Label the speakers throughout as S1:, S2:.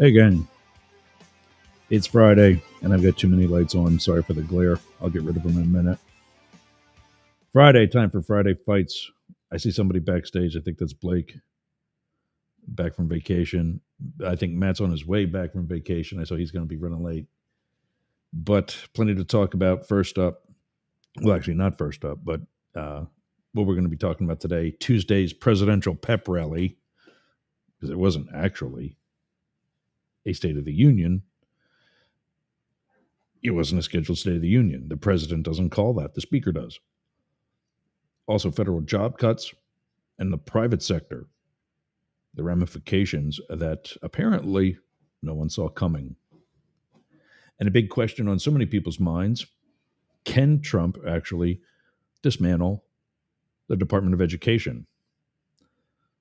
S1: Hey gang, it's Friday and I've got too many lights on. Sorry for the glare. I'll get rid of them in a minute. Friday, time for Friday fights. I see somebody backstage. I think that's Blake, back from vacation. I think Matt's on his way back from vacation. I saw he's going to be running late. But plenty to talk about. First up, well, actually, not first up, but what we're going to be talking about today, Tuesday's presidential pep rally, because it wasn't actually a State of the Union. It wasn't a scheduled State of the Union. The president doesn't call that. The speaker does. Also, federal job cuts and the private sector, the ramifications that apparently no one saw coming. And a big question on so many people's minds, can Trump actually dismantle the Department of Education?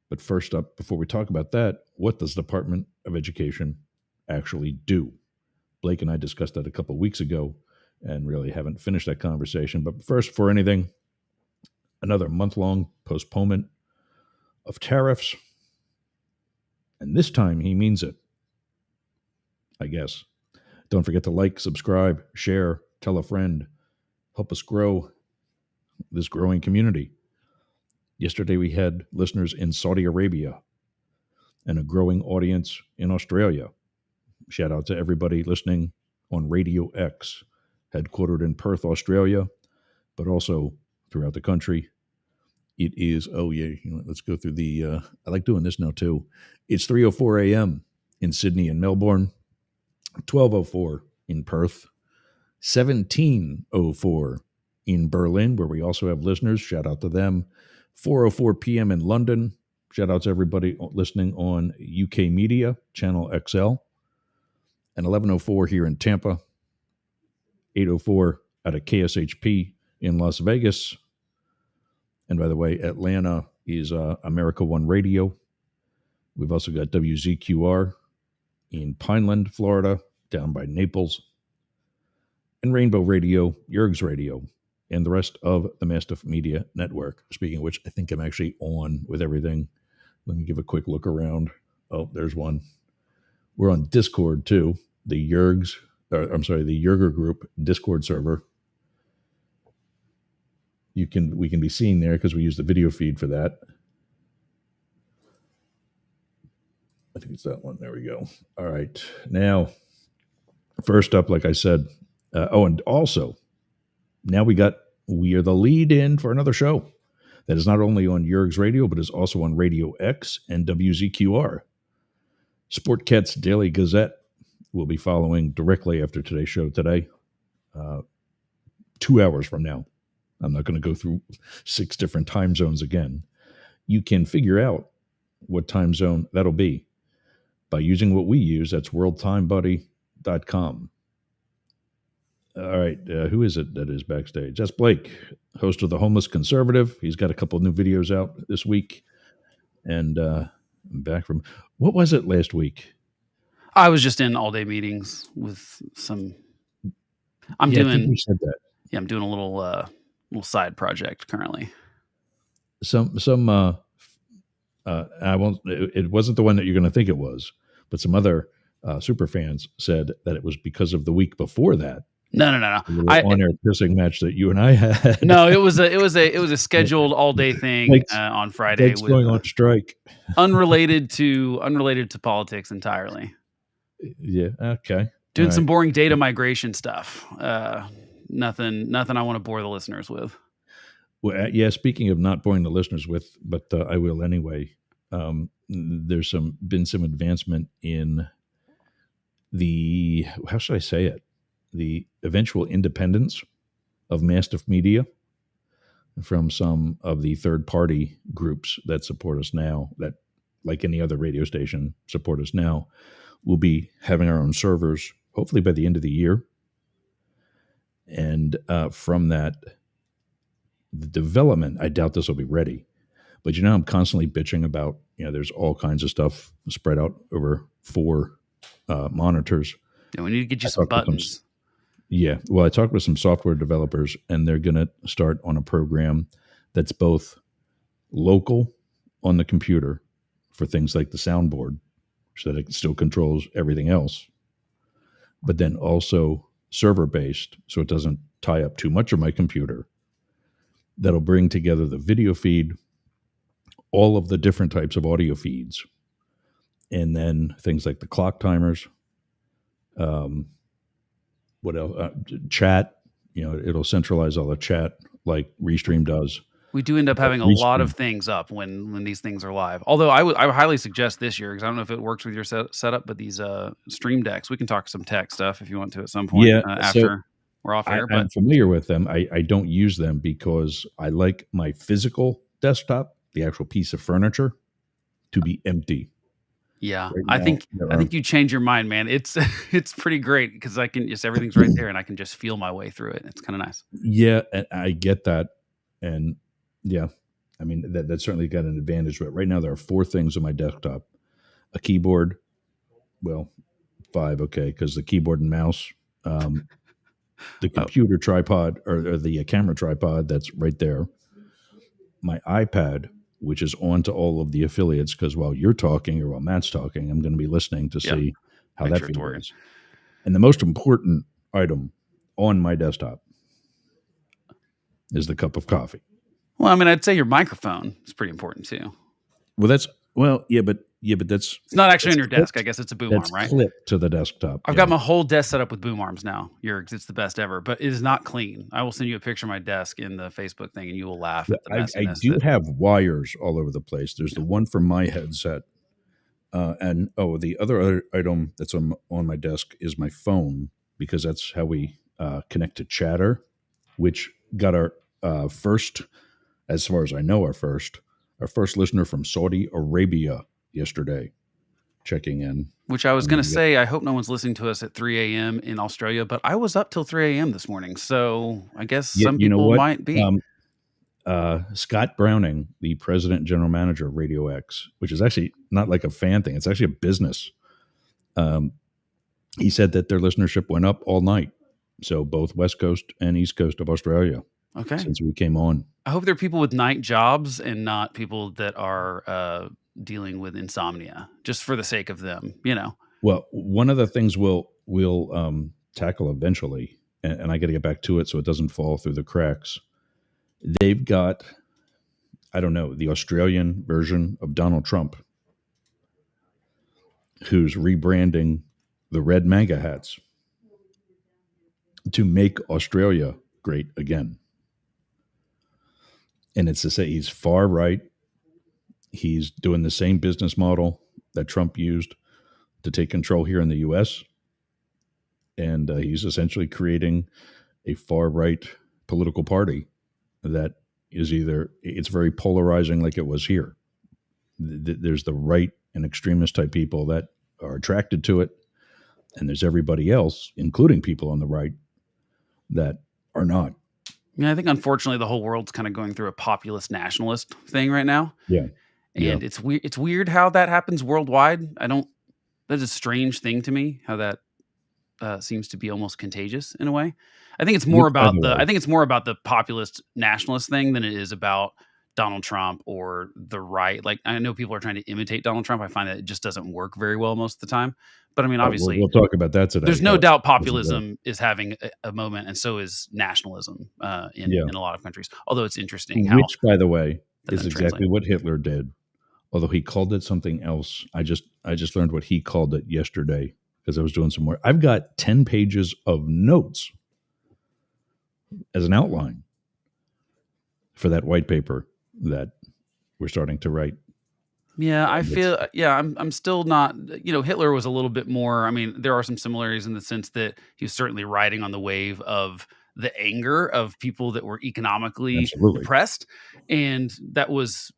S1: But first up, before we talk about that, what does the Department of Education actually do? Blake and I discussed that a couple of weeks ago and really haven't finished that conversation. But first, before anything, another month-long postponement of tariffs. And this time he means it, I guess. Don't forget to like, subscribe, share, tell a friend. Help us grow this growing community. Yesterday we had listeners in Saudi Arabia and a growing audience in Australia. Shout out to everybody listening on Radio X, headquartered in Perth, Australia, but also throughout the country. It is, let's go through the, I like doing this now too. It's 3:04 a.m. in Sydney and Melbourne, 12:04 in Perth, 17:04 in Berlin, where we also have listeners. Shout out to them. 4:04 p.m. in London. Shout out to everybody listening on UK Media, Channel XL. And 11:04 here in Tampa. 8:04 out of KSHP in Las Vegas. And by the way, Atlanta is America One Radio. We've also got WZQR in Pineland, Florida, down by Naples. And Rainbow Radio, Yerg's Radio, and the rest of the Mastiff Media Network. Speaking of which, I think I'm actually on with everything. Let me give a quick look around. Oh, there's one. We're on Discord too. The Yerger Group Discord server. We can be seen there because we use the video feed for that. I think it's that one. There we go. All right. Now, first up, like I said, and also, now we are the lead in for another show that is not only on Yerg's Radio, but is also on Radio X and WZQR. Sportcats Daily Gazette will be following directly after today's show today, 2 hours from now. I'm not going to go through 6 different time zones again. You can figure out what time zone that'll be by using what we use. That's worldtimebuddy.com. All right, who is it that is backstage? That's Blake, host of The Homeless Conservative. He's got a couple of new videos out this week. And I'm back from, what was it last week?
S2: I was just in all-day meetings with some, I think you said that. Yeah, I'm doing a little side project currently.
S1: I won't, it wasn't the one that you're going to think it was, but some other super fans said that it was because of the week before that.
S2: No.
S1: On-air pissing match that you and I had.
S2: No, it was a scheduled all-day thing on Friday.
S1: With going on strike,
S2: unrelated to politics entirely.
S1: Yeah. Okay.
S2: Doing some boring data migration stuff. Nothing I want to bore the listeners with.
S1: Well, yeah. Speaking of not boring the listeners with, but I will anyway. There's been some advancement in the, how should I say it? The eventual independence of Mastiff Media from some of the third-party groups that support us now, that, like any other radio station, support us now. We'll be having our own servers, hopefully by the end of the year. And from that, the development, I doubt this will be ready. But I'm constantly bitching about, there's all kinds of stuff spread out over 4 monitors.
S2: Yeah, we need to get you some buttons.
S1: Well, I talked with some software developers, and they're going to start on a program that's both local on the computer for things like the soundboard, so that it still controls everything else, but then also server based, so it doesn't tie up too much of my computer. That'll bring together the video feed, all of the different types of audio feeds, and then things like the clock timers. Um, what else? Chat. It'll centralize all the chat like Restream does.
S2: We do end up having a lot of things up when these things are live. Although I would highly suggest this year, because I don't know if it works with your setup, but these stream decks, we can talk some tech stuff if you want to at some point after we're off air.
S1: I'm familiar with them. I don't use them because I like my physical desktop, the actual piece of furniture, to be empty.
S2: Yeah, right I think you change your mind, man. It's pretty great because I can just everything's right there and I can just feel my way through it. It's kind of nice.
S1: Yeah, and I get that, and yeah, I mean that's certainly got an advantage. But right now there are 4 things on my desktop: a keyboard, well, 5, okay, because the keyboard and mouse, the computer tripod or the camera tripod that's right there, my iPad, which is on to all of the affiliates, because while you're talking or while Matt's talking, I'm going to be listening to see how that feels. And the most important item on my desktop is the cup of coffee.
S2: Well, I mean, I'd say your microphone is pretty important too.
S1: Well, yeah, but that's
S2: it's not actually on your desk. I guess it's a boom arm, right?
S1: Clipped to the desktop.
S2: I've got my whole desk set up with boom arms now. It's the best ever, but it is not clean. I will send you a picture of my desk in the Facebook thing, and you will laugh at the messiness.
S1: I do have wires all over the place. There's the one for my headset, and the other item that's on my desk is my phone, because that's how we connect to Chatter, which got our first, as far as I know, our first listener from Saudi Arabia yesterday checking in.
S2: Which I was going to say, I hope no one's listening to us at 3 a.m. in Australia, but I was up till 3 a.m. this morning, so I guess some people might be.
S1: Scott Browning, the president and general manager of Radio X, which is actually not like a fan thing, it's actually a business. He said that their listenership went up all night. So both West Coast and East Coast of Australia.
S2: Okay.
S1: Since we came on.
S2: I hope they're people with night jobs and not people that are dealing with insomnia, just for the sake of them,
S1: Well, one of the things we'll tackle eventually, and I got to get back to it so it doesn't fall through the cracks. They've got, I don't know, the Australian version of Donald Trump, who's rebranding the red MAGA hats to make Australia great again. And it's to say he's far right. He's doing the same business model that Trump used to take control here in the U.S. And he's essentially creating a far right political party that is it's very polarizing like it was here. There's the right and extremist type people that are attracted to it. And there's everybody else, including people on the right, that are not.
S2: Yeah, I think unfortunately the whole world's kind of going through a populist nationalist thing right now.
S1: Yeah.
S2: And it's weird. It's weird how that happens worldwide. That's a strange thing to me, how that seems to be almost contagious in a way. I think it's more about the populist nationalist thing than it is about Donald Trump or the right. Like, I know people are trying to imitate Donald Trump. I find that it just doesn't work very well most of the time. But I mean, obviously,
S1: we'll talk about that today.
S2: There's no doubt populism is having a moment, and so is nationalism in a lot of countries. Although it's interesting how,
S1: which, by the way, is exactly what Hitler did. Although he called it something else. I just learned what he called it yesterday because I was doing some work. I've got 10 pages of notes as an outline for that white paper that we're starting to write.
S2: Yeah, I feel. Yeah, I'm still not. Hitler was a little bit more. I mean, there are some similarities in the sense that he was certainly riding on the wave of the anger of people that were economically oppressed, and that was,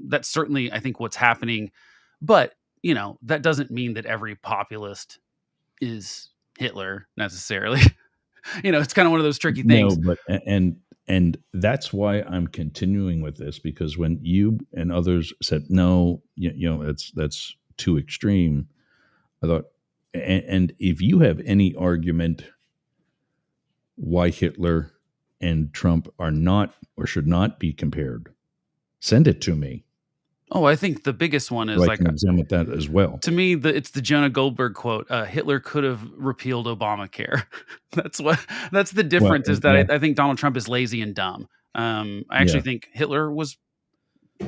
S2: that's certainly, I think, what's happening. But that doesn't mean that every populist is Hitler necessarily. It's kind of one of those tricky things.
S1: No, but and that's why I'm continuing with this, because when you and others said, no, that's too extreme, I thought, and if you have any argument why Hitler and Trump are not or should not be compared, send it to me.
S2: Oh, I think the biggest one
S1: So
S2: is
S1: I
S2: like
S1: can examine that as well.
S2: to me, it's the Jonah Goldberg quote. Hitler could have repealed Obamacare. that's what that's the
S1: Well,
S2: difference. Is that
S1: yeah,
S2: I think Donald Trump is lazy and dumb. I actually
S1: yeah.
S2: think Hitler was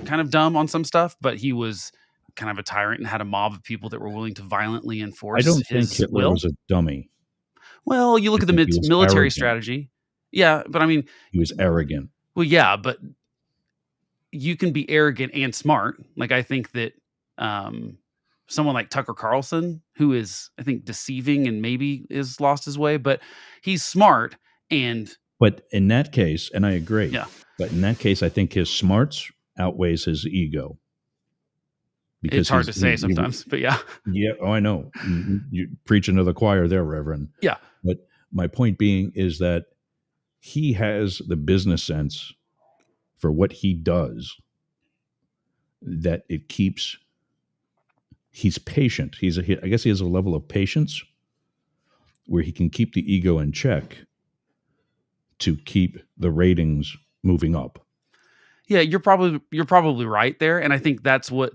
S2: kind of dumb on some stuff, but he was kind of a tyrant and had a mob of people that were willing to violently
S1: I
S2: enforce
S1: don't think
S2: his
S1: Hitler was
S2: will.
S1: a dummy.
S2: Well, you
S1: I
S2: look at the
S1: think he was
S2: military
S1: arrogant.
S2: strategy. Yeah, but I mean,
S1: He was arrogant.
S2: well, yeah, but you can be arrogant and smart. Like I think that um, someone like Tucker Carlson, who is I think deceiving and maybe is lost his way, but he's smart and
S1: But in that case, and I agree,
S2: yeah,
S1: but in that case, I think his smarts outweighs his ego
S2: it's
S1: because
S2: hard to say sometimes, but yeah,
S1: yeah, oh, I know. You preaching to the choir there, Reverend.
S2: yeah,
S1: But my point being is that he has the business sense for what he does that it keeps he's patient. I guess he has a level of patience where he can keep the ego in check to keep the ratings moving up.
S2: yeah. You're probably right there, and I think that's what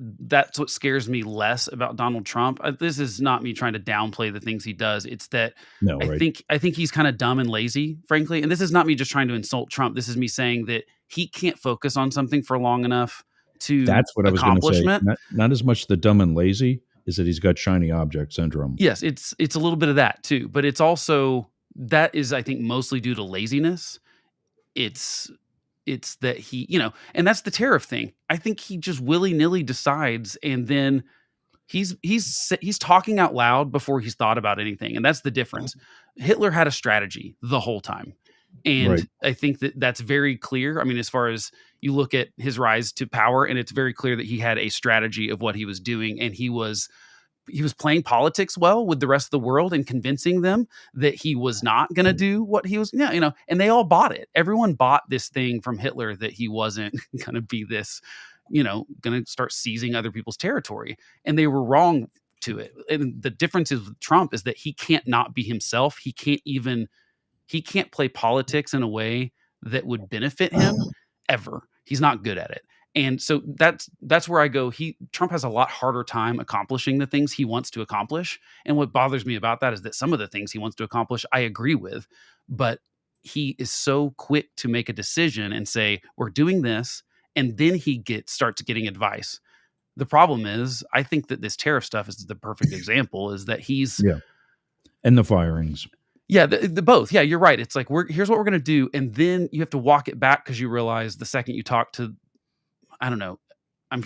S2: scares me less about Donald Trump. This is not me trying to downplay the things he does. It's that
S1: No, right?
S2: I think he's kind of dumb and lazy, frankly. And this is not me just trying to insult Trump. This is me saying that he can't focus on something for long enough to
S1: That's what I was going to say.
S2: accomplishment.
S1: Not as much the dumb and lazy is that he's got shiny object syndrome.
S2: Yes, it's a little bit of that too, but it's also that is I think mostly due to laziness. It's it's that and that's the tariff thing. I think he just willy-nilly decides and then he's talking out loud before he's thought about anything, and that's the difference. Hitler had a strategy the whole time, and
S1: Right.
S2: I think that that's very clear. I mean, as far as you look at his rise to power, and it's very clear that he had a strategy of what he was doing, and he was playing politics well with the rest of the world and convincing them that he was not going to do what he was, yeah, and they all bought it. Everyone bought this thing from Hitler that he wasn't going to be this, going to start seizing other people's territory. And they were wrong to it. And the difference is with Trump is that he can't not be himself. He can't play politics in a way that would benefit him ever. He's not good at it. And so that's where I go. Trump has a lot harder time accomplishing the things he wants to accomplish. And what bothers me about that is that some of the things he wants to accomplish, I agree with, but he is so quick to make a decision and say, we're doing this, and then starts getting advice. The problem is, I think that this tariff stuff is the perfect example, is that he's
S1: Yeah. And the firings.
S2: yeah, the both. Yeah, you're right. It's like here's what we're gonna do, and then you have to walk it back because you realize the second you talk to, I don't know. I'm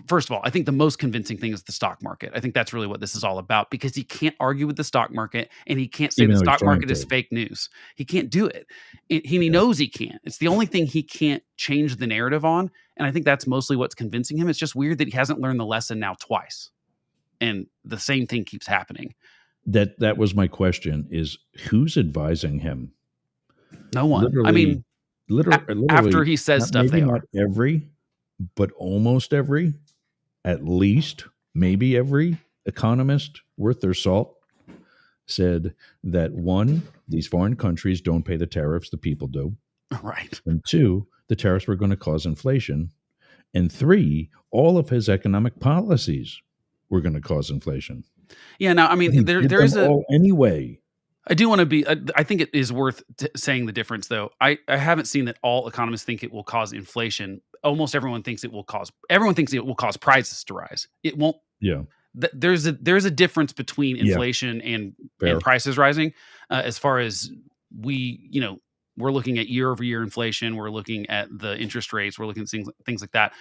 S2: First of all, I think the most convincing thing is the stock market. I think that's really what this is all about because he can't argue with the stock market and he can't say
S1: Even
S2: the
S1: though he's
S2: stock
S1: trying
S2: market is
S1: to.
S2: fake news. He can't do it. He
S1: Yeah.
S2: knows he can't. It's the only thing he can't change the narrative on. And I think that's mostly what's convincing him. It's just weird that he hasn't learned the lesson now twice. And the same thing keeps happening.
S1: That was my question is who's advising him?
S2: No one. I
S1: Literally,
S2: mean, after
S1: literally,
S2: he says
S1: not,
S2: stuff,
S1: maybe
S2: they
S1: not
S2: are.
S1: every, but almost every, at least maybe every economist worth their salt said that one, these foreign countries don't pay the tariffs the people do,
S2: Right.
S1: and two, the tariffs were going to cause inflation, and three, all of his economic policies were going to cause inflation.
S2: Yeah. Now, I
S1: And
S2: mean,
S1: he
S2: there
S1: did
S2: there
S1: them
S2: is a
S1: all anyway.
S2: I do want to be. I think it is worth saying the difference, though. I haven't seen that all economists think it will cause inflation. Almost everyone thinks it will cause. Everyone thinks it will cause prices to rise. It won't.
S1: Yeah,
S2: There's a difference between
S1: yeah,
S2: inflation and
S1: fair.
S2: prices rising. As far as we're looking at year over year inflation. We're looking at the interest rates. We're looking at things like that.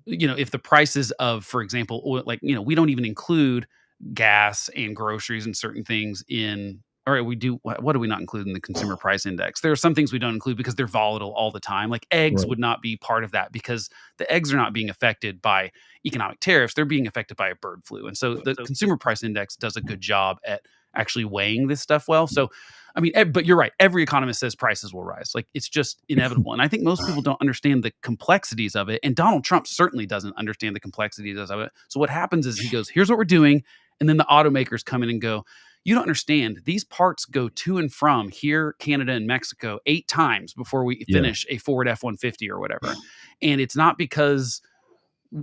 S2: If the prices of, for example, oil, like we don't even include gas and groceries and certain things in. All right, we do. What do we not include in the consumer price index? There are some things we don't include because they're volatile all the time. Like eggs
S1: Right.
S2: would not be part of that because the eggs are not being affected by economic tariffs. They're being affected by a bird flu. And so the consumer price index does a good job at actually weighing this stuff well. So, I mean, but you're right. Every economist says prices will rise. Like it's just inevitable. And I think most people don't understand the complexities of it. And Donald Trump certainly doesn't understand the complexities of it. So what happens is he goes, here's what we're doing. And then the automakers come in and go, you don't understand. These parts go to and from here, Canada, and Mexico 8 times before we
S1: Yeah.
S2: finish a Ford F-150 or whatever. And it's not because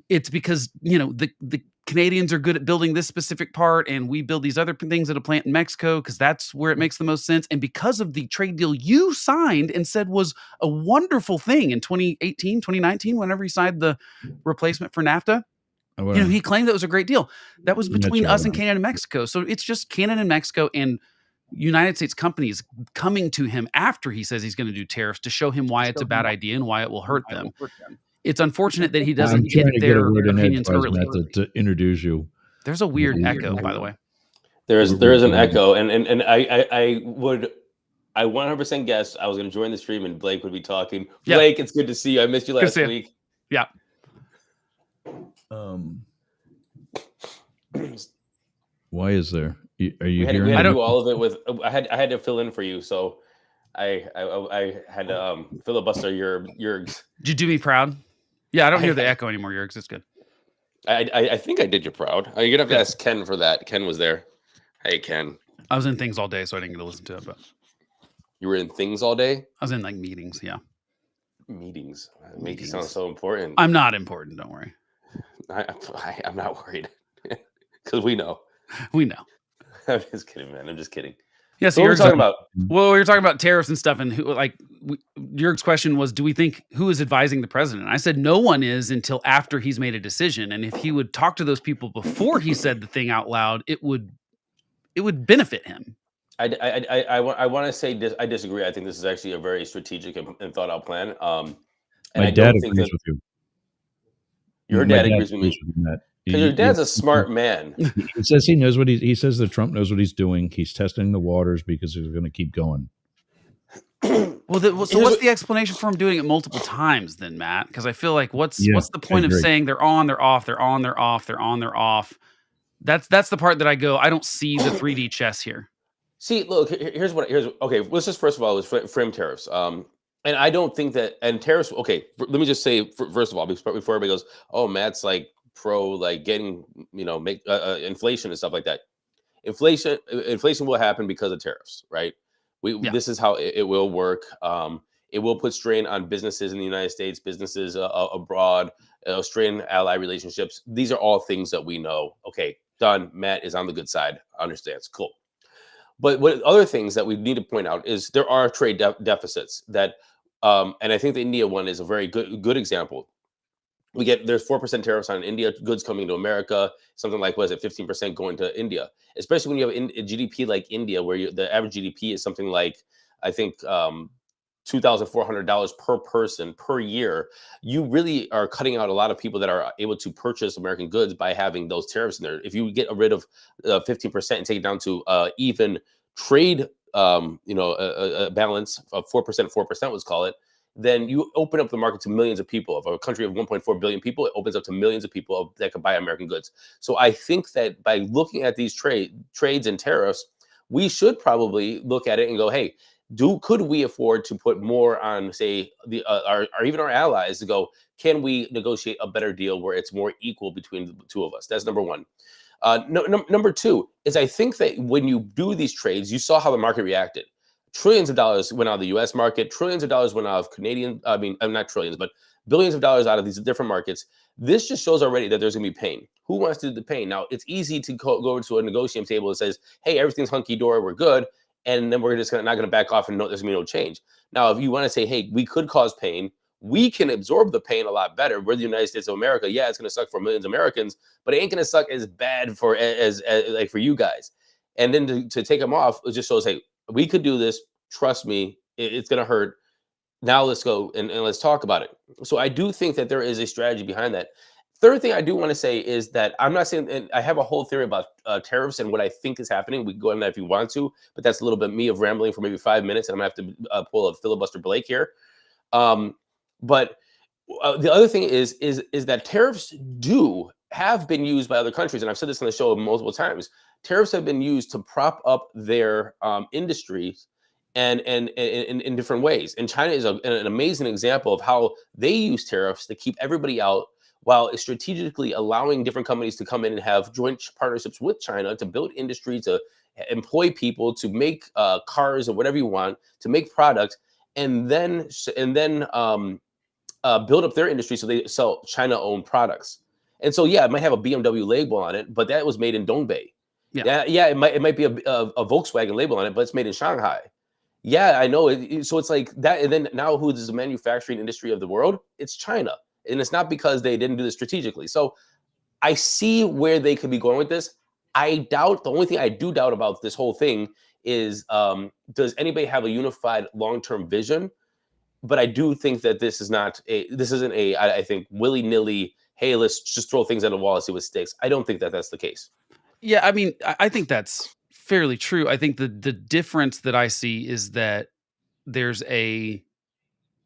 S2: it's because, the Canadians are good at building this specific part, and we build these other things at a plant in Mexico because that's where it makes the most sense. And because of the trade deal you signed and said was a wonderful thing in 2018, 2019, whenever he signed the replacement for NAFTA, he claimed that was a great deal. That was between us and Canada and Mexico. So it's just Canada and Mexico and United States companies coming to him after he says he's going to do tariffs to show him why it's a bad idea and why it will hurt them. It's unfortunate that he doesn't get their opinions early.
S1: To introduce you.
S2: There's a weird echo, by the way.
S3: There is an echo, and I would 100% guess I was going to join the stream and Blake would be talking. Blake, it's good to see you. I missed you last week.
S2: Yeah.
S1: Why is there? Are you
S3: hearing?
S1: We
S3: had to do all of it with. I had to fill in for you, so I had to filibuster your Yergs.
S2: Did you do me proud? Yeah, I don't hear the echo anymore, Yergs. It's good.
S3: I think I did you proud. You're gonna have to ask Ken for that. Ken was there. Hey, Ken.
S2: I was in things all day, so I didn't get to listen to it. But
S3: you were in things all day?
S2: I was in like meetings. Yeah.
S3: Meetings make you sound so important.
S2: I'm not important. Don't worry.
S3: I'm not worried because we know.
S2: We know.
S3: I'm just kidding, man. I'm just kidding.
S2: Yeah, so you're talking about. Well, we were talking about tariffs and stuff, and Jurg's question was, do we think who is advising the president? I said no one is until after he's made a decision, and if he would talk to those people before he said the thing out loud, it would benefit him.
S3: I want to say I disagree. I think this is actually a very strategic and thought out plan. And
S1: my dad agrees with you.
S3: Your dad agrees with me. Because your dad's a smart man.
S1: He says he knows what he says that Trump knows what he's doing. He's testing the waters because he's going to keep going.
S2: So what's the explanation for him doing it multiple times then, Matt? Because I feel like what's the point of saying they're on, they're off, they're on, they're off, they're on, they're off? That's the part that I go, I don't see the 3D chess here.
S3: See, look, here's okay. Let's just first of all, let's frame tariffs. And I don't think that tariffs. Okay, let me just say first of all, before everybody goes, oh, Matt's like pro like getting make inflation and stuff like that. Inflation will happen because of tariffs, right? This is how it will work. It will put strain on businesses in the United States, businesses abroad, strain ally relationships. These are all things that we know. Okay, done. Matt is on the good side. Understands. Cool. But what other things that we need to point out is there are trade deficits that, and I think the India one is a very good example. There's 4% tariffs on India goods coming to America, something like, 15% going to India, especially when you have a GDP like India, where the average GDP is something like, I think, $2,400 per person per year. You really are cutting out a lot of people that are able to purchase American goods by having those tariffs in there. If you get rid of 15% and take it down to even trade, a balance of 4%, let's call it, then you open up the market to millions of people. Of a country of 1.4 billion people, it opens up to millions of people that can buy American goods. So I think that by looking at these trades and tariffs, we should probably look at it and go, hey, could we afford to put more on, say, or even our allies to go, can we negotiate a better deal where it's more equal between the two of us? That's number one. Number two is I think that when you do these trades, you saw how the market reacted. Trillions of dollars went out of the U.S. market. Trillions of dollars went out of Canadian. I mean, not trillions, but billions of dollars out of these different markets. This just shows already that there's going to be pain. Who wants to do the pain? Now, it's easy to go over to a negotiating table that says, hey, everything's hunky-dory, we're good. And then we're just not going to back off and there's going to be no change. Now, if you want to say, hey, we could cause pain, we can absorb the pain a lot better. We're the United States of America. Yeah, it's going to suck for millions of Americans, but it ain't going to suck as bad for like for you guys. And then to take them off, it just shows, hey, we could do this. Trust me, it's going to hurt. Now let's go and let's talk about it. So I do think that there is a strategy behind that. Third thing I do want to say is that I'm not saying, and I have a whole theory about tariffs and what I think is happening. We can go into that if you want to, but that's a little bit me of rambling for maybe 5 minutes, and I'm going to have to pull a filibuster Blake here. But the other thing is that tariffs have been used by other countries, and I've said this on the show multiple times. Tariffs have been used to prop up their industries and in different ways. And China is an amazing example of how they use tariffs to keep everybody out, while strategically allowing different companies to come in and have joint partnerships with China to build industry, to employ people, to make cars or whatever you want, to make products, and then build up their industry so they sell China-owned products. And so, yeah, it might have a BMW label on it, but that was made in Dongbei. Yeah, it might be a Volkswagen label on it, but it's made in Shanghai. Yeah, I know. So it's like that. And then now who's the manufacturing industry of the world? It's China. And it's not because they didn't do this strategically. So I see where they could be going with this. The only thing I do doubt about this whole thing is, does anybody have a unified long-term vision? But I do think that this isn't I think willy-nilly, hey, let's just throw things at a wall and see what sticks. I don't think that that's the case.
S2: Yeah, I mean, I think that's fairly true. I think the difference that I see is that there's I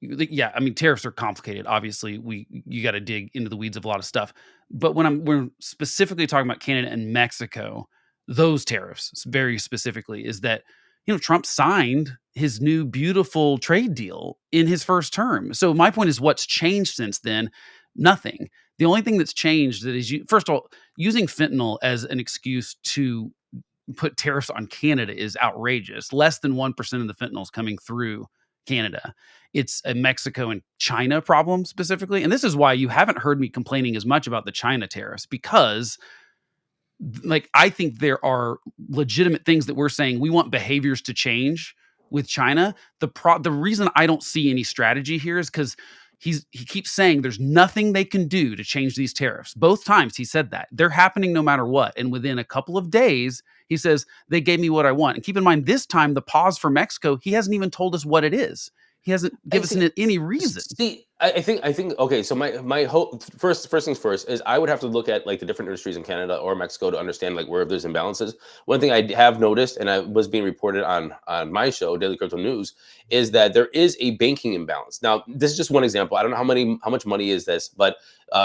S2: mean, tariffs are complicated. Obviously, you got to dig into the weeds of a lot of stuff. But when we're specifically talking about Canada and Mexico, those tariffs very specifically is that Trump signed his new beautiful trade deal in his first term. So my point is, what's changed since then? Nothing. The only thing that's changed that is, first of all, using fentanyl as an excuse to put tariffs on Canada is outrageous. Less than 1% of the fentanyl is coming through Canada. It's a Mexico and China problem specifically. And this is why you haven't heard me complaining as much about the China tariffs, because I think there are legitimate things that we're saying we want behaviors to change with China. The reason I don't see any strategy here is because he keeps saying there's nothing they can do to change these tariffs. Both times he said that. They're happening no matter what. And within a couple of days, he says, they gave me what I want. And keep in mind, this time, the pause for Mexico, he hasn't even told us what it is. He hasn't given us any reason.
S3: See, I think okay. So my hope first things first is I would have to look at like the different industries in Canada or Mexico to understand like where there's imbalances. One thing I have noticed, and I was being reported on my show, Daily Crypto News, is that there is a banking imbalance. Now, this is just one example. I don't know how much money is this, but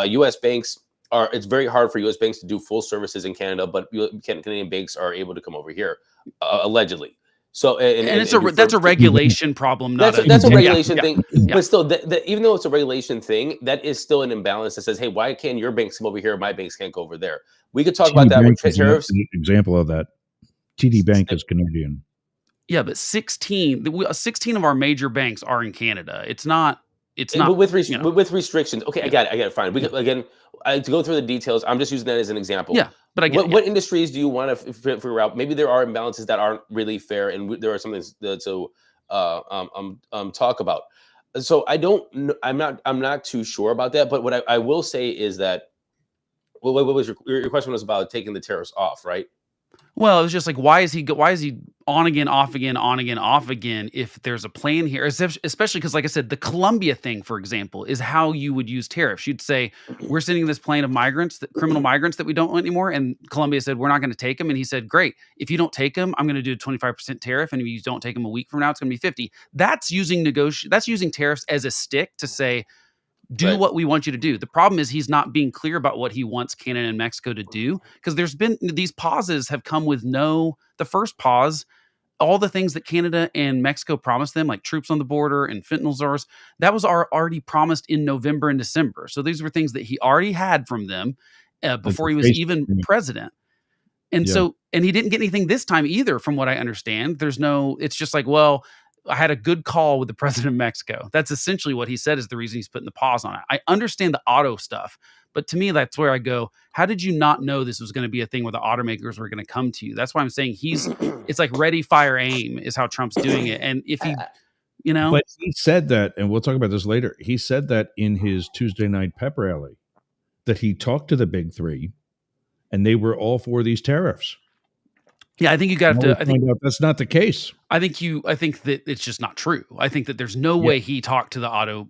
S3: U.S. banks it's very hard for U.S. banks to do full services in Canada, but Canadian banks are able to come over here allegedly. So
S2: that's a regulation problem.
S3: That's a regulation thing. But still, even though it's a regulation thing, that is still an imbalance that says, hey, why can your banks come over here? My banks can't go over there. We could talk about that with tariffs.
S1: Example of that. TD Bank is Canadian.
S2: Yeah, but 16 of our major banks are in Canada. It's not.
S3: But with restrictions. Okay, I got it. Fine. We again, to go through the details, I'm just using that as an example.
S2: Yeah, but I get
S3: what industries do you want to figure out? Maybe there are imbalances that aren't really fair, and there are some things to talk about. So I'm not too sure about that. But what I will say is that, what was your question was about taking the tariffs off, right?
S2: Well, it was just like, why is he on again, off again, on again, off again? If there's a plan here, especially because, like I said, the Colombia thing, for example, is how you would use tariffs. You'd say, we're sending this plane of criminal migrants that we don't want anymore. And Colombia said, we're not going to take them. And he said, great. If you don't take them, I'm going to do a 25% tariff. And if you don't take them a week from now, it's going to be 50. That's using tariffs as a stick to say, do what we want you to do. The problem is he's not being clear about what he wants Canada and Mexico to do, because there's been these pauses have come with the first pause, all the things that Canada and Mexico promised them, like troops on the border and fentanyl czars, that was already promised in November and December. So these were things that he already had from them before he was even president. And and he didn't get anything this time either, from what I understand. It's just like, well, I had a good call with the president of Mexico. That's essentially what he said is the reason he's putting the pause on it. I understand the auto stuff, but to me, that's where I go, how did you not know this was going to be a thing where the automakers were going to come to you? That's why I'm saying it's like ready, fire, aim is how Trump's doing it. And if he,
S1: But he said that, and we'll talk about this later, he said that in his Tuesday night pep rally, that he talked to the big three and they were all for these tariffs.
S2: Yeah, I think you got to. I think
S1: that's not the case.
S2: I think that it's just not true. I think that there's no way he talked to the auto.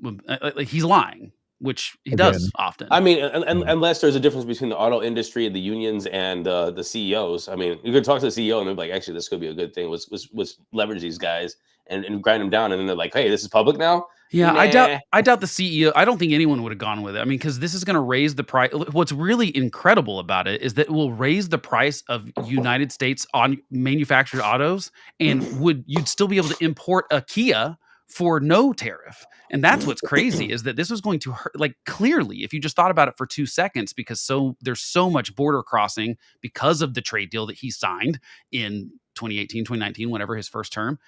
S2: He's lying, which he does often.
S3: I mean, unless there's a difference between the auto industry and the unions and the CEOs. I mean, you could talk to the CEO and they're like, actually, this could be a good thing. Was leverage these guys and grind them down, and then they're like, hey, this is public now.
S2: Yeah, nah. I doubt the CEO. I don't think anyone would have gone with it. I mean, because this is going to raise the price. What's really incredible about it is that it will raise the price of United States on manufactured autos, and you'd still be able to import a Kia for no tariff. And that's what's crazy is that this was going to hurt. Like, clearly, if you just thought about it for 2 seconds, because there's so much border crossing because of the trade deal that he signed in 2018, 2019, whenever his first term.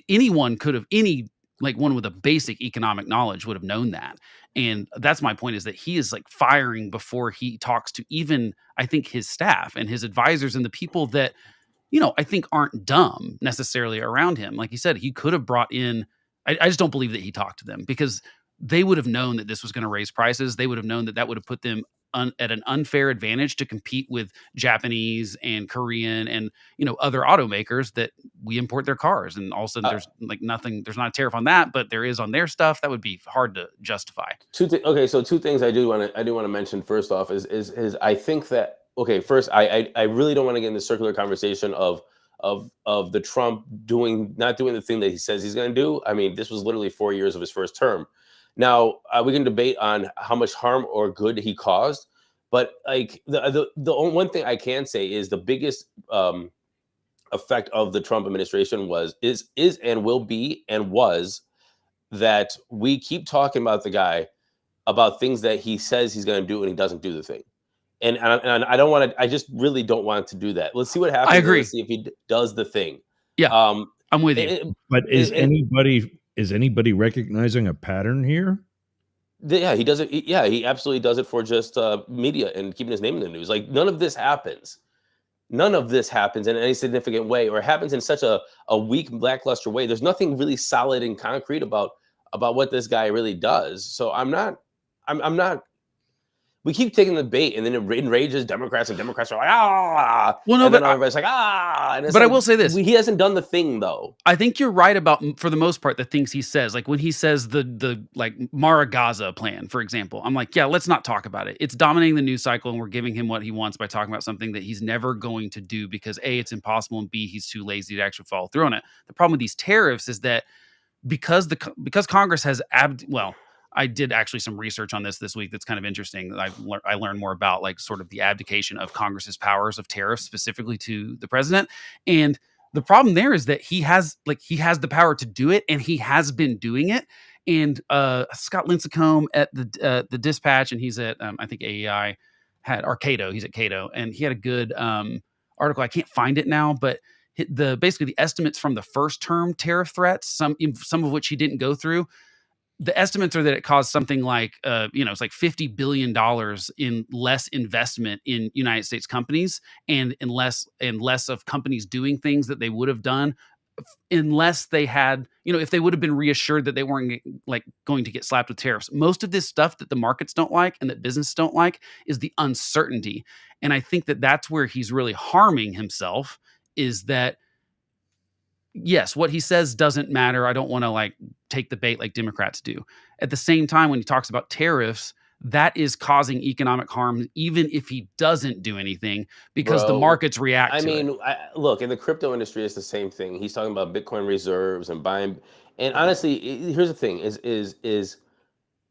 S2: Anyone could have, any like one with a basic economic knowledge would have known that. And that's my point, is that he is like firing before he talks to even, I think, his staff and his advisors and the people that, I think aren't dumb necessarily around him. Like you said, he could have brought in, I just don't believe that he talked to them, because they would have known that this was going to raise prices. They would have known that that would have put them at an unfair advantage to compete with Japanese and Korean and, other automakers that we import their cars. And all of a sudden there's like nothing, there's not a tariff on that, but there is on their stuff. That would be hard to justify.
S3: Okay, so two things I do want to mention. First off is I think that, okay, first I really don't want to get in the circular conversation of the Trump not doing the thing that he says he's going to do. I mean, this was literally 4 years of his first term. Now we can debate on how much harm or good he caused, but like the only one thing I can say is the biggest effect of the Trump administration is and will be and was that we keep talking about the guy about things that he says he's going to do and he doesn't do the thing. And I don't want to. I just really don't want to do that. Let's see what happens.
S2: I agree.
S3: Let's see if he does the thing.
S2: Yeah, I'm with you.
S1: But is anybody recognizing a pattern here?
S3: Yeah, he does it. Yeah, he absolutely does it for just media and keeping his name in the news. Like none of this happens. None of this happens in any significant way, or happens in such a weak, lackluster way. There's nothing really solid and concrete about what this guy really does. So I'm not. We keep taking the bait, and then it enrages Democrats, and Democrats are like, ah.
S2: Well, no,
S3: and
S2: but
S3: then everybody's like, ah. And
S2: but
S3: like,
S2: I will say this:
S3: he hasn't done the thing, though.
S2: I think you're right about, for the most part, the things he says. Like when he says the like Maragaza plan, for example, I'm like, yeah, let's not talk about it. It's dominating the news cycle, and we're giving him what he wants by talking about something that he's never going to do because A, it's impossible, and B, he's too lazy to actually follow through on it. The problem with these tariffs is that because Congress has I did actually some research on this week that's kind of interesting. I learned more about like sort of the abdication of Congress's powers of tariffs specifically to the president. And the problem there is that he has the power to do it, and he has been doing it. And Scott Lincecum at the Dispatch, and he's at I think AEI he's at Cato, and he had a good article. I can't find it now, but basically the estimates from the first term tariff threats, some of which he didn't go through. The estimates are that it caused something like, it's like $50 billion in less investment in United States companies, and less of companies doing things that they would have done unless they had, if they would have been reassured that they weren't like going to get slapped with tariffs. Most of this stuff that the markets don't like and that business don't like is the uncertainty. And I think that that's where he's really harming himself, is that yes, what he says doesn't matter. I don't want to like take the bait like Democrats do. At the same time, when he talks about tariffs, that is causing economic harm, even if he doesn't do anything, because the markets react to it.
S3: Look, in the crypto industry, it's the same thing. He's talking about Bitcoin reserves and buying. And honestly, here's the thing: is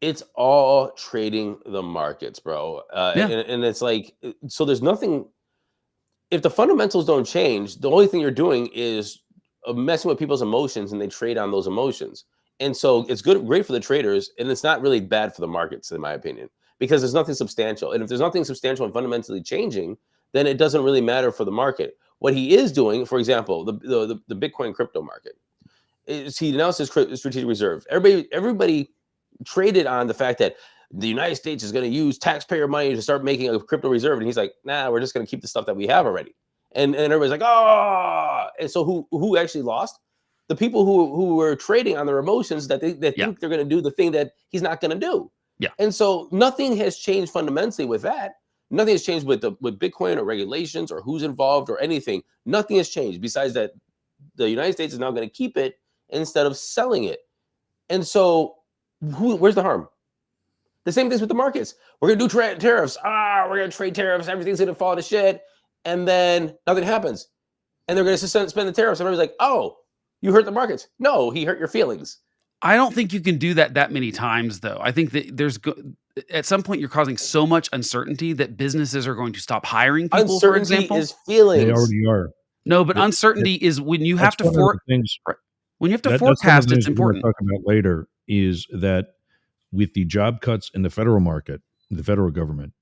S3: it's all trading the markets, bro. And it's like, so there's nothing. If the fundamentals don't change, the only thing you're doing is messing with people's emotions, and they trade on those emotions. And so it's great for the traders, and it's not really bad for the markets, in my opinion, because there's nothing substantial. And if there's nothing substantial and fundamentally changing, then it doesn't really matter for the market. What he is doing, for example, the Bitcoin crypto market, is he announced his strategic reserve. Everybody traded on the fact that the United States is going to use taxpayer money to start making a crypto reserve. And he's like, nah, we're just going to keep the stuff that we have already. And everybody's like, oh, and so who actually lost? The people who were trading on their emotions, that they think they're going to do the thing that he's not going to do.
S2: Yeah.
S3: And so nothing has changed fundamentally with that. Nothing has changed with Bitcoin or regulations or who's involved or anything. Nothing has changed besides that the United States is now going to keep it instead of selling it. And so where's the harm? The same things with the markets. We're going to do tariffs. We're going to trade tariffs. Everything's going to fall to shit. And then nothing happens. And they're going to spend the tariffs. And everybody's like, oh, you hurt the markets. No, he hurt your feelings.
S2: I don't think you can do that many times, though. I think that at some point you're causing so much uncertainty that businesses are going to stop hiring people, for example.
S3: Uncertainty is feelings.
S1: They already are.
S2: No, but uncertainty is when you have to forecast. It's important.
S1: We're talking about later is that with the job cuts in the federal market, the federal government,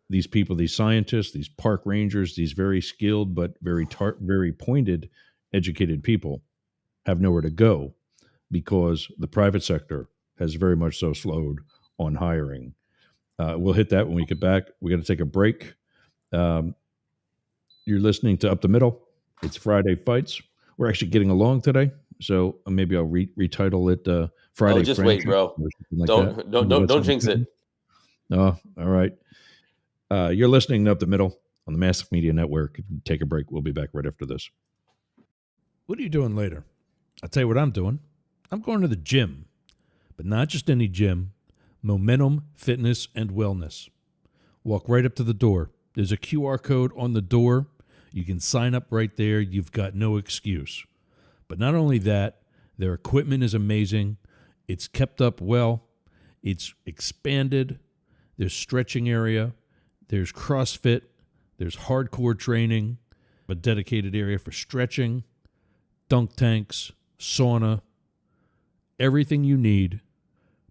S1: these people, these scientists, these park rangers, these very skilled but very pointed, educated people have nowhere to go. because the private sector has very much so slowed on hiring. We'll hit that when we get back. We got to take a break. Um, you're listening to Up the Middle. It's Friday Fights. We're actually getting along today, so maybe I'll retitle it Friday.
S3: Oh, just
S1: Friendship
S3: wait, bro.
S1: or something like
S3: Don't
S1: that.
S3: don't
S1: Maybe
S3: don't
S1: that's
S3: don't
S1: something
S3: jinx it.
S1: coming. Oh, all right. You're listening to Up the Middle on the Massive Media Network. Take a break. We'll be back right after this. What are you doing later? I'll tell you what I'm doing. I'm going to the gym, but not just any gym. Momentum Fitness and Wellness. Walk right up to the door. There's a QR code on the door. You can sign up right there. You've got no excuse. But not only that, their equipment is amazing. It's kept up well. It's expanded. There's stretching area. There's CrossFit. There's hardcore training. A dedicated area for stretching, dunk tanks, sauna, everything you need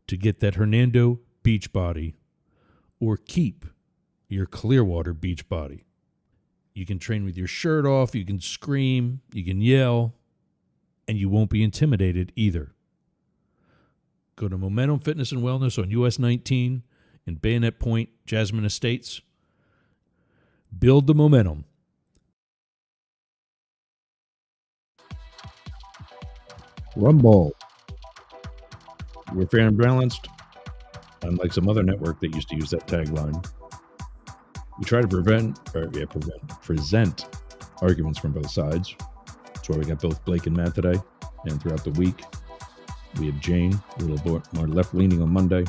S1: to get that Hernando beach body or keep your Clearwater beach body. You can train with your shirt off, you can scream, you can yell, and you won't be intimidated either. Go to Momentum Fitness and Wellness on US 19 in Bayonet Point, Jasmine Estates. Build the momentum. Rumble. We're fair and balanced, unlike some other network that used to use that tagline. We try to present arguments from both sides. That's why we got both Blake and Matt today. And throughout the week, we have Jane, a little more left-leaning on Monday,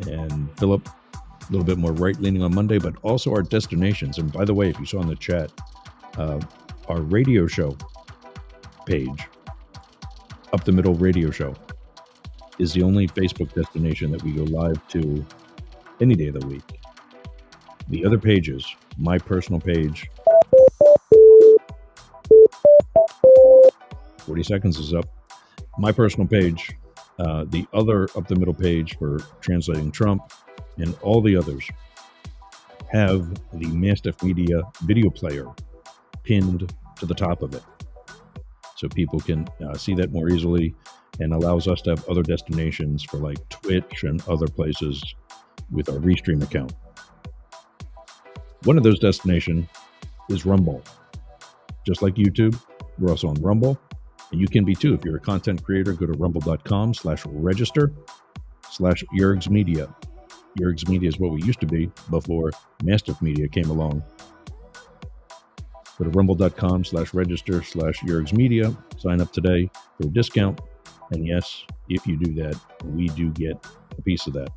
S1: and Philip, a little bit more right-leaning on Monday, but also our destinations. And by the way, if you saw in the chat, our radio show page, Up the Middle Radio Show, is the only Facebook destination that we go live to any day of the week. The other pages, my personal page, 40 seconds is up. My personal page, the other Up the Middle page for translating Trump, and all the others have the Mastiff Media video player pinned to the top of it. So people can see that more easily, and allows us to have other destinations for like Twitch and other places with our Restream account. One of those destinations is Rumble. Just like YouTube, we're also on Rumble, and you can be too. If you're a content creator, go to rumble.com/register/Yergs Media. Yergs Media is what we used to be before Mastiff Media came along. Go to rumble.com/register/Yergs Media. Sign up today for a discount. And yes, if you do that, we do get a piece of that.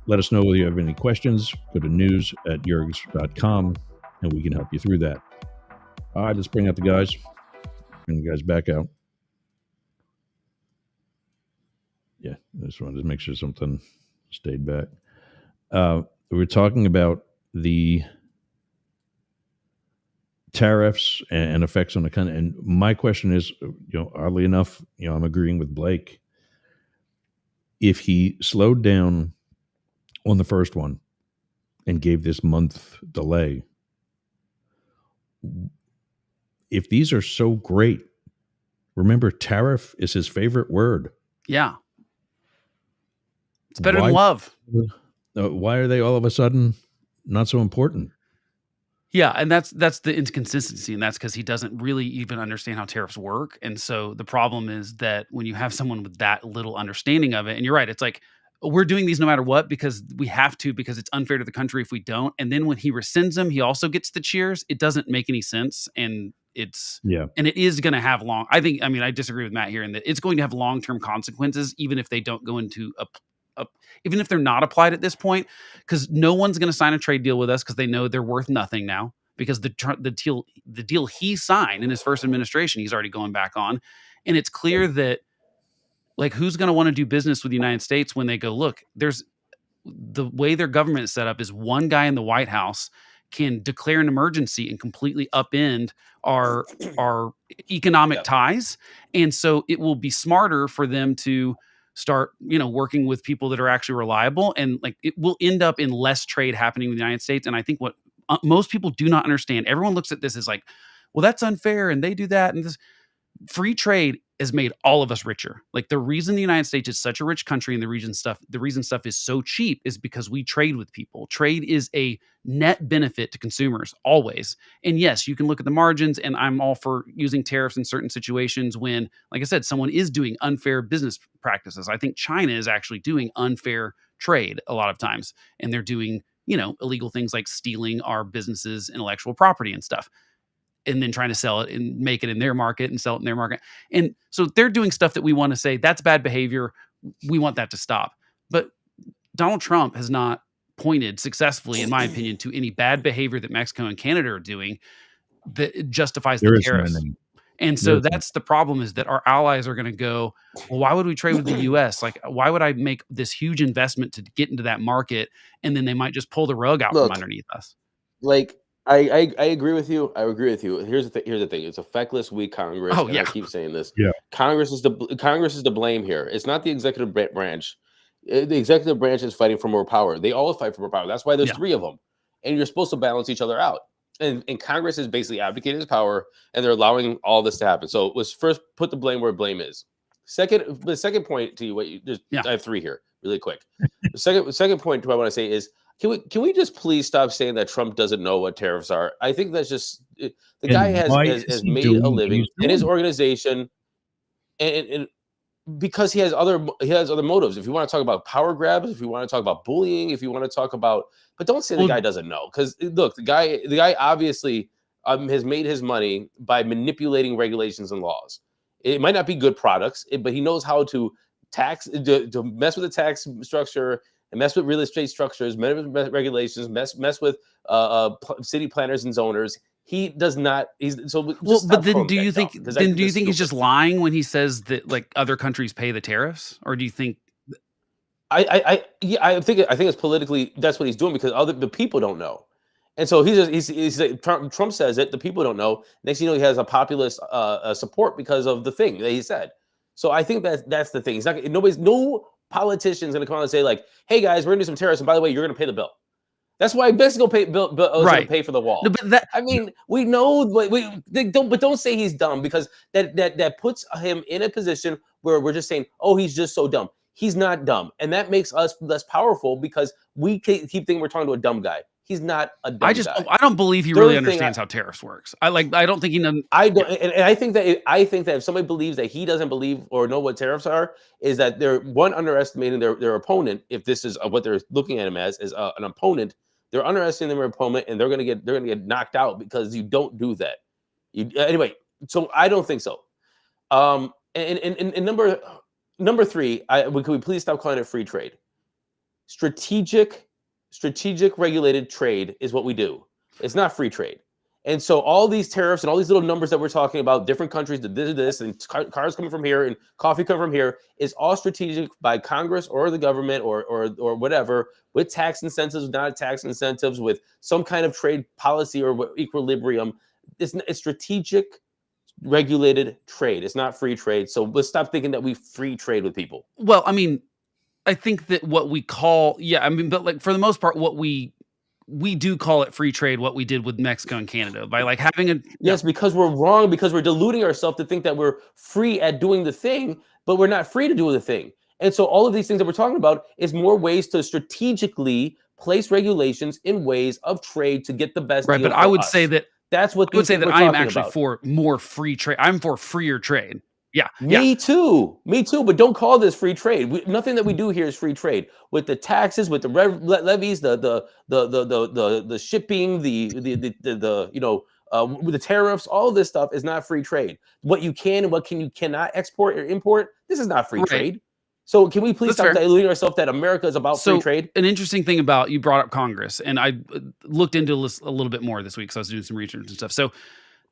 S1: Let us know whether you have any questions. Go to news@yergs.com and we can help you through that. All right, let's bring out the guys. Bring the guys back out. Yeah, I just wanted to make sure something stayed back. We were talking about the tariffs and effects on the country. And my question is, oddly enough, I'm agreeing with Blake. If he slowed down on the first one and gave this month delay, if these are so great, remember, tariff is his favorite word.
S2: Yeah. It's better than love.
S1: Why are they all of a sudden not so important?
S2: Yeah, and that's the inconsistency, and that's because he doesn't really even understand how tariffs work. And so the problem is that when you have someone with that little understanding of it, and you're right, it's like, we're doing these no matter what because we have to, because it's unfair to the country if we don't. And then when he rescinds them, he also gets the cheers. It doesn't make any sense, and it is going to have I disagree with Matt here in that it's going to have long-term consequences, even if they don't go into even if they're not applied at this point, because no one's going to sign a trade deal with us because they know they're worth nothing now, because the deal he signed in his first administration, he's already going back on. And it's clear that, like, who's going to want to do business with the United States when they go, look, there's the way their government is set up is one guy in the White House can declare an emergency and completely upend our economic ties. And so it will be smarter for them to start, working with people that are actually reliable, and like it will end up in less trade happening in the United States. And I think what most people do not understand, everyone looks at this as like, well, that's unfair and they do that and this. free trade has made all of us richer. Like, the reason the United States is such a rich country and the reason stuff is so cheap is because we trade with people. Trade is a net benefit to consumers always. And yes, you can look at the margins, and I'm all for using tariffs in certain situations when, like I said, someone is doing unfair business practices. I think China is actually doing unfair trade a lot of times, and they're doing, illegal things like stealing our businesses' intellectual property and stuff, and then trying to sell it and make it in their market and sell it in their market. And so they're doing stuff that we want to say that's bad behavior. We want that to stop. But Donald Trump has not pointed successfully, in my opinion, to any bad behavior that Mexico and Canada are doing that justifies
S1: There
S2: the
S1: isn't
S2: tariffs.
S1: any.
S2: And so
S1: There's
S2: that's the problem, is that our allies are going to go, well, why would we trade with the US? Like, why would I make this huge investment to get into that market? And then they might just pull the rug out from
S3: Look,
S2: underneath us.
S3: like I agree with you. I agree with you. Here's the thing. It's a feckless, weak Congress,
S2: Oh,
S3: and
S2: yeah.
S3: I keep saying this.
S1: Yeah.
S3: Congress is the blame here. It's not the executive branch. The executive branch is fighting for more power. They all fight for more power. That's why there's
S2: Yeah.
S3: 3 of them, and you're supposed to balance each other out. And Congress is basically abdicating his power, and they're allowing all this to happen. So let's first put the blame where blame is. The second point to you,
S2: Yeah.
S3: I have 3 here, really quick. The second point to what I want to say is, can we just please stop saying that Trump doesn't know what tariffs are? I think that's just the guy has made a living in his organization, and because he has other motives. If you want to talk about power grabs, if you want to talk about bullying, if you want to talk about, but don't say the guy doesn't know, because look, the guy obviously has made his money by manipulating regulations and laws. It might not be good products, but he knows how to to mess with the tax structure and mess with real estate structures, mess with regulations, mess with city planners and zoners. He does not.
S2: But then do you think he's just
S3: stupid.
S2: lying when he says that, like, other countries pay the tariffs, or do you think?
S3: I think it's politically, that's what he's doing, because the people don't know, and so he's Trump says it, the people don't know. Next thing you know, he has a populist support because of the thing that he said. So I think that's the thing. He's not, no politician's going to come out and say, like, hey guys, we're going to do some tariffs, and by the way, you're going to pay the bill. That's why Mexico was going to pay for the wall.
S2: No, but
S3: I mean, we know, but don't say he's dumb, because that puts him in a position where we're just saying, oh, he's just so dumb. He's not dumb, and that makes us less powerful, because we keep thinking we're talking to a dumb guy. He's not a dumb guy.
S2: I don't believe he really understands how tariffs works. I don't think he knows.
S3: I don't, and I think that if somebody believes that he doesn't believe or know what tariffs are, is that they're underestimating their opponent. If this is what they're looking at him as an opponent, they're underestimating their opponent, and they're gonna get knocked out, because you don't do that. Anyway, so I don't think so. And number 3, can we please stop calling it free trade? Strategic regulated trade is what we do. It's not free trade. And so all these tariffs and all these little numbers that we're talking about, different countries that did this, and cars coming from here and coffee coming from here, is all strategic by Congress or the government or whatever, with tax incentives, not tax incentives, with some kind of trade policy or equilibrium. It's strategic regulated trade. It's not free trade. So let's stop thinking that we free trade with people.
S2: Well, I mean, I think that what we call, but like, for the most part, what we do call it free trade, what we did with Mexico and Canada, by like having a
S3: yes, because we're wrong, because we're deluding ourselves to think that we're free at doing the thing, but we're not free to do the thing. And so all of these things that we're talking about is more ways to strategically place regulations in ways of trade to get the best deal.
S2: But I would say that
S3: that's what
S2: I would say that I am actually for more free trade. I'm for freer trade. Yeah.
S3: Me too. But don't call this free trade. Nothing that we do here is free trade. With the taxes, with the levies, the shipping, with the tariffs, all this stuff is not free trade. What you can and what you cannot export or import, this is not free trade. So can we please stop deluding ourselves that America is about free trade?
S2: An interesting thing about, you brought up Congress, and I looked into this a little bit more this week because I was doing some research and stuff. So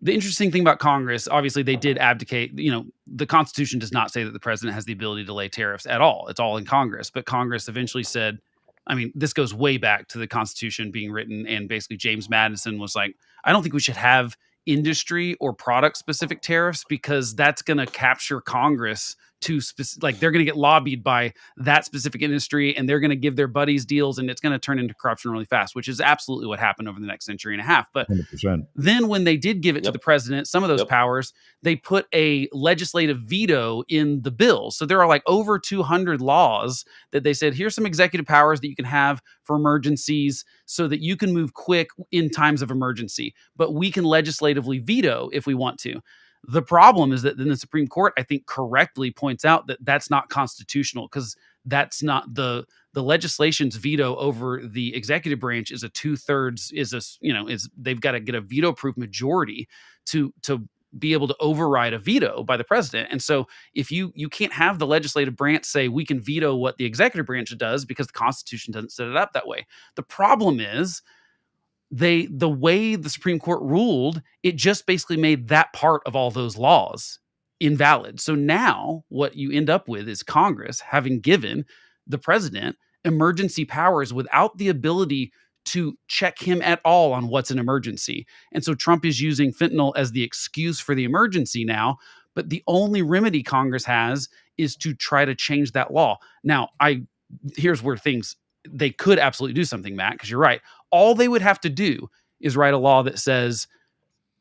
S2: the interesting thing about Congress, obviously they did abdicate, the Constitution does not say that the president has the ability to lay tariffs at all. It's all in Congress. But Congress eventually said, I mean, this goes way back to the Constitution being written, and basically James Madison was like, I don't think we should have industry or product specific tariffs, because that's going to capture Congress to like they're going to get lobbied by that specific industry, and they're going to give their buddies deals, and it's going to turn into corruption really fast, which is absolutely what happened over the next century and a half. But
S1: 100%.
S2: then when they did give it to the president, some of those powers, they put a legislative veto in the bill. So there are like over 200 laws that they said, here's some executive powers that you can have for emergencies so that you can move quick in times of emergency, but we can legislatively veto if we want to. The problem is that then the Supreme Court, I think, correctly points out that that's not constitutional, because that's not the legislation's veto over the executive branch is a 2/3 is they've got to get a veto proof majority to be able to override a veto by the president. And so if you can't have the legislative branch say we can veto what the executive branch does, because the Constitution doesn't set it up that way. The problem is the way the Supreme Court ruled, it just basically made that part of all those laws invalid. So now what you end up with is Congress having given the president emergency powers without the ability to check him at all on what's an emergency. And so Trump is using fentanyl as the excuse for the emergency now, but the only remedy Congress has is to try to change that law. Now, here's where they could absolutely do something, Matt, because you're right. All they would have to do is write a law that says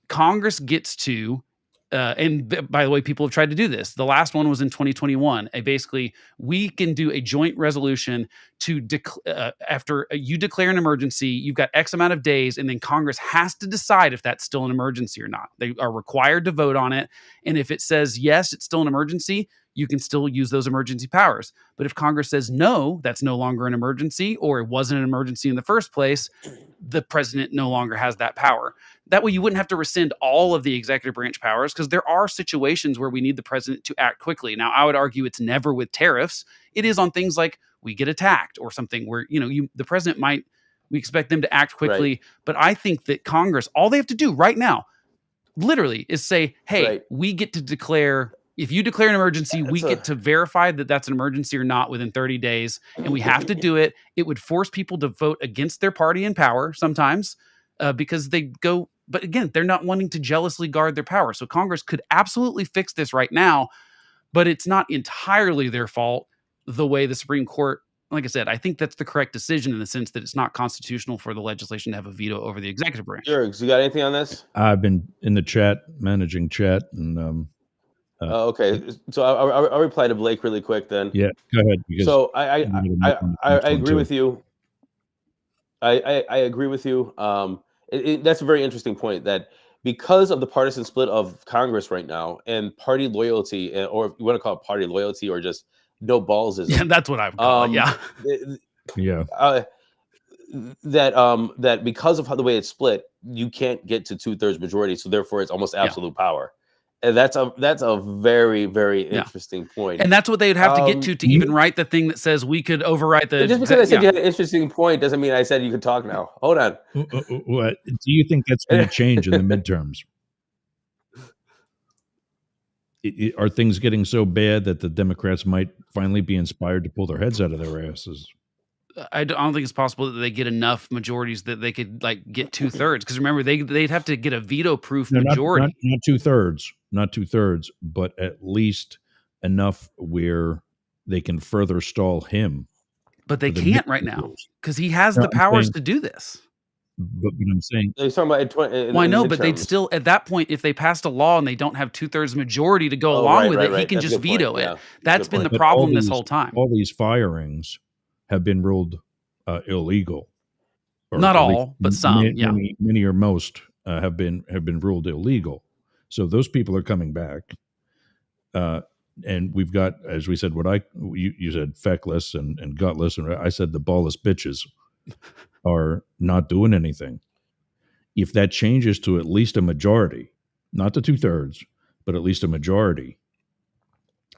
S2: Congress gets to, and by the way, people have tried to do this. The last one was in 2021. Basically, we can do a joint resolution to after you declare an emergency, you've got X amount of days, and then Congress has to decide if that's still an emergency or not. They are required to vote on it. And if it says, yes, it's still an emergency, you can still use those emergency powers. But if Congress says, no, that's no longer an emergency, or it wasn't an emergency in the first place, the president no longer has that power. That way you wouldn't have to rescind all of the executive branch powers, because there are situations where we need the president to act quickly. Now, I would argue it's never with tariffs. It is on things like we get attacked or something where, the president we expect them to act quickly. Right. But I think that Congress, all they have to do right now, literally, is say, hey, we get to declare. If you declare an emergency, we get to verify that that's an emergency or not within 30 days, and we have to do it. It would force people to vote against their party in power sometimes because they go, but again, they're not wanting to jealously guard their power. So Congress could absolutely fix this right now, but it's not entirely their fault the way the Supreme Court, like I said, I think that's the correct decision in the sense that it's not constitutional for the legislation to have a veto over the executive branch.
S3: Jurgs, you got anything on this?
S1: I've been in the chat, managing chat, and
S3: okay, so I'll reply to Blake really quick then.
S1: Yeah, go ahead.
S3: So I agree with you. I agree with you. That's a very interesting point, that because of the partisan split of Congress right now and party loyalty, or if you want to call it party loyalty or just no ballsism.
S2: Yeah, that's what I would call
S3: it.
S1: Yeah.
S3: That because of how the way it's split, you can't get to 2/3 majority, so therefore it's almost absolute power. And that's a very, very interesting point.
S2: And that's what they'd have to get to even write the thing that says we could overwrite the.
S3: Just because I said you had an interesting point doesn't mean I said you could talk now. Hold on.
S1: What do you think that's going to change in the midterms? Are things getting so bad that the Democrats might finally be inspired to pull their heads out of their asses?
S2: I don't think it's possible that they get enough majorities that they could get 2/3. Because remember, they'd have to get a veto-proof majority.
S1: Not 2/3, but at least enough where they can further stall him.
S2: But they can't right now because he has the powers to do this.
S1: But what I'm saying,
S3: he's talking about
S2: well, I know, but they'd still, at that point, if they passed a law and they don't have 2/3 majority to go along with it, he can just veto it. Yeah. That's been the problem this whole time.
S1: All these firings have been ruled illegal.
S2: Not all, but some.
S1: Many or most have been ruled illegal. So those people are coming back, and we've got, as we said, you said feckless and gutless, and I said the ballless bitches are not doing anything. If that changes to at least a majority, not the 2/3, but at least a majority,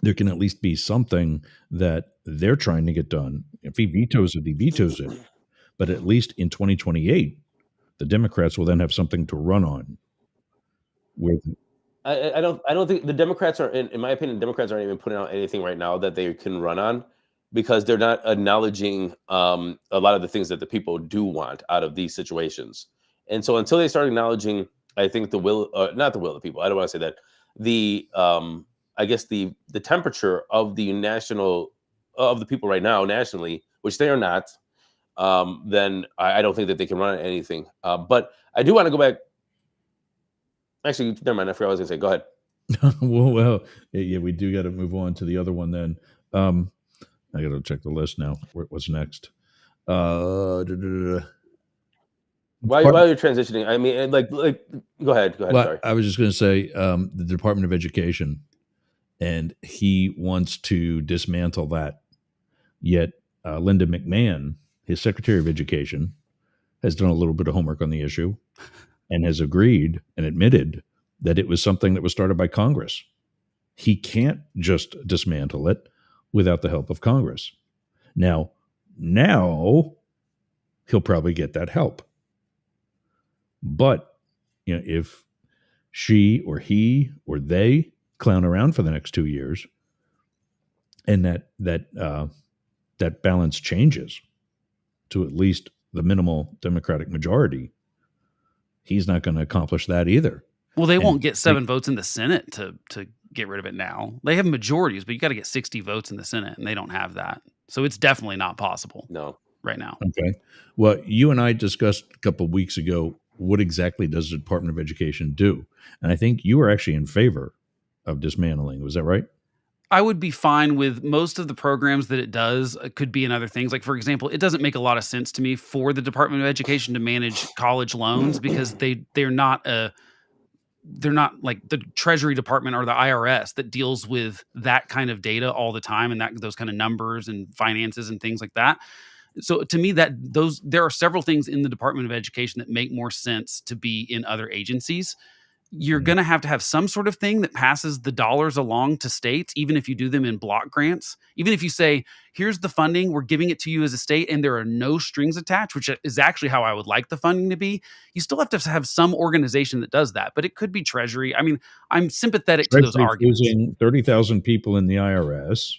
S1: there can at least be something that they're trying to get done. If he vetoes it, he vetoes it. But at least in 2028, the Democrats will then have something to run on.
S3: I don't think the Democrats are, in my opinion, Democrats aren't even putting out anything right now that they can run on, because they're not acknowledging a lot of the things that the people do want out of these situations. And so until they start acknowledging, I think not the will of the people. I don't want to say that. I guess the temperature of the national of the people right now nationally, which they are not, then I don't think that they can run anything. But I do want to go back. Actually, never mind. I forgot what I was going to say. Go ahead.
S1: well, yeah, we do got to move on to the other one then. I got to check the list now. What's next?
S3: While you're transitioning, I mean, like, go ahead.
S1: Well,
S3: Sorry.
S1: I was just going to say the Department of Education, and he wants to dismantle that. Yet Linda McMahon, his Secretary of Education, has done a little bit of homework on the issue and has agreed and admitted that it was something that was started by Congress. He can't just dismantle it without the help of Congress. Now he'll probably get that help. But if she or he or they clown around for the next 2 years, and that balance changes to at least the minimal Democratic majority, he's not going to accomplish that either.
S2: Well, they won't get 7 votes in the Senate to get rid of it now. They have majorities, but you got to get 60 votes in the Senate, and they don't have that. So it's definitely not possible.
S3: No.
S2: Right now.
S1: Okay. Well, you and I discussed a couple of weeks ago, what exactly does the Department of Education do? And I think you were actually in favor of dismantling. Was that right?
S2: I would be fine with most of the programs that it does. Could be in other things. Like, for example, it doesn't make a lot of sense to me for the Department of Education to manage college loans because they're not like the Treasury Department or the IRS that deals with that kind of data all the time and those kind of numbers and finances and things like that. So to me, there are several things in the Department of Education that make more sense to be in other agencies. You're going to have some sort of thing that passes the dollars along to states, even if you do them in block grants. Even if you say, here's the funding, we're giving it to you as a state, and there are no strings attached, which is actually how I would like the funding to be. You still have to have some organization that does that, but it could be Treasury. I mean, I'm sympathetic to those arguments.
S1: Losing 30,000 people in the IRS,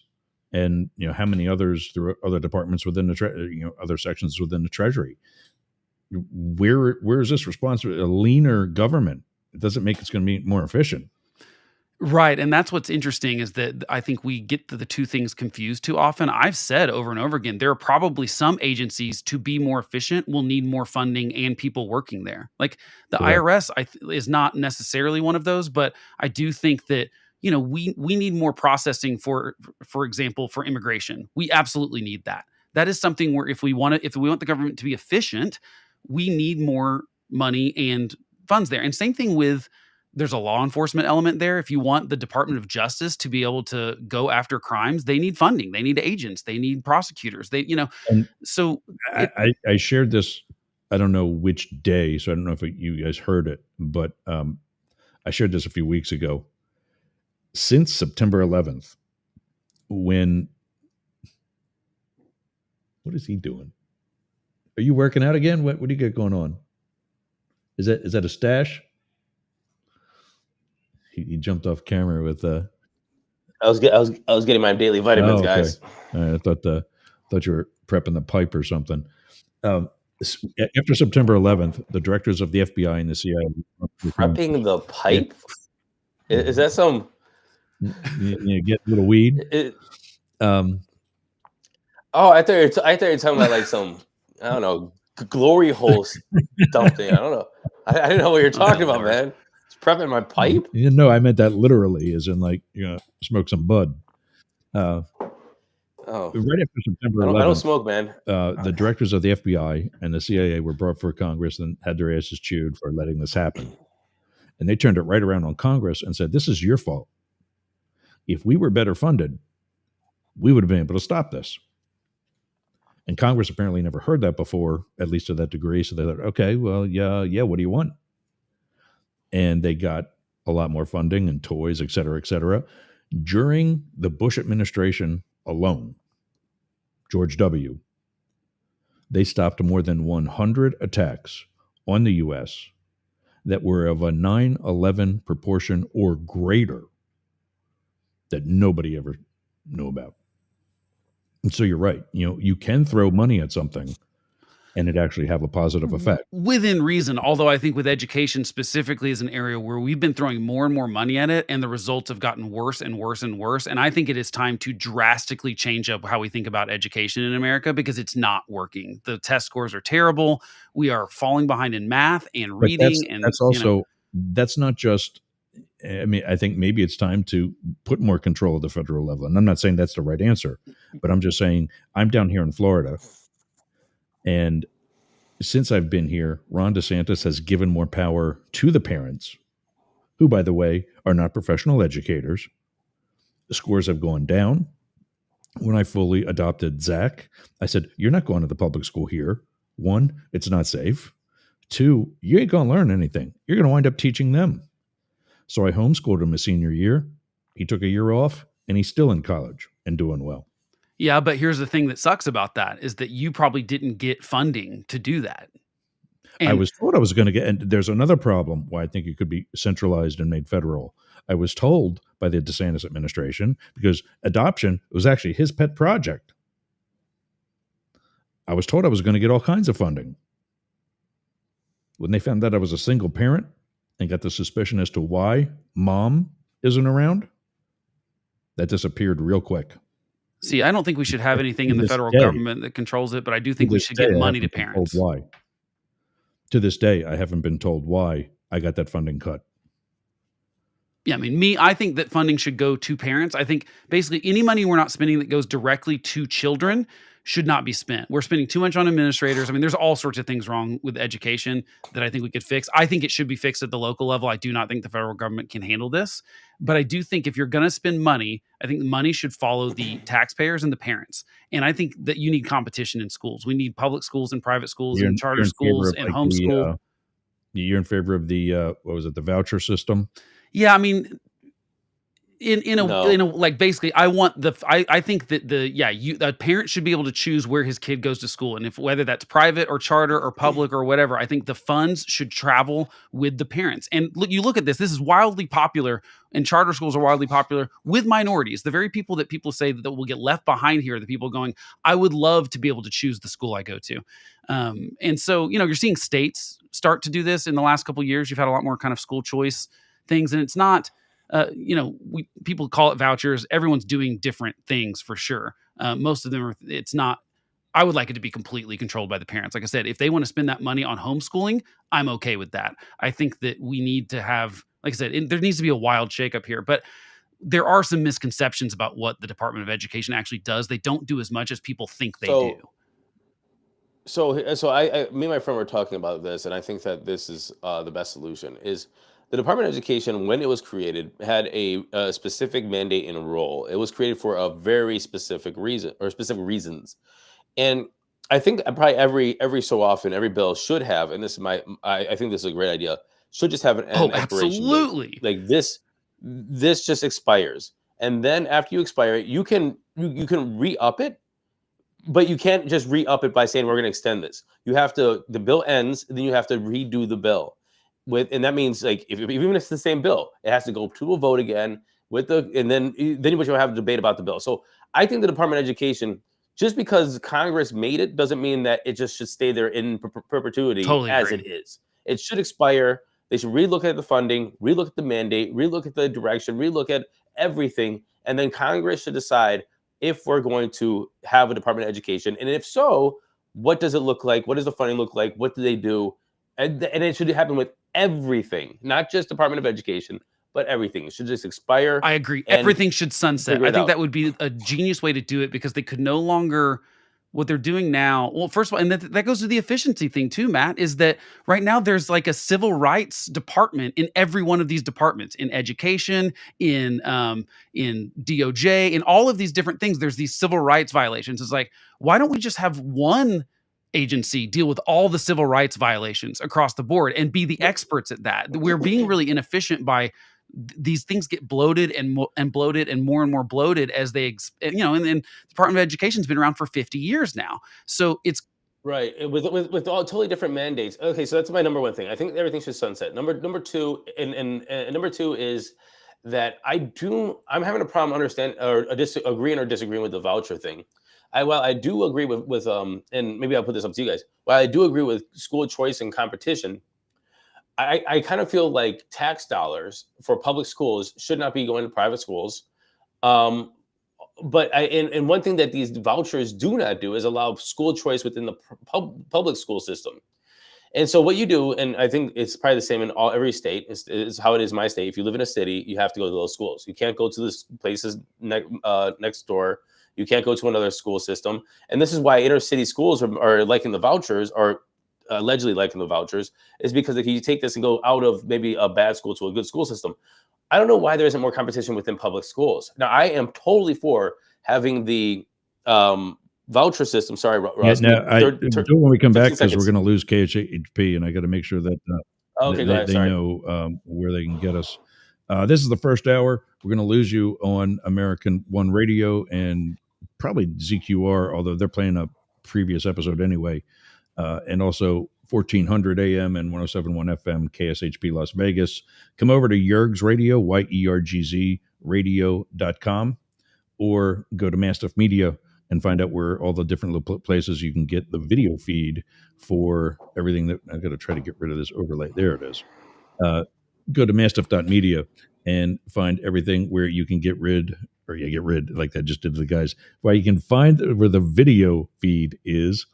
S1: and how many others through other departments within the other sections within the Treasury. Where is this responsibility? A leaner government, it doesn't make it's going to be more efficient.
S2: Right. And that's what's interesting is that I think we get the two things confused too often. I've said over and over again, there are probably some agencies to be more efficient will need more funding and people working there. Like the
S1: Correct.
S2: IRS is not necessarily one of those, but I do think that we need more processing for example, for immigration. We absolutely need that. That is something where if we want the government to be efficient, we need more money and funds there. And same thing with there's a law enforcement element there. If you want the Department of Justice to be able to go after crimes, they need funding. They need agents. They need prosecutors.
S1: And
S2: so
S1: I shared this, I don't know which day, so I don't know if you guys heard it, but I shared this a few weeks ago. Since September 11th, what is he doing? Are you working out again? What do you got going on? Is that a stash? He jumped off camera with
S3: I was getting my daily vitamins, guys.
S1: I thought you were prepping the pipe or something. After September 11th, the directors of the FBI and the CIA
S3: prepping the pipe. Yeah. Is that some?
S1: You get a little weed.
S3: I thought you were talking about like some, I don't know, glory hole something. I don't know. I didn't know what you're talking about, man. It's prepping my pipe.
S1: No, I meant that literally, as in like smoke some bud. Right after September 11th,
S3: I don't smoke, man.
S1: The directors of the FBI and the CIA were brought before Congress and had their asses chewed for letting this happen. And they turned it right around on Congress and said, this is your fault. If we were better funded, we would have been able to stop this. And Congress apparently never heard that before, at least to that degree. So they thought, okay, well, yeah, what do you want? And they got a lot more funding and toys, et cetera, et cetera. During the Bush administration alone, George W., they stopped more than 100 attacks on the U.S. that were of a 9/11 proportion or greater that nobody ever knew about. And so you're right. You can throw money at something, and it actually have a positive effect.
S2: Within reason, although I think with education specifically is an area where we've been throwing more and more money at it, and the results have gotten worse and worse and worse. And I think it is time to drastically change up how we think about education in America because it's not working. The test scores are terrible. We are falling behind in math and
S1: But
S2: reading, and
S1: that's also that's not just. I mean, I think maybe it's time to put more control at the federal level. And I'm not saying that's the right answer, but I'm just saying I'm down here in Florida, and since I've been here, Ron DeSantis has given more power to the parents, who, by the way, are not professional educators. The scores have gone down. When I fully adopted Zach, I said, "You're not going to the public school here. One, it's not safe. Two, you ain't going to learn anything. You're going to wind up teaching them." So I homeschooled him his senior year. He took a year off, and he's still in college and doing well.
S2: yeah, but here's the thing that sucks about that is that you probably didn't get funding to do that.
S1: I
S2: And
S1: was told I was going to get, and there's another problem why I think it could be centralized and made federal. I was told by the DeSantis administration, because adoption was actually his pet project. I was told I was going to get all kinds of funding. When they found out I was a single parent and got the suspicion as to why mom isn't around, that disappeared real quick.
S2: see, I don't think we should have anything
S1: To
S2: in the
S1: this
S2: federal
S1: day-
S2: government that controls it, but I do think we
S1: this
S2: should
S1: day,
S2: get
S1: I
S2: money to
S1: haven't been told
S2: parents.
S1: why. To this day, I haven't been told why I got that funding cut.
S2: Yeah, I mean, I think that funding should go to parents. I think basically any money we're not spending that goes directly to children should not be spent. We're spending too much on administrators. I mean, there's all sorts of things wrong with education that I think we could fix. I think it should be fixed at the local level. I do not think the federal government can handle this. But I do think if you're going to spend money, I think the money should follow the taxpayers and the parents. And I think that you need competition in schools. We need public schools and private schools and charter
S1: You're in favor
S2: schools
S1: of,
S2: and
S1: like,
S2: homeschool.
S1: you're in favor of the what was it, the voucher system?
S2: Yeah, I mean, in a
S3: No.
S2: like basically I think that the parent should be able to choose where his kid goes to school, and if whether that's private or charter or public or whatever, I think the funds should travel with the parents. And look at this is wildly popular, and charter schools are wildly popular with minorities. The very people that people say that will get left behind here are the people going, I would love to be able to choose the school I go to. And so you're seeing states start to do this in the last couple of years. You've had a lot more kind of school choice things, and it's not people call it vouchers. Everyone's doing different things for sure. Most of them it's not, I would like it to be completely controlled by the parents. Like I said, if they want to spend that money on homeschooling, I'm okay with that. I think that we need to have, like I said, there needs to be a wild shakeup here, but there are some misconceptions about what the Department of Education actually does. They don't do as much as people think they
S3: So-
S2: do.
S3: So me and my friend were talking about this, and I think that this is the best solution. Is the Department of Education, when it was created, had a specific mandate and role. It was created for a very specific reason or specific reasons, and I think probably every so often every bill should have, and this is I think this is a great idea. Should just have an expiration date.
S2: Absolutely.
S3: Like this just expires, and then after you expire it, you can re-up it. But you can't just re-up it by saying we're going to extend this. You have to, the bill ends, then you have to redo the bill. And that means, like, even if it's the same bill, it has to go to a vote again and then you will have a debate about the bill. So I think the Department of Education, just because Congress made it, doesn't mean that it just should stay there in perpetuity.
S2: Totally
S3: as
S2: agree.
S3: it is. It should expire. They should relook at the funding, relook at the mandate, relook at the direction, relook at everything, and then Congress should decide if we're going to have a Department of Education, and if so, what does it look like? What does the funding look like? What do they do? And it should happen with everything, not just Department of Education, but everything. It should just expire.
S2: I agree.
S3: and
S2: Everything should sunset.
S3: figure
S2: I
S3: it
S2: think
S3: out.
S2: that would be a genius way to do it because they could no longer what they're doing now. Well, first of all, and that goes to the efficiency thing too, Matt, is that right now there's like a civil rights department in every one of these departments, in education, in DOJ, in all of these different things. There's these civil rights violations. It's like, why don't we just have one agency deal with all the civil rights violations across the board and be the experts at that? We're being really inefficient by these things get bloated and bloated and more bloated as they, and the Department of Education's been around for 50 years now. So it's
S3: Right, with all totally different mandates. Okay, so that's my number one thing. I think everything should sunset. Number two, and number two is that I'm having a problem agreeing or disagreeing with the voucher thing. while I do agree with and maybe I'll put this up to you guys. While I do agree with school choice and competition, I kind of feel like tax dollars for public schools should not be going to private schools. Um, but and one thing that these vouchers do not do is allow school choice within the public school system. And so what you do, and I think it's probably the same in every state, is how it is in my state. If you live in a city, you have to go to those schools. You can't go to the places next door. You can't go to another school system. And this is why inner city schools are liking the vouchers, or allegedly liking the vouchers, is because if you take this and go out of maybe a bad school to a good school system, I don't know why there isn't more competition within public schools. Now, I am totally for having the voucher system. Sorry,
S1: Yeah,
S3: Ross.
S1: no, do it when we come back,
S3: 15
S1: because we're
S3: seconds.
S1: going to lose KHP, and I got to make sure that
S3: Okay, go ahead.
S1: they
S3: Sorry.
S1: know where they can get us. This is the first hour. We're going to lose you on American One Radio and probably ZQR, although they're playing a previous episode anyway, and also 1400 AM and 1071 FM KSHP Las Vegas. Come over to Yerg's Radio, YERGZ radio.com, or go to Mastiff Media and find out where all the different little places you can get the video feed for everything. That I've got to try to get rid of this overlay. There it is. Go to mastiff.media and find everything where you can get rid like I just did to the guys, where you can find where the video feed is.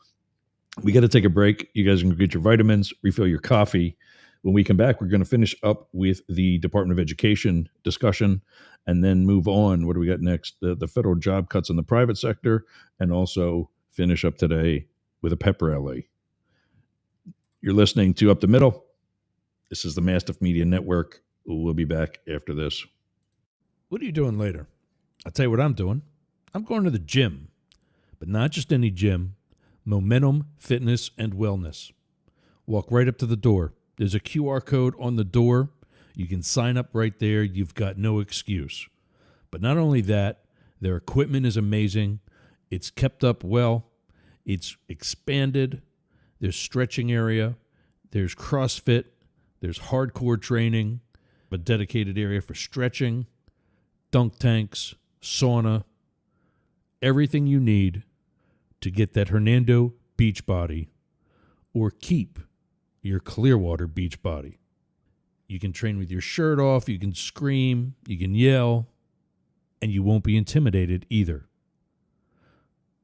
S1: We got to take a break. You guys can get your vitamins, refill your coffee. When we come back, we're going to finish up with the Department of Education discussion and then move on. What do we got next? The federal job cuts in the private sector, and also finish up today with a pep rally. You're listening to Up the Middle. This is the Mastiff Media Network. We'll be back after this. What are you doing later? I'll tell you what I'm doing. I'm going to the gym, but not just any gym. Momentum Fitness and Wellness. Walk right up to the door. There's a QR code on the door. You can sign up right there. You've got no excuse. But not only that, their equipment is amazing. It's kept up well. It's expanded. There's stretching area. There's CrossFit. There's hardcore training. A dedicated area for stretching, dunk tanks, sauna, everything you need to get that Hernando beach body or keep your Clearwater beach body. You can train with your shirt off, you can scream, you can yell, and you won't be intimidated either.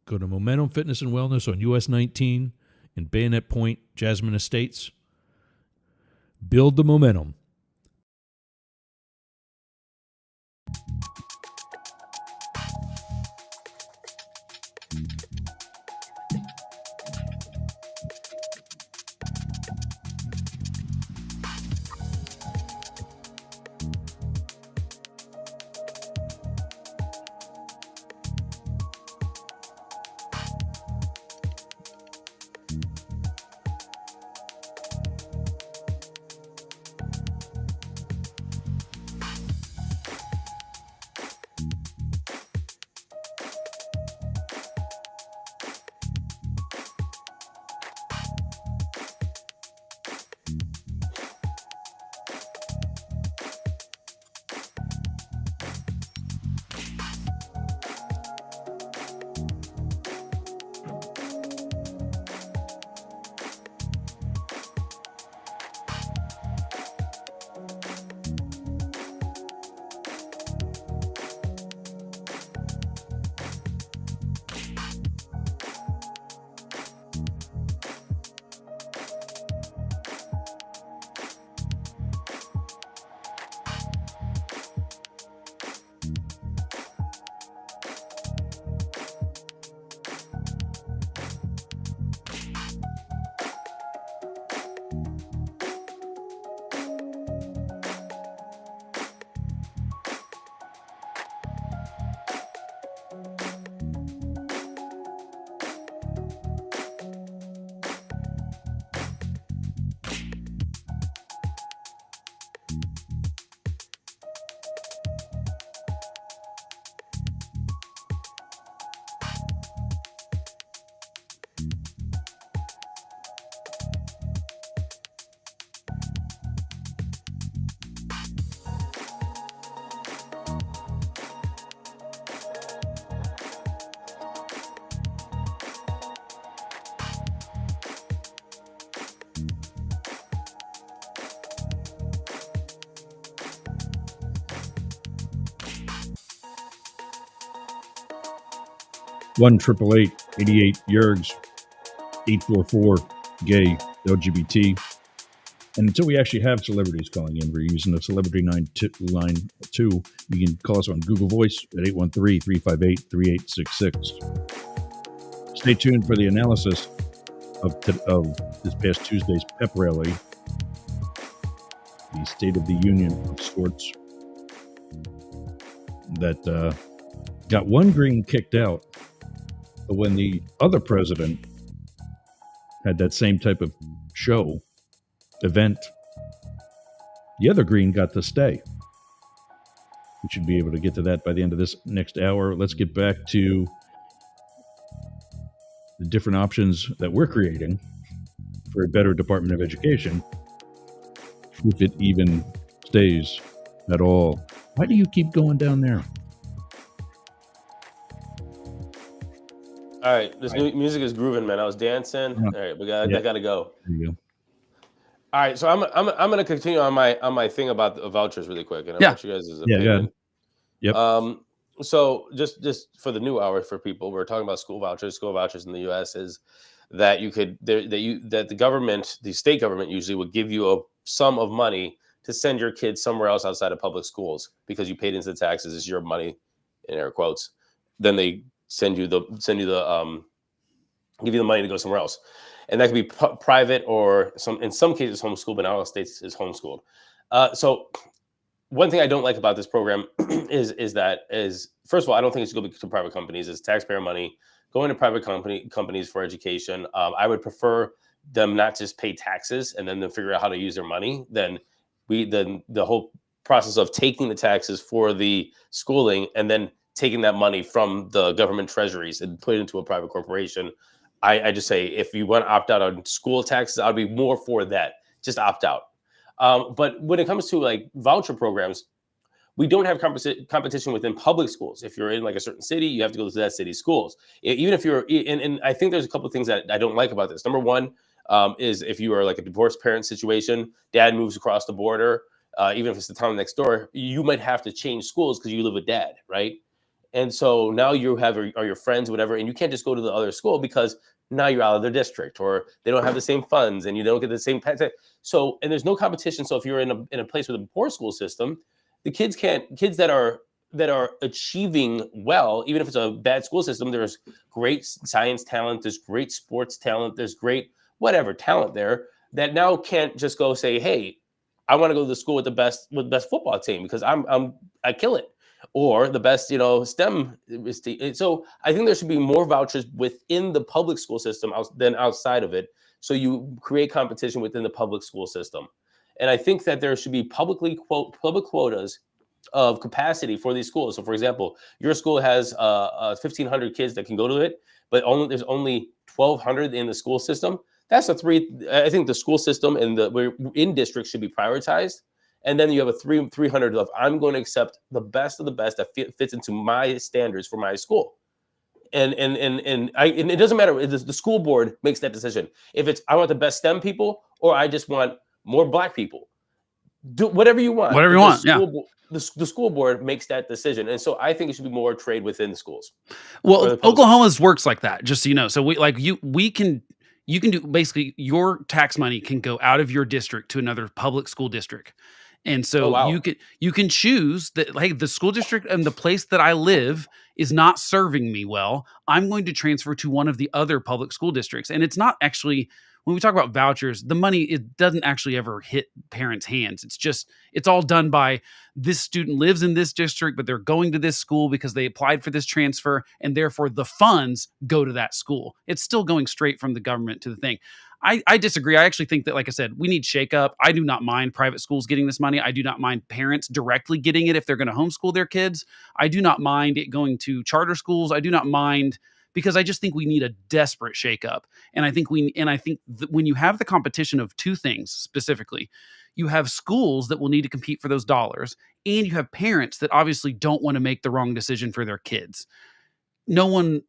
S1: Go to Momentum Fitness and Wellness on US 19 in Bayonet Point, Jasmine Estates. Build the momentum. 1-888 yergs 844 gay LGBT. And until we actually have celebrities calling in, we're using the celebrity line 2. You can call us on Google Voice at 813-358-3866. Stay tuned for the analysis of this past Tuesday's pep rally, the State of the Union of sorts, that got one green kicked out. But when the other president had that same type of event, the other green got to stay. We should be able to get to that by the end of this next hour. Let's get back to the different options that we're creating for a better Department of Education, if it even stays at all. Why do you keep going down there?
S3: All right, this new music is grooving, man. I was dancing. All right, I gotta go.
S1: There you go.
S3: All right, so I'm gonna continue on my thing about the vouchers really quick, and I want you guys' opinion.
S1: Yep.
S3: So just for the new hour for people, we're talking about school vouchers. School vouchers in the U.S. is that the government, the state government, usually would give you a sum of money to send your kids somewhere else outside of public schools because you paid into the taxes. It's your money, in air quotes. Then they give you the money to go somewhere else. And that can be private or in some cases homeschooled, but not all states is homeschooled. So one thing I don't like about this program is first of all, I don't think it should go to private companies. It's taxpayer money going to private companies for education. I would prefer them not just pay taxes and then they'll figure out how to use their money. Then the whole process of taking the taxes for the schooling and then taking that money from the government treasuries and put it into a private corporation. I just say, if you want to opt out on school taxes, I'd be more for that. Just opt out. But when it comes to like voucher programs, we don't have competition within public schools. If you're in like a certain city, you have to go to that city's schools. Even if you're, and I think there's a couple of things that I don't like about this. Number one is if you are like a divorced parent situation, dad moves across the border, even if it's the town next door, you might have to change schools because you live with dad, right? And so now you are your friends, whatever, and you can't just go to the other school because now you're out of their district or they don't have the same funds and you don't get the same. So, and there's no competition. So if you're in a place with a poor school system, the kids that are achieving well, even if it's a bad school system, there's great science talent, there's great sports talent, there's great whatever talent there that now can't just go say, hey, I want to go to the school with the best football team because I kill it. Or the best, STEM. So I think there should be more vouchers within the public school system than outside of it. So you create competition within the public school system. And I think that there should be public quotas of capacity for these schools. So for example, your school has 1,500 kids that can go to it, but there's only 1,200 in the school system. I think the school system and we're in districts should be prioritized. And then you have a 300 of I'm going to accept the best of the best that fits into my standards for my school. And it doesn't matter. The school board makes that decision. If it's I want the best STEM people or I just want more Black people, do whatever you want.
S2: Whatever you want.
S3: The school board makes that decision. And so I think it should be more trade within the schools.
S2: Well, Oklahoma's works like that, just so you know. So you can do basically your tax money can go out of your district to another public school district. And so you can choose that, hey, the school district and the place that I live is not serving me well. I'm going to transfer to one of the other public school districts. And it's not actually, when we talk about vouchers, the money, it doesn't actually ever hit parents' hands. It's all done by this student lives in this district, but they're going to this school because they applied for this transfer. And therefore the funds go to that school. It's still going straight from the government to the thing. I disagree. I actually think that, like I said, we need shakeup. I do not mind private schools getting this money. I do not mind parents directly getting it if they're going to homeschool their kids. I do not mind it going to charter schools. I do not mind, because I just think we need a desperate shakeup. And I think that when you have the competition of two things specifically, you have schools that will need to compete for those dollars, and you have parents that obviously don't want to make the wrong decision for their kids. Most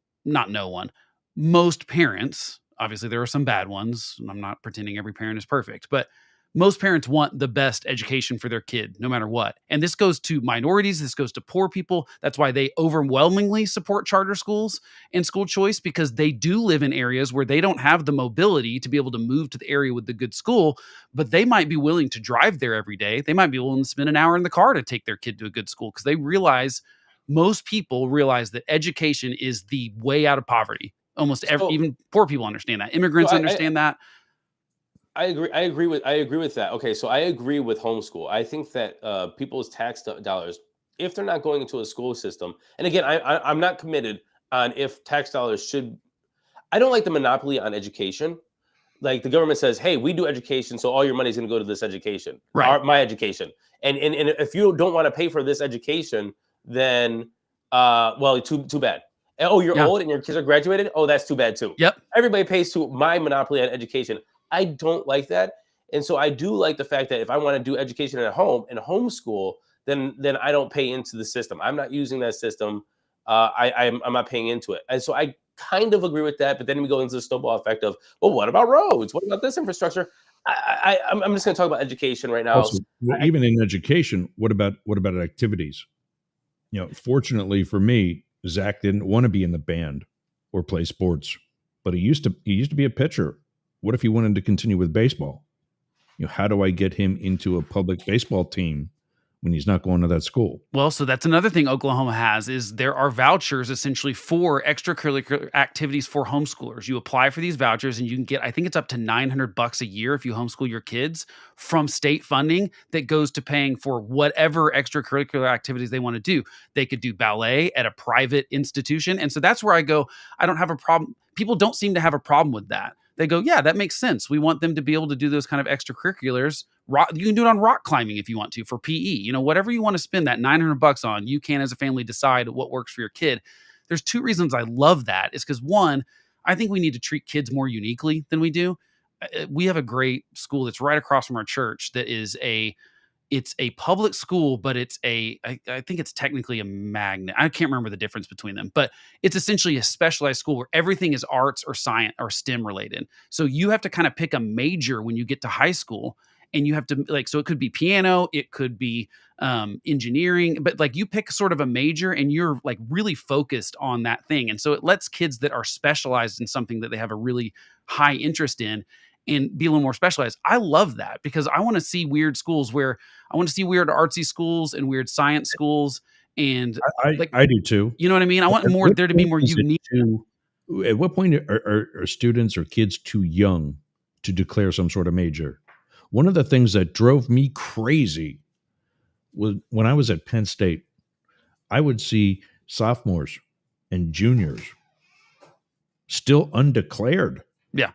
S2: parents, obviously there are some bad ones, and I'm not pretending every parent is perfect, but most parents want the best education for their kid, no matter what. And this goes to minorities, this goes to poor people. That's why they overwhelmingly support charter schools and school choice, because they do live in areas where they don't have the mobility to be able to move to the area with the good school, but they might be willing to drive there every day. They might be willing to spend an hour in the car to take their kid to a good school, because they realize, most people realize, that education is the way out of poverty. Even poor people understand that. Immigrants
S3: So
S2: understand that.
S3: I agree. I agree with that. Okay, so I agree with homeschool. I think that people's tax dollars, if they're not going into a school system, and again, I'm not committed on if tax dollars should. I don't like the monopoly on education. Like the government says, "Hey, we do education, so all your money is going to go to this education,
S2: Right.
S3: my education." And if you don't want to pay for this education, then well, too bad. And, oh, you're
S2: Yeah.
S3: old and your kids are graduated. Oh, that's too bad too.
S2: Yep.
S3: Everybody pays to my monopoly on education. I don't like that, and so I do like the fact that if I want to do education at home and homeschool, then I don't pay into the system. I'm not using that system. I'm not paying into it, and so I kind of agree with that. But then we go into the snowball effect of, well, what about roads? What about this infrastructure? I'm just going to talk about education right now.
S1: Also, even in education, what about activities? Fortunately for me, Zach didn't want to be in the band or play sports, but he used to be a pitcher. What if he wanted to continue with baseball? How do I get him into a public baseball team when he's not going to that school?
S2: Well, so that's another thing Oklahoma has, is there are vouchers essentially for extracurricular activities for homeschoolers. You apply for these vouchers and you can get, I think it's up to $900 a year if you homeschool your kids, from state funding that goes to paying for whatever extracurricular activities they want to do. They could do ballet at a private institution. And so that's where I go, I don't have a problem. People don't seem to have a problem with that. They go, yeah, that makes sense. We want them to be able to do those kind of extracurriculars. You can do it on rock climbing if you want to, for PE. Whatever you want to spend that $900 on, you can, as a family, decide what works for your kid. There's two reasons I love that. Is because, one, I think we need to treat kids more uniquely than we do. We have a great school that's right across from our church that is it's a public school, but I think it's technically a magnet. I can't remember the difference between them, but it's essentially a specialized school where everything is arts or science or STEM related. So you have to kind of pick a major when you get to high school, and you have to, like, so it could be piano, it could be engineering, but like you pick sort of a major and you're like really focused on that thing. And so it lets kids that are specialized in something that they have a really high interest in and be a little more specialized. I love that, because I want to see weird schools where I want to see weird artsy schools and weird science schools. And
S1: I do too.
S2: You know what I mean? I want there to be more unique.
S1: At what point are students or kids too young to declare some sort of major? One of the things that drove me crazy was when I was at Penn State, I would see sophomores and juniors still undeclared.
S2: Yeah.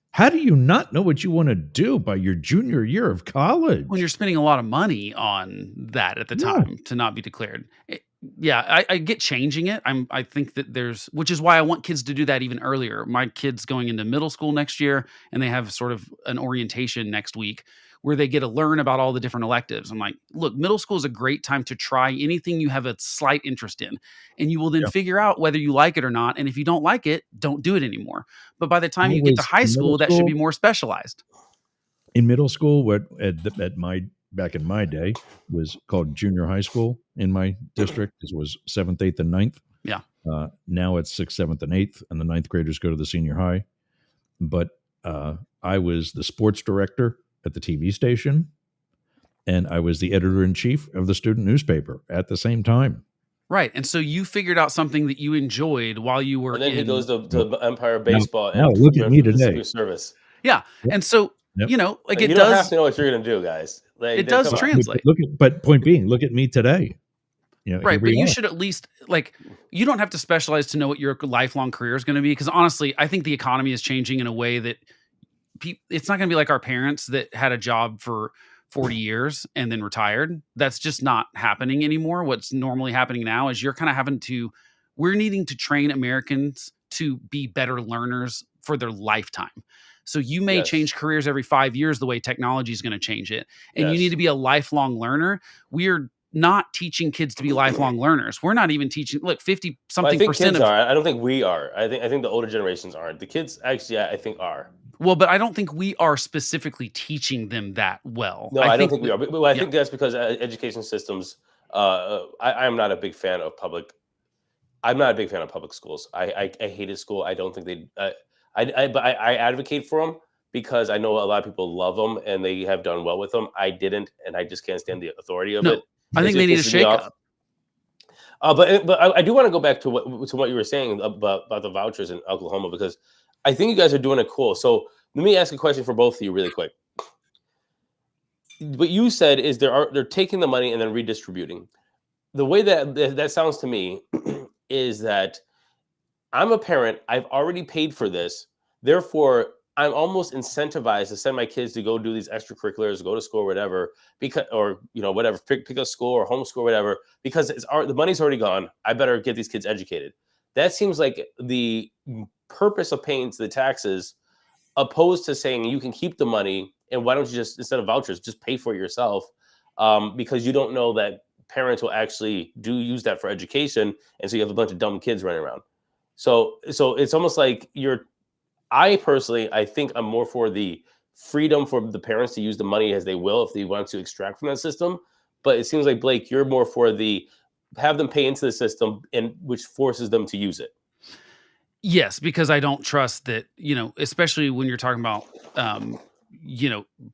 S1: How do you not know what you want to do by your junior year of college?
S2: When you're spending a lot of money on that at the time to not be declared. I get changing it. I think that which is why I want kids to do that even earlier. My kid's going into middle school next year, and they have sort of an orientation next week where they get to learn about all the different electives. I'm like, look, middle school is a great time to try anything you have a slight interest in, and you will then figure out whether you like it or not. And if you don't like it, don't do it anymore. But by the time you get to high school, that should be more specialized.
S1: In middle school, what back in my day was called junior high school in my district. This was 7th, 8th, and 9th.
S2: Yeah.
S1: Now it's 6th, 7th, and 8th, and the 9th graders go to the senior high. But I was the sports director at the TV station, and I was the editor-in-chief of the student newspaper at the same time.
S2: Right. And so you figured out something that you enjoyed while you were
S3: and then he goes to Empire Baseball
S1: now
S3: and
S1: look at me today.
S3: Service.
S2: Yeah. And so,
S1: Yep.
S2: like
S3: you don't have to know what you're going to do, guys. Like,
S2: it does translate.
S1: But point being, look at me today.
S2: Right. But you should at least, like, you don't have to specialize to know what your lifelong career is going to be. Because honestly, I think the economy is changing in a way that it's not going to be like our parents that had a job for 40 years and then retired. That's just not happening anymore. What's normally happening now is we're needing to train Americans to be better learners for their lifetime. So you may change careers every 5 years the way technology is going to change it. And you need to be a lifelong learner. We're not teaching kids to be lifelong learners. We're not even teaching, 50-something percent
S3: kids are. I don't think we are. I think the older generations aren't. The kids actually, I think, are.
S2: Well, but I don't think we are specifically teaching them that well.
S3: No,
S2: I
S3: I don't
S2: think
S3: think we
S2: that
S3: are. But I
S2: yeah.
S3: think that's because education systems. I am not a big fan of public. I'm not a big fan of public schools. I hated school. I don't think they. But I advocate for them because I know a lot of people love them and they have done well with them. I didn't, and I just can't stand the authority of it.
S2: No, I think they
S3: It
S2: need a
S3: pisses me off.
S2: shakeup.
S3: But I do want to go back to what you were saying about the vouchers in Oklahoma because I think you guys are doing it cool. So let me ask a question for both of you really quick. What you said is they're taking the money and then redistributing. The way that sounds to me is that I'm a parent. I've already paid for this. Therefore, I'm almost incentivized to send my kids to go do these extracurriculars, go to school, or whatever, because or whatever, pick a school or homeschool, or whatever, because the money's already gone. I better get these kids educated. That seems like the purpose of paying to the taxes, opposed to saying you can keep the money and why don't you just instead of vouchers just pay for it yourself, because you don't know that parents will actually do use that for education, and so you have a bunch of dumb kids running around. So it's almost like I personally, I think I'm more for the freedom for the parents to use the money as they will if they want to extract from that system. But it seems like Blake, you're more for the have them pay into the system and which forces them to use it.
S2: Yes, because I don't trust that, especially when you're talking about, um,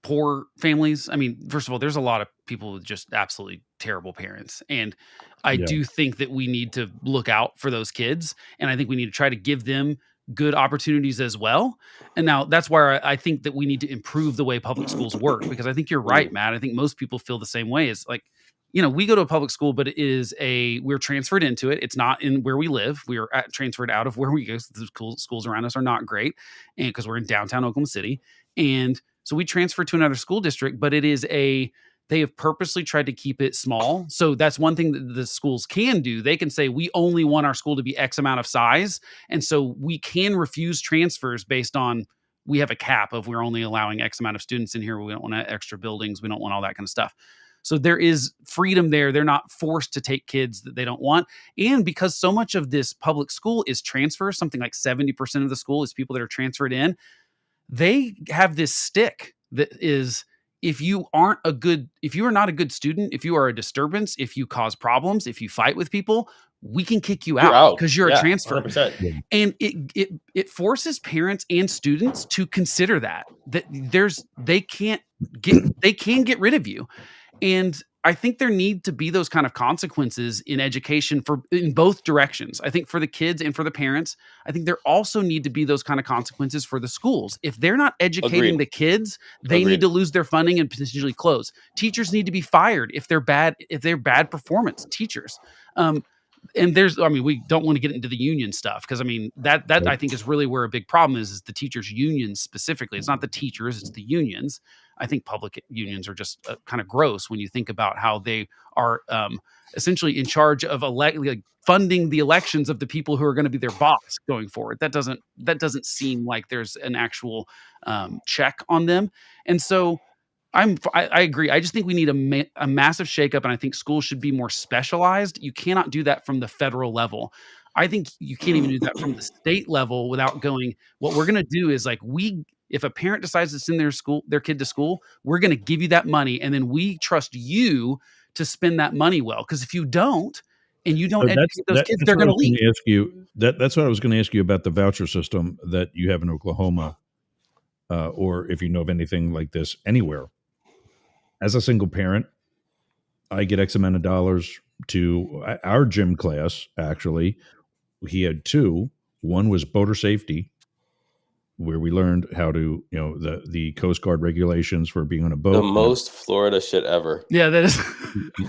S2: poor families. I mean, first of all, there's a lot of people with just absolutely terrible parents. And I
S1: Yeah.
S2: do think that we need to look out for those kids. And I think we need to try to give them good opportunities as well. And now that's where I think that we need to improve the way public schools work, because I think you're right,
S3: Mhm.
S2: Matt. I think most people feel the same way. It's like, we go to a public school, but we're transferred into it. It's not in where we live. We are transferred out of where we go. So the schools around us are not great. And because we're in downtown Oklahoma City. And so we transfer to another school district, but they have purposely tried to keep it small. So that's one thing that the schools can do. They can say, we only want our school to be X amount of size. And so we can refuse transfers based on, we have a cap of we're only allowing X amount of students in here. We don't want extra buildings. We don't want all that kind of stuff. So there is freedom there. They're not forced to take kids that they don't want. And because so much of this public school is transfer, something like 70% of the school is people that are transferred in, they have this stick that is, if you are not a good student, if you are a disturbance, if you cause problems, if you fight with people, we can kick you
S3: You're
S2: out
S3: out.
S2: because you're a
S3: Yeah,
S2: transfer.
S3: 100%.
S1: Yeah.
S2: And it forces parents and students to consider that they can get rid of you. And I think there need to be those kind of consequences in education in both directions. I think for the kids and for the parents, I think there also need to be those kind of consequences for the schools. If they're not educating
S3: Agreed.
S2: the kids, they need
S3: Agreed.
S2: to lose their funding and potentially close. Teachers need to be fired if they're bad performance teachers. And we don't want to get into the union stuff, because I mean that I think is really where a big problem is the teachers unions specifically. It's not the teachers, it's the unions. I think public unions are just kind of gross when you think about how they are essentially in charge of funding the elections of the people who are going to be their boss going forward. That doesn't seem like there's an actual check on them. And so I agree. I just think we need a massive shakeup, and I think schools should be more specialized. You cannot do that from the federal level. I think you can't even do that from the state level without going, what we're going to do is if a parent decides to send their kid to school, we're going to give you that money, and then we trust you to spend that money well. Because if you don't, and you don't
S1: So
S2: educate those kids,
S1: that's
S2: they're
S1: what I
S2: going to
S1: was going
S2: leave.
S1: to ask you. That's what I was going to ask you about the voucher system that you have in Oklahoma, or if you know of anything like this anywhere. As a single parent, I get X amount of dollars to our gym class. Actually, he had two. One was boater safety, where we learned how to, the Coast Guard regulations for being on a
S3: The
S1: boat.
S3: most Florida shit ever.
S2: Yeah, that is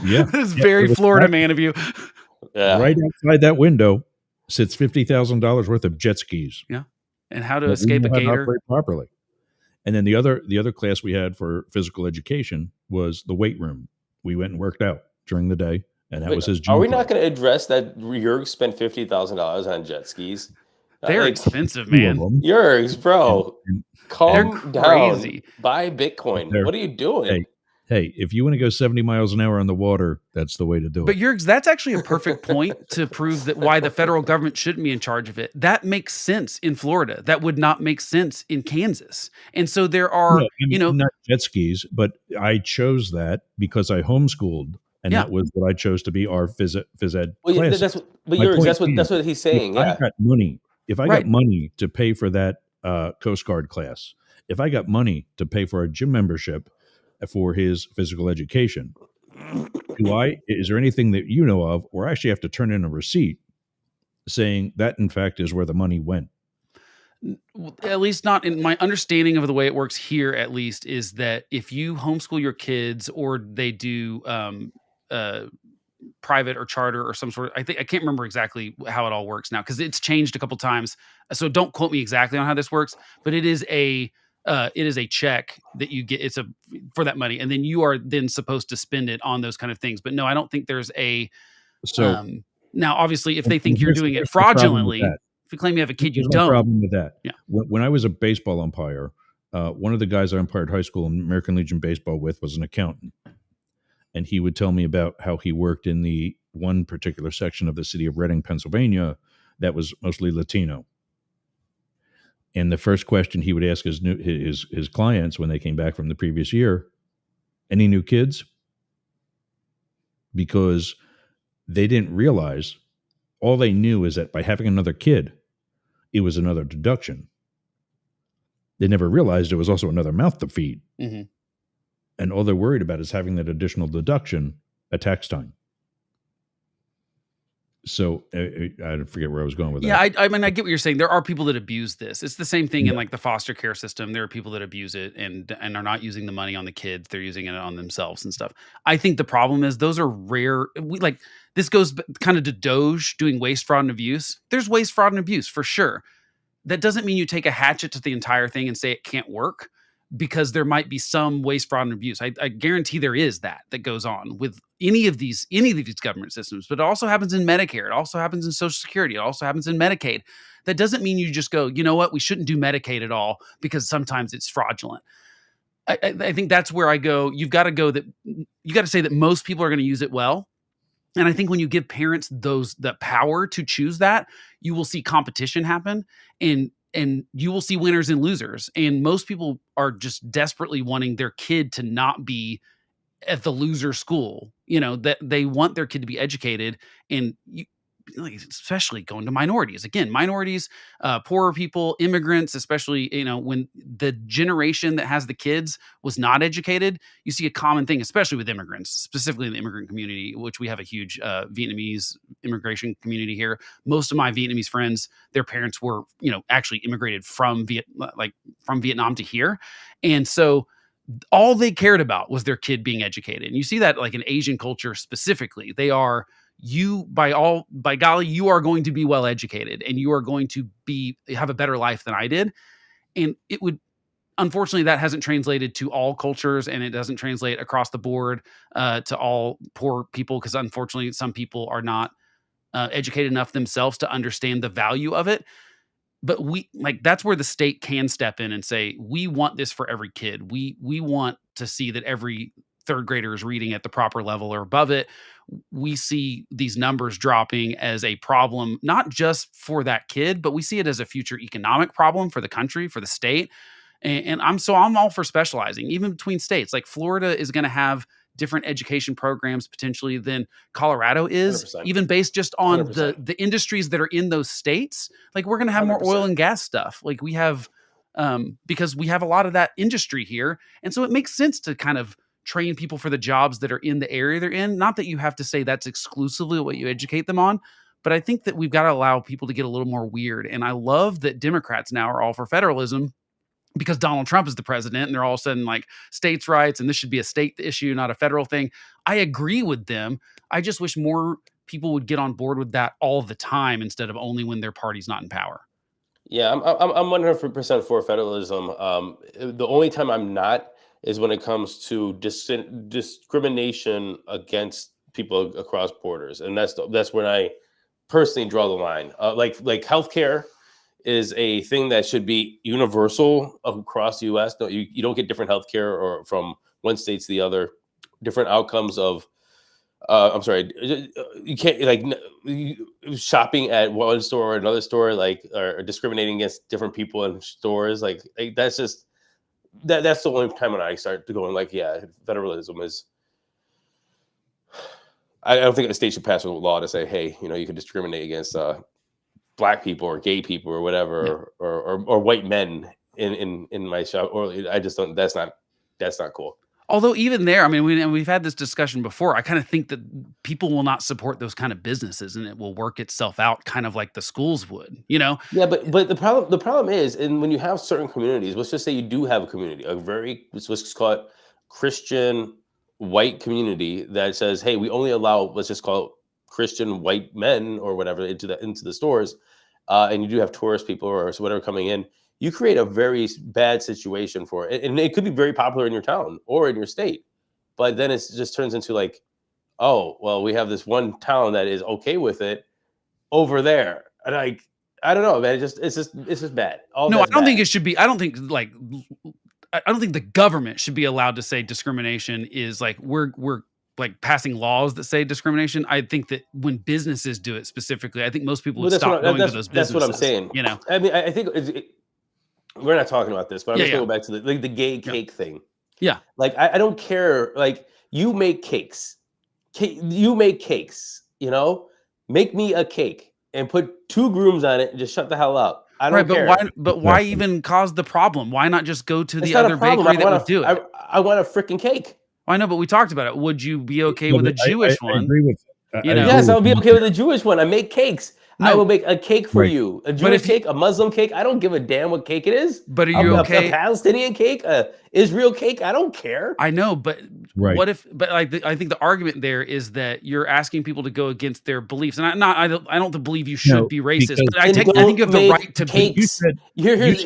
S1: Yeah,
S2: that is
S1: yeah,
S2: very
S1: it was
S2: Florida
S1: awesome.
S2: man of you.
S3: Yeah.
S1: Right outside that window sits $50,000 worth of jet skis
S2: Yeah, and how to
S1: that we
S2: escape a
S1: know how to
S2: gator.
S1: operate properly. And then the other class we had for physical education was the weight room. We went and worked out during the day, and that
S3: Wait,
S1: was his
S3: are
S1: gym
S3: we
S1: class.
S3: not going to address that Jurg spent $50,000 on jet skis?
S2: They're
S3: Like,
S2: expensive,
S1: Two of
S2: man.
S1: them.
S3: Jurgs,
S1: And,
S3: bro,
S1: and,
S2: They're
S1: and
S3: calm down.
S2: crazy.
S3: Buy Bitcoin.
S1: they're
S3: What are you doing?
S1: hey, hey, if you want to go 70 miles an hour on the water, that's the way to do
S2: But
S1: it.
S2: that's actually a perfect point to prove that why the federal government shouldn't be in charge of it. That makes sense in Florida. That would not make sense in Kansas. And so there
S1: No,
S2: are,
S1: I mean, not jet skis, but I chose that because I homeschooled, and
S2: yeah,
S1: that was what I chose to be our phys ed
S3: Well, yeah,
S1: classes.
S3: but
S1: My point
S3: that's
S1: being,
S3: what he's
S1: if
S3: saying.
S1: I
S3: Yeah.
S1: got money,
S2: right.
S1: to pay for that Coast Guard class, if I got money to pay for a gym membership for his physical education, is there anything that you know of where I actually have to turn in a receipt saying that in fact is where the money went?
S2: At least not in my understanding of the way it works here, at least, is that if you homeschool your kids or they do uh, private or charter or some sort of, I can't remember exactly how it all works now because it's changed a couple times. So don't quote me exactly on how this works, but it is a check that you get. It's a for that money, and then you are then supposed to spend it on those kind of things. But no, I don't think there's a
S1: So,
S2: now obviously if
S1: and
S2: they think you're doing it
S1: here's my problem with
S2: fraudulently,
S1: that.
S2: if you claim you have a kid you
S1: Here's my
S2: don't.
S1: problem with that.
S2: Yeah.
S1: When I was a baseball umpire, one of the guys I umpired high school and American Legion baseball with was an accountant, and he would tell me about how he worked in the one particular section of the city of Reading, Pennsylvania, that was mostly Latino. And the first question he would ask his clients when they came back from the previous year, any new kids? Because they didn't realize, all they knew is that by having another kid, it was another deduction. They never realized it was also another mouth to feed.
S2: Mm-hmm.
S1: And all they're worried about is having that additional deduction at tax time. So I forget where I was going with that.
S2: Yeah, I mean, I get what you're saying. There are people that abuse this. It's the same thing in like the foster care system. There are people that abuse it and are not using the money on the kids. They're using it on themselves and stuff. I think the problem is those are rare. This goes kind of to Doge doing waste, fraud, and abuse. There's waste, fraud, and abuse for sure. That doesn't mean you take a hatchet to the entire thing and say it can't work, because there might be some waste, fraud, and abuse. I guarantee there is that goes on with any of these government systems, but it also happens in Medicare. It also happens in Social Security. It also happens in Medicaid. That doesn't mean you just go, you know what, we shouldn't do Medicaid at all because sometimes it's fraudulent. I think that's where I go. You've got to go that you got to say that most people are going to use it well. And I think when you give parents the power to choose that, you will see competition happen, and you will see winners and losers. And most people are just desperately wanting their kid to not be at the loser school. That they want their kid to be educated, and especially going to minorities. Again, minorities, poorer people, immigrants, especially, when the generation that has the kids was not educated, you see a common thing, especially with immigrants, specifically in the immigrant community, which we have a huge Vietnamese immigration community here. Most of my Vietnamese friends, their parents were, actually immigrated from Vietnam to here. And so all they cared about was their kid being educated. And you see that like in Asian culture specifically. They are, by golly, you are going to be well educated and you are going to have a better life than I did. And unfortunately, that hasn't translated to all cultures, and it doesn't translate across the board to all poor people, because unfortunately some people are not educated enough themselves to understand the value of it. But that's where the state can step in and say, we want this for every kid. We want to see that every third grader is reading at the proper level or above it. We see these numbers dropping as a problem, not just for that kid, but we see it as a future economic problem for the country, for the state. And I'm all for specializing, even between states. Like Florida is going to have different education programs potentially than Colorado is,
S3: 100%.
S2: even based just on
S3: 100%.
S2: the industries that are in those states. Like we're going to have more
S3: 100%.
S2: oil and gas stuff. Like we have, because we have a lot of that industry here. And so it makes sense to kind of train people for the jobs that are in the area they're in. Not that you have to say that's exclusively what you educate them on, but I think that we've got to allow people to get a little more weird. And I love that Democrats now are all for federalism, because Donald Trump is the president and they're all of a sudden like states' rights and this should be a state issue, not a federal thing. I agree with them. I just wish more people would get on board with that all the time instead of only when their party's not in power.
S3: Yeah, I'm 100% for federalism. The only time I'm not is when it comes to discrimination against people across borders, and that's when I personally draw the line. Like healthcare is a thing that should be universal across the U.S. You don't get different healthcare or from one state to the other. different outcomes of. I'm sorry, you can't like shopping at one store or another store, like or discriminating against different people in stores. Like that's just that's the only time when I start to going like, yeah, federalism is. I don't think a state should pass a law to say, hey, you can discriminate against black people or gay people or whatever, or white men in my shop. Or I just don't. That's not cool.
S2: Although even there, I mean, we've had this discussion before. I kind of think that people will not support those kind of businesses, and it will work itself out, kind of like the schools would.
S3: Yeah, but the problem is, and when you have certain communities, let's just say you do have a community, let's call it Christian white community that says, hey, we only allow, let's just call it Christian white men or whatever into the stores, and you do have tourist people or whatever coming in. You create a very bad situation for it, and it could be very popular in your town or in your state, but then it just turns into like, oh, well, we have this one town that is okay with it over there, and I don't know, man. It's just bad.
S2: No, I don't think it should be. I don't think the government should be allowed to say discrimination is like we're like passing laws that say discrimination. I think that when businesses do it specifically, I think most people would stop going to those businesses.
S3: That's what I'm saying. I mean, I think we're not talking about this, but I'm just going to go back to the gay cake thing.
S2: Yeah.
S3: Like, I don't care. Like, you make cakes. You make cakes, make me a cake and put 2 grooms on it and just shut the hell up. I don't care.
S2: But why even cause the problem? Why not just go to the other bakery that would do it?
S3: I want a freaking cake.
S2: I know, but we talked about it. Would you be okay with a Jewish one?
S1: I agree with
S3: Yes, I would be okay with a Jewish one. I make cakes. No. I will make a cake for you. A Jewish cake, a Muslim cake. I don't give a damn what cake it is.
S2: But are you okay?
S3: A Palestinian cake, a Israel cake. I don't care.
S2: I know, but what if? But I think the argument there is that you're asking people to go against their beliefs, and I don't believe you should be racist. But I think you have the right to
S3: cakes.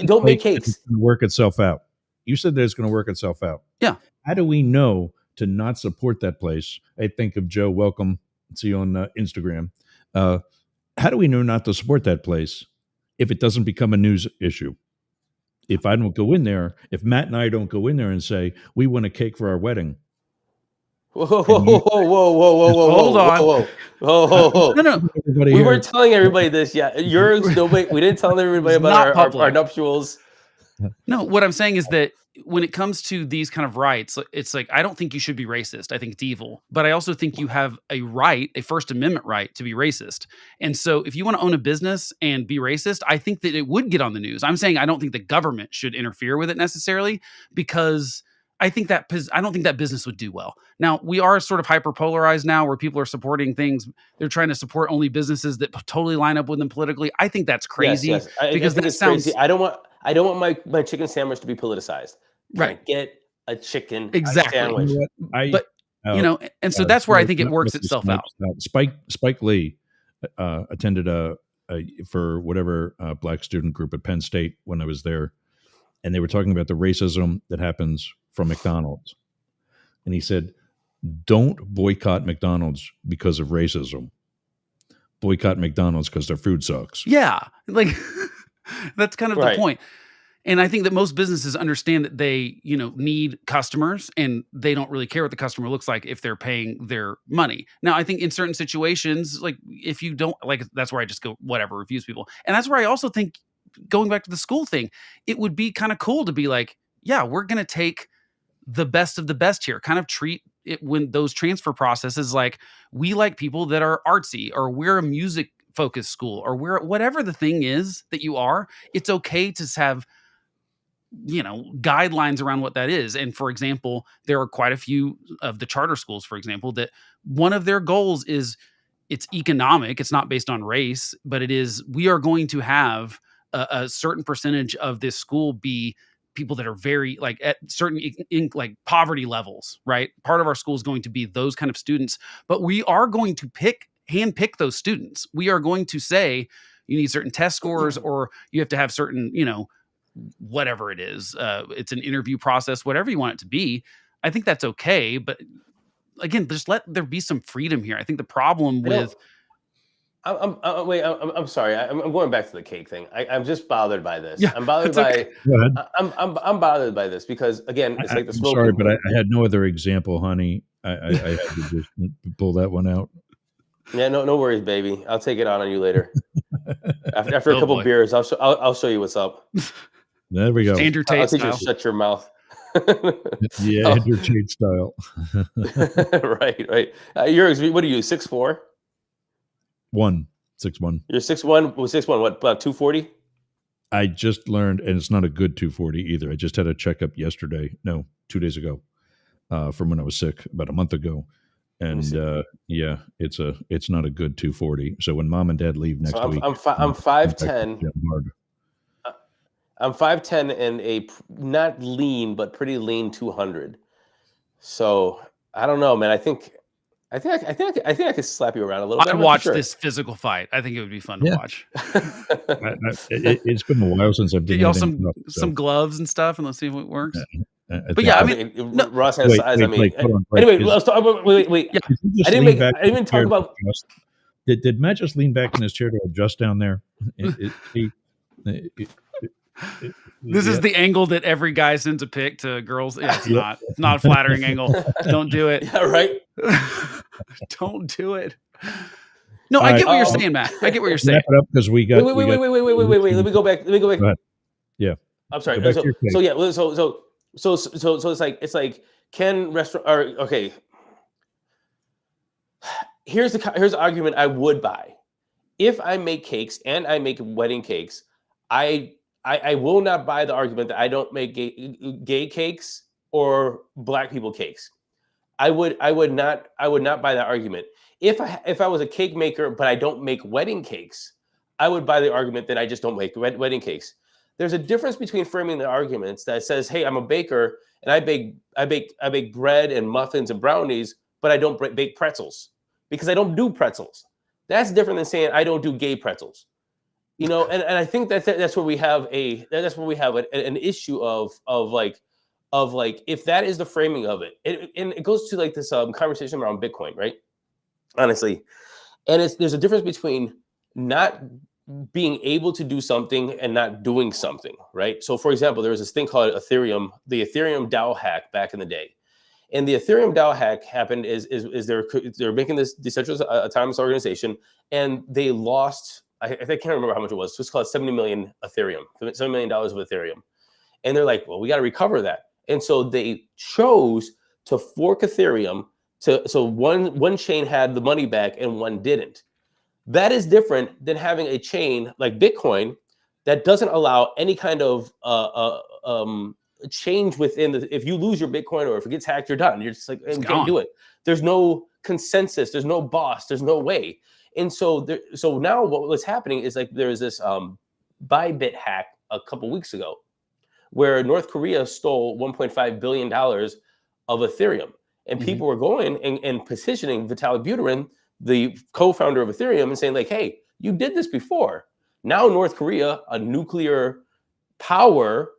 S3: Don't make cakes.
S1: It's going to work itself out. You said that it's going to work itself out.
S2: Yeah.
S1: How do we know to not support that place? I think of Joe. Welcome. See you on Instagram. How do we know not to support that place if it doesn't become a news issue? If I don't go in there, if Matt and I don't go in there and say, we want a cake for our wedding.
S3: Whoa. Hold
S2: on.
S3: No. We weren't telling everybody this yet. We didn't tell everybody about our nuptials.
S2: No, what I'm saying is that when it comes to these kind of rights, it's like, I don't think you should be racist. I think it's evil. But I also think you have a right, a First Amendment right to be racist. And so if you want to own a business and be racist, I think that it would get on the news. I'm saying I don't think the government should interfere with it necessarily, because I don't think that business would do well. Now, we are sort of hyper-polarized now where people are supporting things. They're trying to support only businesses that totally line up with them politically. I think that's crazy.
S3: Yes.
S2: Because that sounds
S3: crazy. I don't want my chicken sandwich to be politicized.
S2: Right.
S3: Get a chicken
S2: sandwich. And so that's where I think it works itself out.
S1: Spike Lee attended for whatever black student group at Penn State when I was there, and they were talking about the racism that happens from McDonald's. And he said, don't boycott McDonald's because of racism. Boycott McDonald's because their food sucks.
S2: Yeah. Like that's kind of the point. And I think that most businesses understand that they, need customers, and they don't really care what the customer looks like if they're paying their money. Now, I think in certain situations, like if you don't like, that's where I just go, whatever, refuse people. And that's where I also think, going back to the school thing, it would be kind of cool to be like, yeah, we're going to take the best of the best here, kind of treat it when those transfer processes, like we like people that are artsy, or we're a music focused school, or we're whatever the thing is that you are, it's okay to have guidelines around what that is. And for example, there are quite a few of the charter schools, for example, that one of their goals is it's economic. It's not based on race, but it is, we are going to have a certain percentage of this school be people that are very like at certain like poverty levels, right? Part of our school is going to be those kind of students, but we are going to handpick those students. We are going to say you need certain test scores, or you have to have certain, whatever it is, it's an interview process, whatever you want it to be. I think that's okay. But again, just let there be some freedom here. I think the problem with,
S3: I'm sorry. I'm going back to the cake thing. I'm just bothered by this.
S2: Yeah,
S3: I'm bothered by,
S1: okay.
S3: I'm bothered by this because again, it's like the smoking.
S1: Sorry, but I had no other example, honey. I had to just pull that one out.
S3: Yeah, no worries, baby. I'll take it on you later. After a
S2: Oh,
S3: couple
S2: boy.
S3: beers, I'll show you what's up.
S1: There we go.
S2: Andrew
S3: I'll
S2: Tate
S3: teach you
S2: style.
S3: to shut your mouth.
S1: Yeah, Andrew Tate style.
S3: Right. What are you, 6'4"?
S1: 6'1".
S3: You're 6'1", 6'1", what, about 240?
S1: I just learned, and it's not a good 240 either. I just had a checkup yesterday. No, 2 days ago, from when I was sick about a month ago. And yeah, it's not a good 240. So when mom and dad leave next
S3: So
S1: week,
S3: I'm 5'10".
S1: hard.
S3: I'm 5'10" and a not lean but pretty lean 200. So I don't know, man. I think I could slap you around a little bit.
S2: I'd
S3: I'm not too
S2: watch
S3: sure.
S2: this physical fight. I think it would be fun to
S1: Yeah.
S2: watch.
S1: It's been a while since I've
S2: Get
S1: done
S2: y'all
S1: anything rough,
S2: some gloves and stuff, and let's see if it works. But
S1: think
S2: yeah, I
S3: I
S2: mean,
S3: think
S2: no,
S3: Ross has size. I mean,
S1: hold on,
S3: anyway,
S1: is-
S3: let's talk. Wait.
S2: Yeah.
S1: did he just
S3: I didn't
S1: lean
S3: make.
S1: back
S3: I
S1: in
S3: didn't even
S1: his chair
S3: talk
S1: to
S3: about.
S1: adjust? Did Matt just lean back in his chair to adjust down there?
S2: this is the angle that every guy sends a pic to girls. Yeah, it's not. It's not a flattering angle. Don't do it.
S3: Yeah, right.
S2: Don't do it. No, I get what you're saying, Matt. I get what you're saying.
S1: Wrap it up because we got.
S3: Wait. Let me go back.
S1: Go ahead. Yeah.
S3: I'm sorry.
S1: Go back to your cake.
S3: So yeah. So it's like can restaurant or okay. Here's the argument I would buy. If I make cakes and I make wedding cakes, I will not buy the argument that I don't make gay cakes or black people cakes. I would not buy that argument. If I was a cake maker but I don't make wedding cakes, I would buy the argument that I just don't make wedding cakes. There's a difference between framing the arguments that says, "Hey, I'm a baker and I bake bread and muffins and brownies, but I don't bake pretzels because I don't do pretzels." That's different than saying I don't do gay pretzels. And I think that's where we have an issue of like if that is the framing of it, and it goes to like this conversation around Bitcoin, right? Honestly, and there's a difference between not being able to do something and not doing something, right? So, for example, there was this thing called Ethereum, the Ethereum DAO hack back in the day. And the Ethereum DAO hack happened is they're making this decentralized autonomous organization, and they lost. I can't remember how much it was. It's called $70 million Ethereum, $70 million of Ethereum, and they're like, well, we got to recover that. And so they chose to fork Ethereum so one chain had the money back and one didn't. That is different than having a chain like Bitcoin that doesn't allow any kind of change within if you lose your Bitcoin or if it gets hacked, you're done. You're just like, you can't do it. There's no consensus. There's no boss. There's no way. And so now what's happening is like there's this Bybit hack a couple weeks ago where North Korea stole $1.5 billion of Ethereum. And people were going and petitioning Vitalik Buterin, the co-founder of Ethereum, and saying like, hey, you did this before. Now North Korea, a nuclear power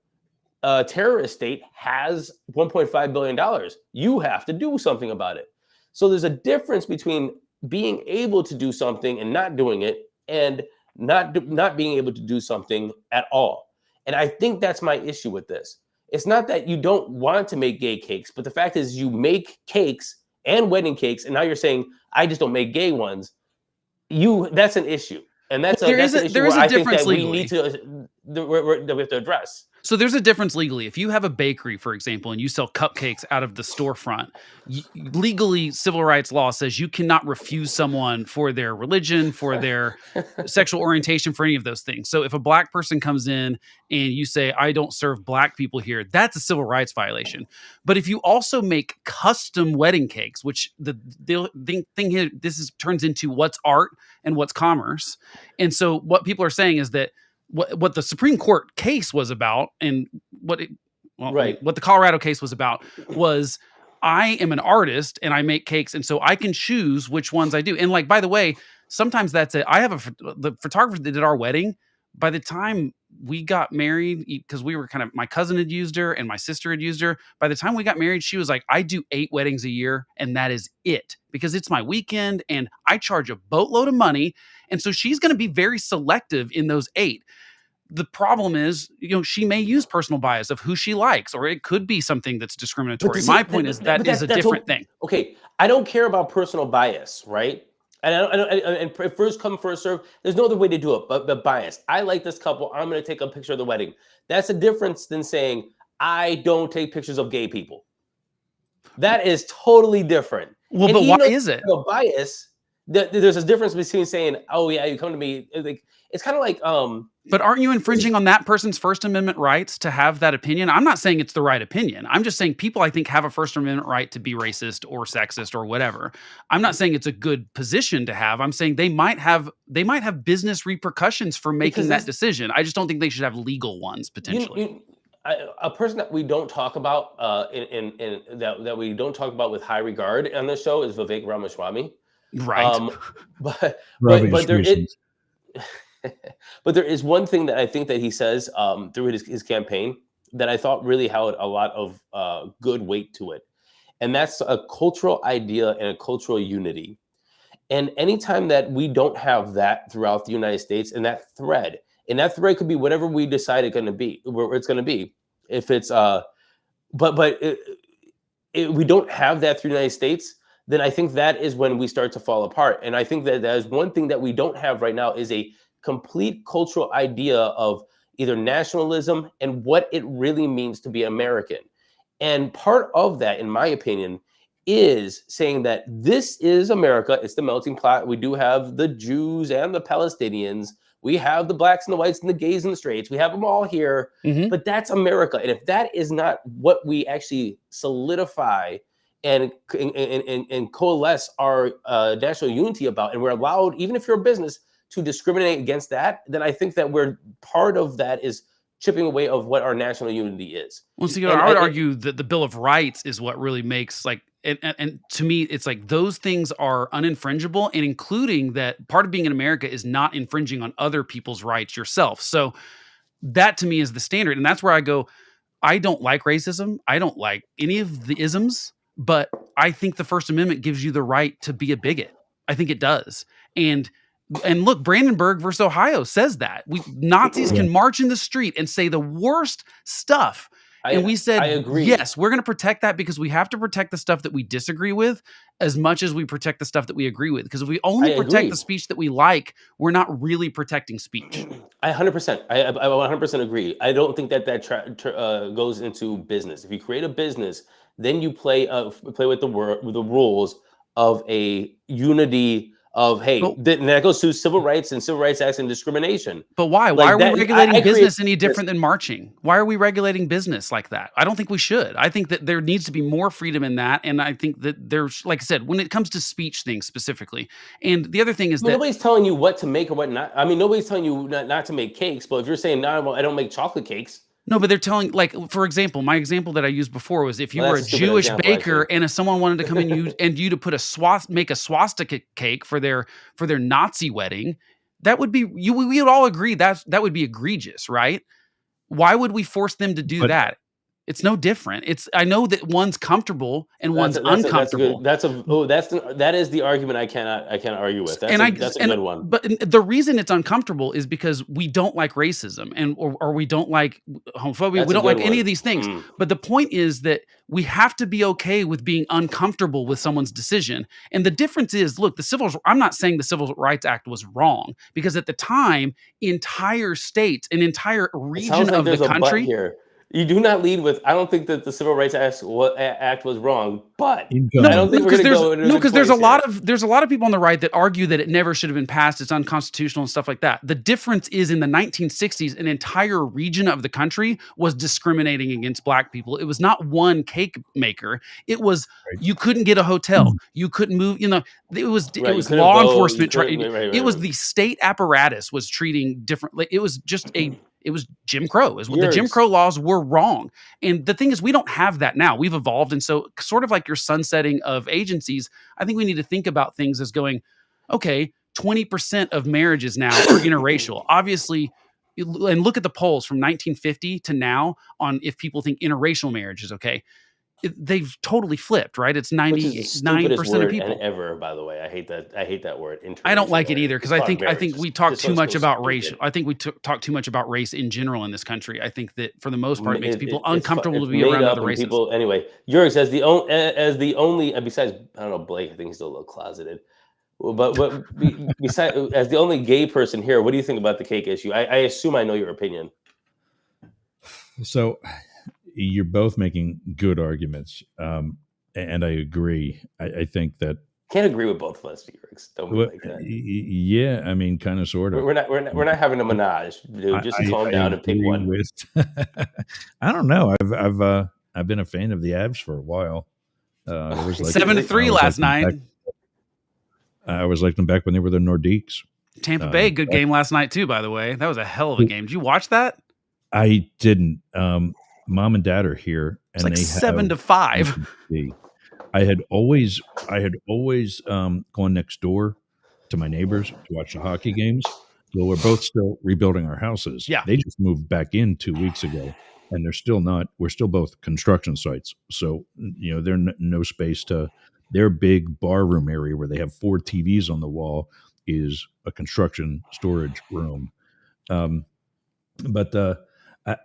S3: terrorist state, has $1.5 billion. You have to do something about it. So there's a difference between being able to do something and not doing it, and not being able to do something at all. And I think that's my issue with this. It's not that you don't want to make gay cakes, but the fact is you make cakes and wedding cakes, and now you're saying I just don't make gay ones. That's an issue, and that's an issue where I think that we need to we have to address.
S2: So there's a difference legally. If you have a bakery, for example, and you sell cupcakes out of the storefront, legally, civil rights law says you cannot refuse someone for their religion, for their sexual orientation, for any of those things. So if a black person comes in and you say, I don't serve black people here, that's a civil rights violation. But if you also make custom wedding cakes, which the thing here, turns into what's art and what's commerce. And so what people are saying is that what the Supreme Court case was about, and what the Colorado case was about, was I am an artist and I make cakes, and so I can choose which ones I do. And like, by the way, sometimes that's it. I have the photographer that did our wedding. By the time we got married, because we were my cousin had used her and my sister had used her. By the time we got married, she was like, I do 8 weddings a year, and that is it, because it's my weekend and I charge a boatload of money. And so she's going to be very selective in those 8. the problem is, she may use personal bias of who she likes, or it could be something that's discriminatory. My point is that is a different thing.
S3: Okay, I don't care about personal bias, right? And and first come, first serve. There's no other way to do it but bias. I like this couple. I'm going to take a picture of the wedding. That's a difference than saying I don't take pictures of gay people. That is totally different.
S2: Well, but why is it?
S3: Bias. There's a difference between saying, "Oh yeah, you come to me." Like, it's kind of like,
S2: But aren't you infringing on that person's First Amendment rights to have that opinion? I'm not saying it's the right opinion. I'm just saying people, I think, have a First Amendment right to be racist or sexist or whatever. I'm not saying it's a good position to have. I'm saying they might have business repercussions for making that decision. I just don't think they should have legal ones potentially.
S3: A person that we don't talk about that we don't talk about with high regard on this show is Vivek Ramaswamy.
S2: Right.
S3: But there is but there is one thing that I think that he says through his campaign that I thought really held a lot of good weight to it. And that's a cultural idea and a cultural unity. And anytime that we don't have that throughout the United States, and that thread could be whatever we decide it's going to be, where it's going to be. If it's we don't have that through the United States, then I think that is when we start to fall apart. And I think that is one thing that we don't have right now is a complete cultural idea of either nationalism and what it really means to be American. And part of that, in my opinion, is saying that this is America. It's the melting pot. We do have the Jews and the Palestinians. We have the blacks and the whites and the gays and the straights. We have them all here, but that's America. And if that is not what we actually solidify and coalesce our national unity about, and we're allowed, even if you're a business, to discriminate against that, then I think that we're part of that is chipping away of what our national unity is.
S2: Well, see, I would argue that the Bill of Rights is what really makes and to me, it's like those things are uninfringible, and including that part of being in America is not infringing on other people's rights yourself. So that to me is the standard. And that's where I go, I don't like racism. I don't like any of the isms, but I think the First Amendment gives you the right to be a bigot. I think it does. And look, Brandenburg versus Ohio says that Nazis can march in the street and say the worst stuff. And we said,
S3: I agree.
S2: Yes, we're going to protect that because we have to protect the stuff that we disagree with as much as we protect the stuff that we agree with. Because if we only protect the speech that we like, we're not really protecting speech.
S3: I 100%. I 100% agree. I don't think that goes into business. If you create a business, then you play with the rules of a unity of, hey, that goes to civil rights and civil rights acts and discrimination.
S2: But why? Why are we regulating business any different than marching? Why are we regulating business like that? I don't think we should. I think that there needs to be more freedom in that. And I think that there's, like I said, when it comes to speech things specifically. And the other thing is that
S3: nobody's telling you what to make or what not. I mean, nobody's telling you not to make cakes. But if you're saying, no, I don't make chocolate cakes.
S2: No, but they're telling, like, for example, my example that I used before was if you were a Jewish baker and if someone wanted to come in you to put make a swastika cake for their Nazi wedding, that would be, we would all agree that would be egregious, right? Why would we force them to do that? It's no different. I know that one's comfortable and one's uncomfortable.
S3: That is the argument I cannot argue with. That's a good one.
S2: But the reason it's uncomfortable is because we don't like racism or we don't like homophobia. We don't like any of these things. But the point is that we have to be okay with being uncomfortable with someone's decision. And the difference is, look, I'm not saying the Civil Rights Act was wrong, because at the time, entire states, an entire region of the country
S3: here. You do not lead with, I don't think that the Civil Rights Act was wrong, but I don't think we're going to go into
S2: because there's a lot of people on the right that argue that it never should have been passed, it's unconstitutional and stuff like that. The difference is in the 1960s, an entire region of the country was discriminating against black people. It was not one cake maker. It was, you couldn't get a hotel. You couldn't move, it was law enforcement. It was the state apparatus was treating differently. It was just it was Jim Crow. The Jim Crow laws were wrong. And the thing is, we don't have that now. We've evolved. And so sort of like your sunsetting of agencies, I think we need to think about things as going, okay, 20% of marriages now are interracial. Obviously, and look at the polls from 1950 to now on if people think interracial marriage is okay. they've totally flipped, right? It's
S3: Which is the stupidest
S2: 99% of
S3: word
S2: people.
S3: ever, by the way. I hate that word.
S2: I don't like it
S3: Interracial.
S2: either because
S3: It's
S2: I
S3: not
S2: think
S3: marriage.
S2: we
S3: It
S2: talk
S3: just
S2: too
S3: sounds
S2: much
S3: so
S2: about race.
S3: stupid.
S2: I think we talk too much about race in general in this country. I think that for the most part, it makes people
S3: It's
S2: uncomfortable
S3: it's
S2: to be
S3: made
S2: around
S3: up,
S2: other
S3: and
S2: races.
S3: people anyway. Yurix as the only, and besides, I don't know, Blake. I think he's still a little closeted. Well, but besides, as the only gay person here, what do you think about the cake issue? I assume I know your opinion.
S1: So you're both making good arguments, and I agree. I think that
S3: Can't agree with both of us, Yurix. Don't be
S1: well,
S3: like that.
S1: yeah, I mean, kind of, sort of.
S3: We're not having a menage, dude. Just calm
S1: I
S3: down and pick
S1: agree
S3: one.
S1: with. I don't know. I've been a fan of the Avs for a while. I was like
S2: 7-3 last night.
S1: I was like them back when they were the Nordiques.
S2: Tampa Bay, good game last night too. By the way, that was a hell of a game. Did you watch that?
S1: I didn't. Mom and Dad are here,
S2: It's
S1: and
S2: like
S1: they
S2: 7-5.
S1: I had always gone next door to my neighbors to watch the hockey games. Well, we're both still rebuilding our houses.
S2: Yeah.
S1: They just moved back in 2 weeks ago, and they're still not. We're still both construction sites, so they're no space to. Their big bar room area where they have 4 TVs on the wall is a construction storage room. But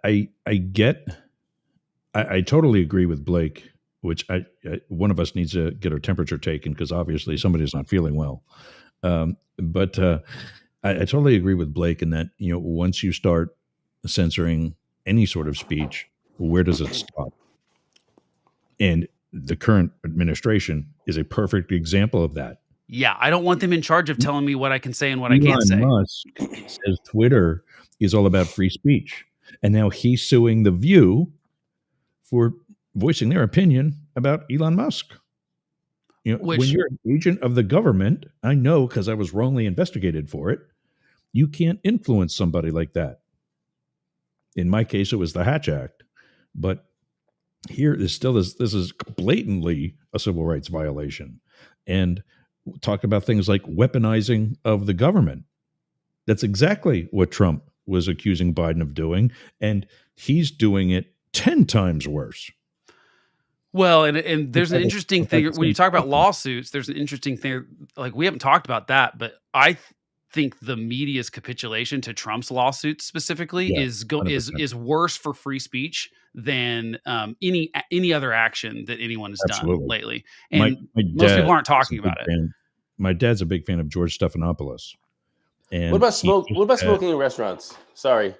S1: I get. I totally agree with Blake. Which one of us needs to get our temperature taken because obviously somebody's not feeling well. But I totally agree with Blake in that once you start censoring any sort of speech, where does it stop? And the current administration is a perfect example of that.
S2: Yeah, I don't want them in charge of telling me what I can say and what I can't say.
S1: Elon Musk says Twitter is all about free speech, and now he's suing The View for voicing their opinion about Elon Musk. When you're an agent of the government, I know because I was wrongly investigated for it, you can't influence somebody like that. In my case, it was the Hatch Act. But here, this is blatantly a civil rights violation. And talk about things like weaponizing of the government. That's exactly what Trump was accusing Biden of doing. And he's doing it 10 times worse.
S2: Well, and there's an interesting thing when you talk about lawsuits. There's an interesting thing, like we haven't talked about that, but I think the media's capitulation to Trump's lawsuits specifically is worse for free speech than any other action that anyone has done lately. And most people aren't talking about it.
S1: My dad's a big fan of George Stephanopoulos. And
S3: what about smoking in restaurants? Sorry.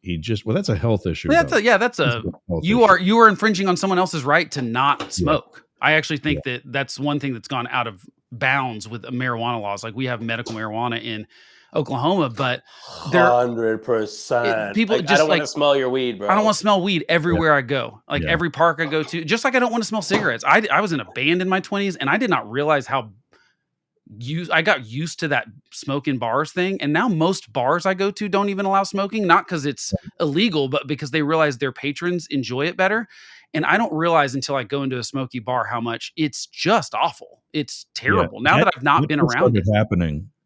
S1: He just that's a health issue.
S2: Well, you are infringing on someone else's right to not smoke. I actually think that's one thing that's gone out of bounds with marijuana laws. Like we have medical marijuana in Oklahoma, but
S3: 100%.
S2: People just
S3: I don't want to smell your weed, bro.
S2: I don't want to smell weed everywhere I go. Like every park I go to, just like I don't want to smell cigarettes. I was in a band in my 20s and I did not realize how I got used to that smoke in bars thing. And now most bars I go to don't even allow smoking, not because it's illegal, but because they realize their patrons enjoy it better. And I don't realize until I go into a smoky bar how much it's just awful. It's terrible. Now that I've not been around it.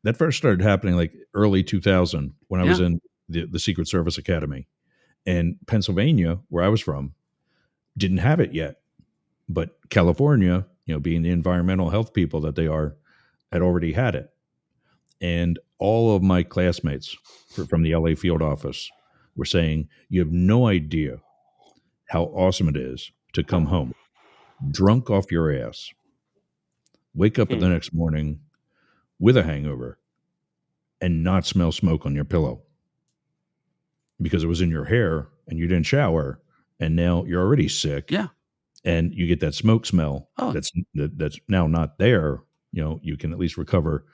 S1: That first started happening like early 2000 when I was in the Secret Service Academy. And Pennsylvania, where I was from, didn't have it yet. But California, being the environmental health people that they are, had already had it. And all of my classmates from the LA field office were saying, you have no idea how awesome it is to come home drunk off your ass, wake up the next morning with a hangover, and not smell smoke on your pillow because it was in your hair and you didn't shower, and now you're already sick.
S2: Yeah.
S1: And you get that smoke smell that's now not there. You can at least recover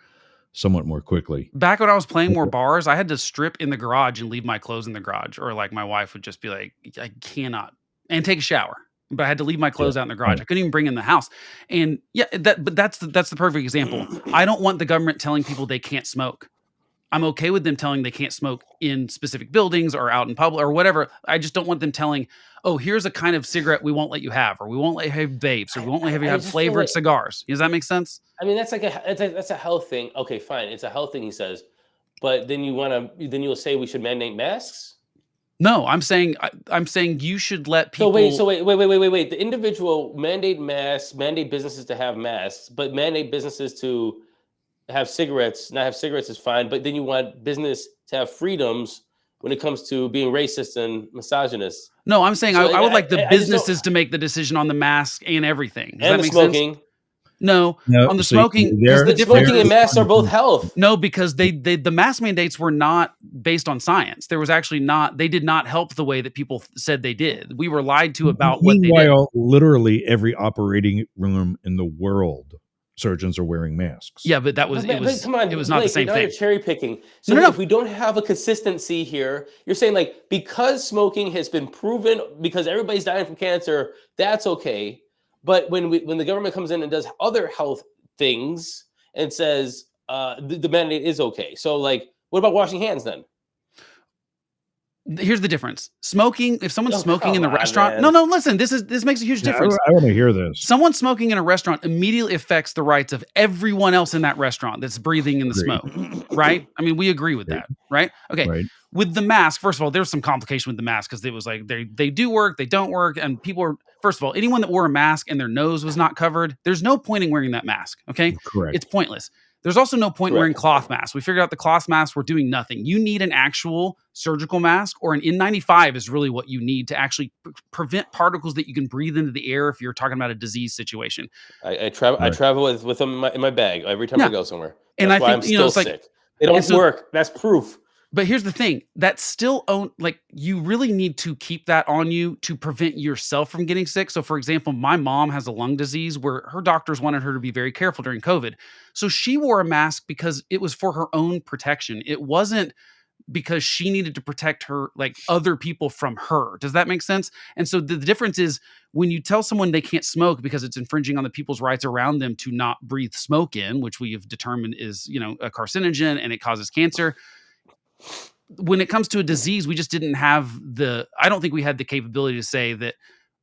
S1: somewhat more quickly.
S2: Back when I was playing more bars, I had to strip in the garage and leave my clothes in the garage, or like my wife would just be like, I cannot, and take a shower. But I had to leave my clothes out in the garage. I couldn't even bring in the house. And that's the perfect example. I don't want the government telling people they can't smoke. I'm okay with them telling they can't smoke in specific buildings or out in public or whatever. I just don't want them telling, oh, here's a kind of cigarette we won't let you have, or we won't let you have vapes, or we won't let you have flavored cigars. Does that make sense?
S3: I mean, that's a health thing. Okay, fine. It's a health thing, he says. But then you'll say we should mandate masks?
S2: No, I'm saying you should let
S3: So
S2: people.
S3: wait. The individual mandate masks, mandate businesses to have masks, but mandate businesses to have cigarettes, not have cigarettes is fine. But then you want business to have freedoms when it comes to being racist and misogynist.
S2: No, I'm saying
S3: So
S2: I would like the
S3: I just don't.
S2: businesses to make the decision on the mask and everything. Does
S3: And
S2: that
S3: the
S2: make sense?
S3: smoking,
S2: No,
S1: No,
S2: on the
S1: see,
S2: smoking, because
S1: there,
S2: the
S3: but
S2: difference
S3: smoking and
S2: is
S3: masks are both health.
S2: no, because the mask mandates were not based on science. There was actually not. They did not help the way that people said they did. We were lied to about what they did.
S1: Meanwhile, literally every operating room in the world, surgeons are wearing masks.
S2: Yeah, but that was
S3: But come on,
S2: it was not the
S3: Blake,
S2: same
S3: now you're
S2: thing.
S3: cherry picking. So
S2: No, no,
S3: if
S2: no.
S3: we don't have a consistency here, you're saying like because smoking has been proven because everybody's dying from cancer, that's okay. But when the government comes in and does other health things and says the mandate is okay. So like, what about washing hands then?
S2: Here's the difference. Smoking, if someone's
S3: Oh,
S2: smoking in
S3: come
S2: the
S3: on,
S2: restaurant, no,
S3: man.
S2: no, listen, this makes a huge
S1: Yeah,
S2: difference.
S1: I want to hear this.
S2: Someone smoking in a restaurant immediately affects the rights of everyone else in that restaurant that's breathing in the
S1: Agreed.
S2: smoke, right? I mean, we agree with that, right? Okay.
S1: Right.
S2: With the mask, first of all, there's some complication with the mask because it was like they do work, they don't work, and people are first of all, anyone that wore a mask and their nose was not covered, there's no point in wearing that mask. Okay,
S1: Correct.
S2: it's pointless. There's also no point in wearing
S3: Correct.
S2: cloth masks. We figured out the cloth masks were doing nothing. You need an actual surgical mask or an N95 is really what you need to actually prevent particles that you can breathe into the air if you're talking about a disease situation.
S3: I travel. I
S1: Right.
S3: travel with them in my bag every time I
S2: Yeah.
S3: go somewhere.
S2: And
S3: That's
S2: I
S3: why I'm
S2: think, you know,
S3: still
S2: it's like,
S3: sick. They don't
S2: and so,
S3: work. That's proof.
S2: but here's the thing that's still own, like, you really need to keep that on you to prevent yourself from getting sick. So, for example, my mom has a lung disease where her doctors wanted her to be very careful during COVID. So she wore a mask because it was for her own protection. It wasn't because she needed to protect her, like other people from her. Does that make sense? And so the difference is when you tell someone they can't smoke because it's infringing on the people's rights around them to not breathe smoke in, which we have determined is, you know, a carcinogen and it causes cancer. When it comes to a disease, we just didn't have I don't think we had the capability to say that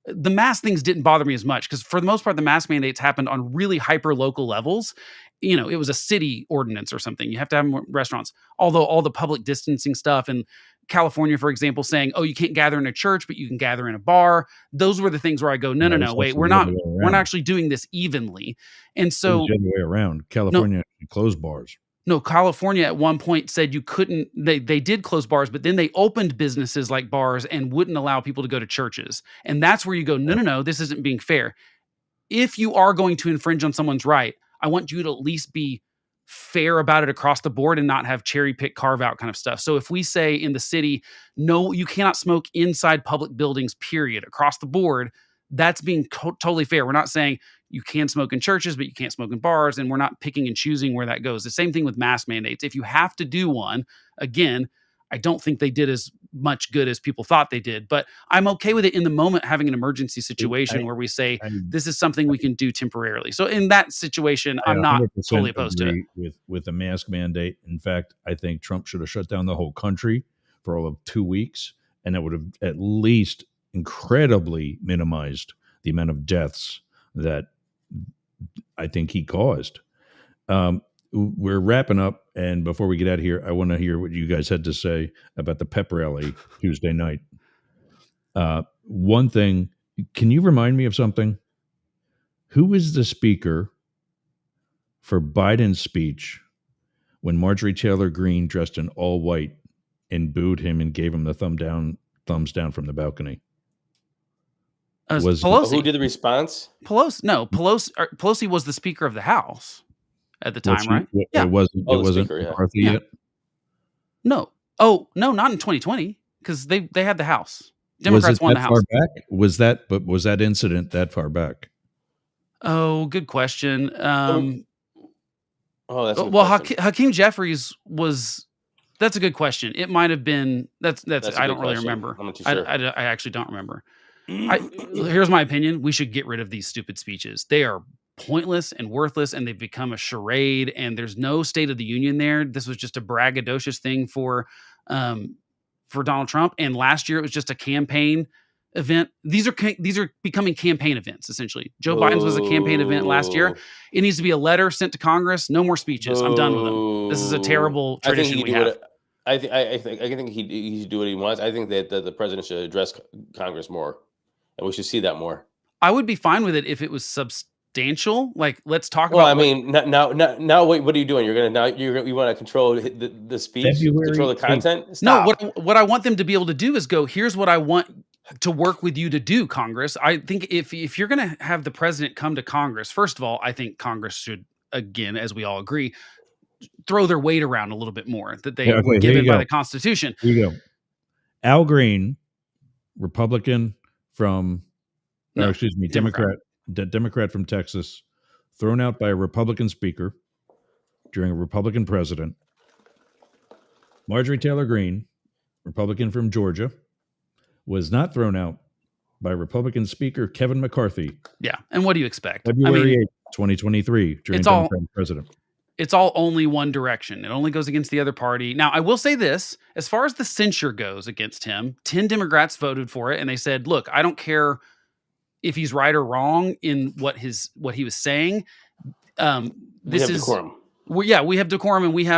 S2: the mask things didn't bother me as much because for the most part, the mask mandates happened on really hyper local levels. You know, it was a city ordinance or something. You have to have more restaurants. Although all the public distancing stuff and California, for example, saying, "Oh, you can't gather in a church, but you can gather in a bar." Those were the things where I go, "No, no,
S1: No,
S2: no,
S1: it's
S2: wait,
S1: actually the other way
S2: we're not
S1: around.
S2: actually doing this evenly." And
S1: It was
S2: so,
S1: the other way around.
S2: no,
S1: California actually closed bars.
S2: no, California at one point said you couldn't. They did close bars, but then they opened businesses like bars and wouldn't allow people to go to churches. And that's where you go, "No, no, no, this isn't being fair." If you are going to infringe on someone's right, I want you to at least be fair about it across the board and not have cherry pick carve out kind of stuff. So if we say in the city, no, you cannot smoke inside public buildings, period, across the board, that's being totally fair. We're not saying you can smoke in churches, but you can't smoke in bars. And we're not picking and choosing where that goes. The same thing with mask mandates. If you have to do one, again, I don't think they did as much good as people thought they did, but I'm okay with it in the moment having an emergency situation where we say
S1: I,
S2: this is something we can do temporarily. So in that situation,
S1: I
S2: I'm not
S1: 100%
S2: totally opposed to it.
S1: agree with the mask mandate. In fact, I think Trump should have shut down the whole country for all of 2 weeks, and that would have at least incredibly minimized the amount of deaths that I think he caused. We're wrapping up, and before we get out of here, I want to hear what you guys had to say about the pep rally Tuesday night. One thing, can you remind me of something? Who is the speaker for Biden's speech when Marjorie Taylor Greene dressed in all white and booed him and gave him the thumbs down from the balcony? Was
S2: Pelosi.
S3: Who did the response?
S2: Pelosi was the Speaker of the House at the time, right?
S1: Yeah. It wasn't
S3: Speaker, yeah.
S1: McCarthy
S2: Yeah.
S1: yet?
S2: No. Oh, no, not in 2020 because they had the House.
S1: Was
S2: Democrats
S1: it
S2: won the
S1: that
S2: House.
S1: far back? Was that incident that far back?
S2: Oh, good question.
S3: Oh, that's a good
S2: well,
S3: question.
S2: Hakeem Jeffries was. That's a good question. It might have been. That's.
S3: a
S2: I don't
S3: good
S2: really
S3: question.
S2: remember.
S3: I'm not too sure.
S2: I actually don't remember. Here's my opinion. We should get rid of these stupid speeches. They are pointless and worthless, and they've become a charade. And there's no State of the Union there. This was just a braggadocious thing for Donald Trump. And last year it was just a campaign event. These are becoming campaign events essentially. Joe Biden's was a campaign event last year. It needs to be a letter sent to Congress. No more speeches. I'm done with them. This is a terrible tradition we have.
S3: I think he should do what he wants. I think that the president should address Congress more, and we should see that more.
S2: I would be fine with it if it was substantial. Like, let's talk
S3: Well, I
S2: about what.
S3: mean, now, wait, what are you doing? You're gonna you want to control the speech, control the
S1: February 8th.
S3: content?
S2: No,
S3: Stop.
S2: what I want them to be able to do is go, here's what I want to work with you to do, Congress. I think if you're going to have the president come to Congress, first of all, I think Congress should, again, as we all agree, throw their weight around a little bit more that they were given by the Constitution.
S1: Here you go. Al Green, Republican from, Democrat from Texas, thrown out by a Republican speaker during a Republican president. Marjorie Taylor Greene, Republican from Georgia, was not thrown out by Republican Speaker Kevin McCarthy.
S2: Yeah. And what do you expect?
S1: February 8th, 2023, during Democratic president.
S2: It's all only one direction. It only goes against the other party. Now, I will say this, as far as the censure goes against him, 10 Democrats voted for it, and they said, look, I don't care if he's right or wrong in what he was saying. This is decorum. We have decorum, and we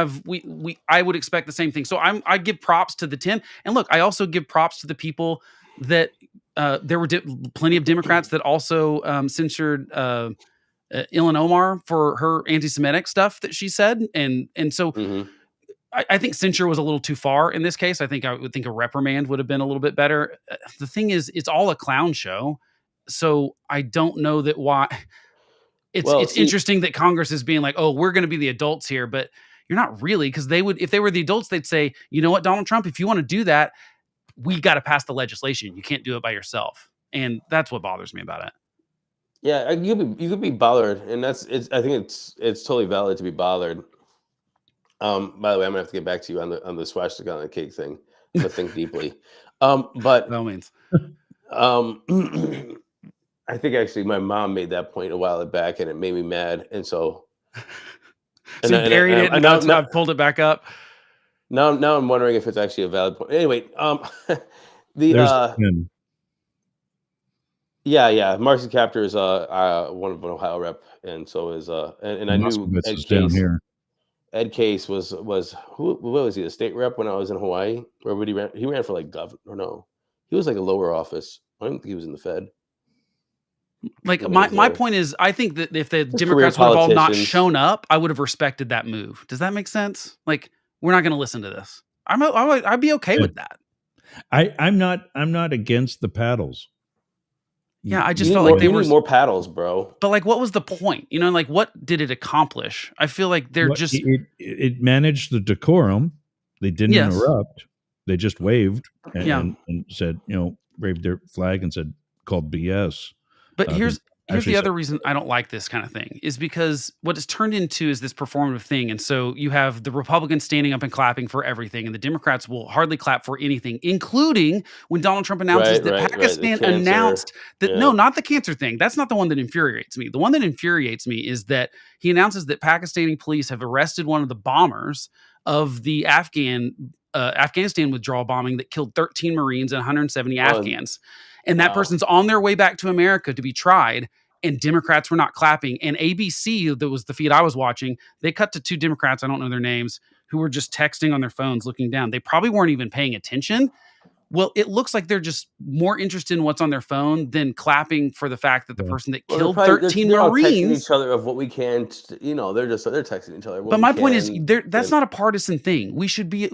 S2: I would expect the same thing. So I give props to the 10. And look, I also give props to the people that there were plenty of Democrats that also censored Ilhan Omar for her anti-Semitic stuff that she said. And so I think censure was a little too far in this case. I would think a reprimand would have been a little bit better. The thing is, it's all a clown show. So I don't know that why it's interesting that Congress is being like, oh, we're going to be the adults here, but you're not really, because if they were the adults, they'd say, you know what, Donald Trump, if you want to do that, we got to pass the legislation. You can't do it by yourself. And that's what bothers me about it.
S3: Yeah, you could be bothered, and I think it's totally valid to be bothered. By the way, I'm gonna have to get back to you on the swastika on the cake thing. I'm gonna think deeply. But
S2: by all means.
S3: I think actually my mom made that point a while back, and it made me mad, and so.
S2: So you buried it, and now I've pulled it back up.
S3: Now I'm wondering if it's actually a valid point. Anyway, Yeah, Marcy Captor is one of an Ohio rep, and so is and I knew Ed Case. Here. Ed Case was what was he, a state rep when I was in Hawaii? Where would he ran? He ran for like governor. Or no, he was like a lower office. I don't think he was in the Fed.
S2: Like my point is, I think that if the Democrats would have all not shown up, I would have respected that move. Does that make sense? Like, we're not going to listen to this. I'd be okay with that.
S1: I'm not against the paddles.
S2: Yeah, I just felt like they were
S3: more paddles, bro.
S2: But like, what was the point? You know, like, what did it accomplish? I feel like
S1: it managed the decorum. They didn't interrupt. They just waved and said, waved their flag and said, called BS.
S2: But here's the other reason I don't like this kind of thing is because what it's turned into is this performative thing. And so you have the Republicans standing up and clapping for everything, and the Democrats will hardly clap for anything, including when Donald Trump announces that Pakistan announced that, no, not the cancer thing. That's not the one that infuriates me. The one that infuriates me is that he announces that Pakistani police have arrested one of the bombers of the Afghanistan withdrawal bombing that killed 13 Marines and 170 Afghans. And that person's on their way back to America to be tried, and Democrats were not clapping. And ABC, that was the feed I was watching, they cut to two Democrats, I don't know their names, who were just texting on their phones, looking down. They probably weren't even paying attention. Well, it looks like they're just more interested in what's on their phone than clapping for the fact that the person that killed 13
S3: they're
S2: Marines.
S3: Texting each other of what we can, they're texting each other.
S2: But my point is, that's not a partisan thing. We should be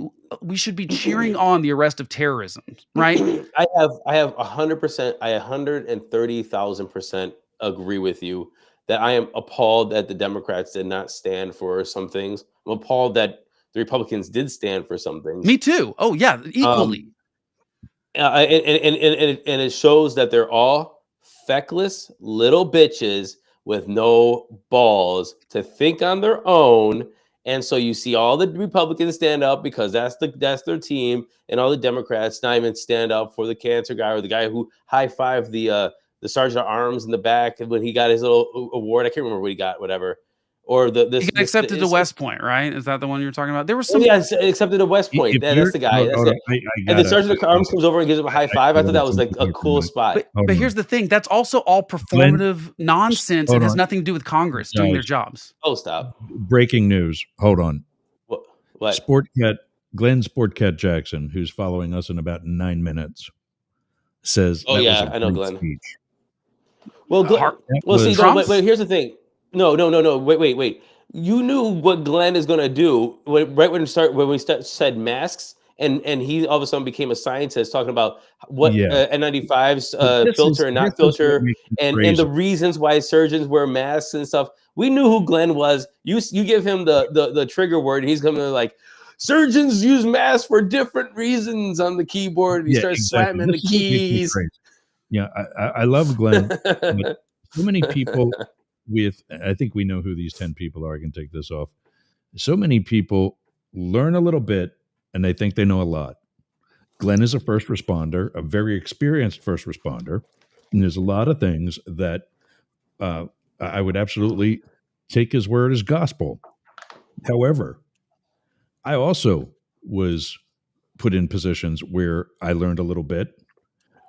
S2: cheering on the arrest of terrorism, right?
S3: I have 100%, I 130,000% agree with you that I am appalled that the Democrats did not stand for some things. I'm appalled that the Republicans did stand for some things.
S2: Me too. Oh yeah, equally.
S3: And it shows that they're all feckless little bitches with no balls to think on their own. And so you see all the Republicans stand up because that's their team, and all the Democrats not even stand up for the cancer guy or the guy who high-fived the sergeant at arms in the back when he got his little award. I can't remember what he got, whatever. Or he got
S2: accepted to West Point, right? Is that the one you're talking about? There was some.
S3: Accepted to West Point. That's the guy. And the sergeant at arms comes over and gives him a high five. I thought that was like a cool spot.
S2: But here's the thing: that's also all performative nonsense and has nothing to do with Congress doing their jobs.
S3: Oh, stop!
S1: Breaking news. Hold on.
S3: What?
S1: Sportcat Glenn Sportcat Jackson, who's following us in about 9 minutes, says
S3: Oh
S1: that was
S3: yeah,
S1: a
S3: I know
S1: great
S3: Glenn.
S1: speech.
S3: Well,
S1: That
S3: well, see,
S1: was
S3: no,
S2: Trump's.
S3: wait. Here's the thing. No. Wait. You knew what Glenn is going to do right when we said masks, and he all of a sudden became a scientist talking about what
S1: yeah.
S3: N95s
S1: But
S3: filter and
S1: this
S3: not
S1: is what
S3: filter,
S1: makes me
S3: and the
S1: crazy.
S3: reasons why surgeons wear masks and stuff. We knew who Glenn was. You give him the trigger word, and he's coming to like. Surgeons use masks for different reasons on the keyboard. And he
S1: Yeah,
S3: starts
S1: exactly.
S3: slamming
S1: This
S3: the
S1: is what makes me
S3: keys.
S1: crazy. Yeah, I love Glenn, but so many people I think we know who these 10 people are. I can take this off. So many people learn a little bit and they think they know a lot. Glenn is a first responder, a very experienced first responder. And there's a lot of things that I would absolutely take his word as gospel. However, I also was put in positions where I learned a little bit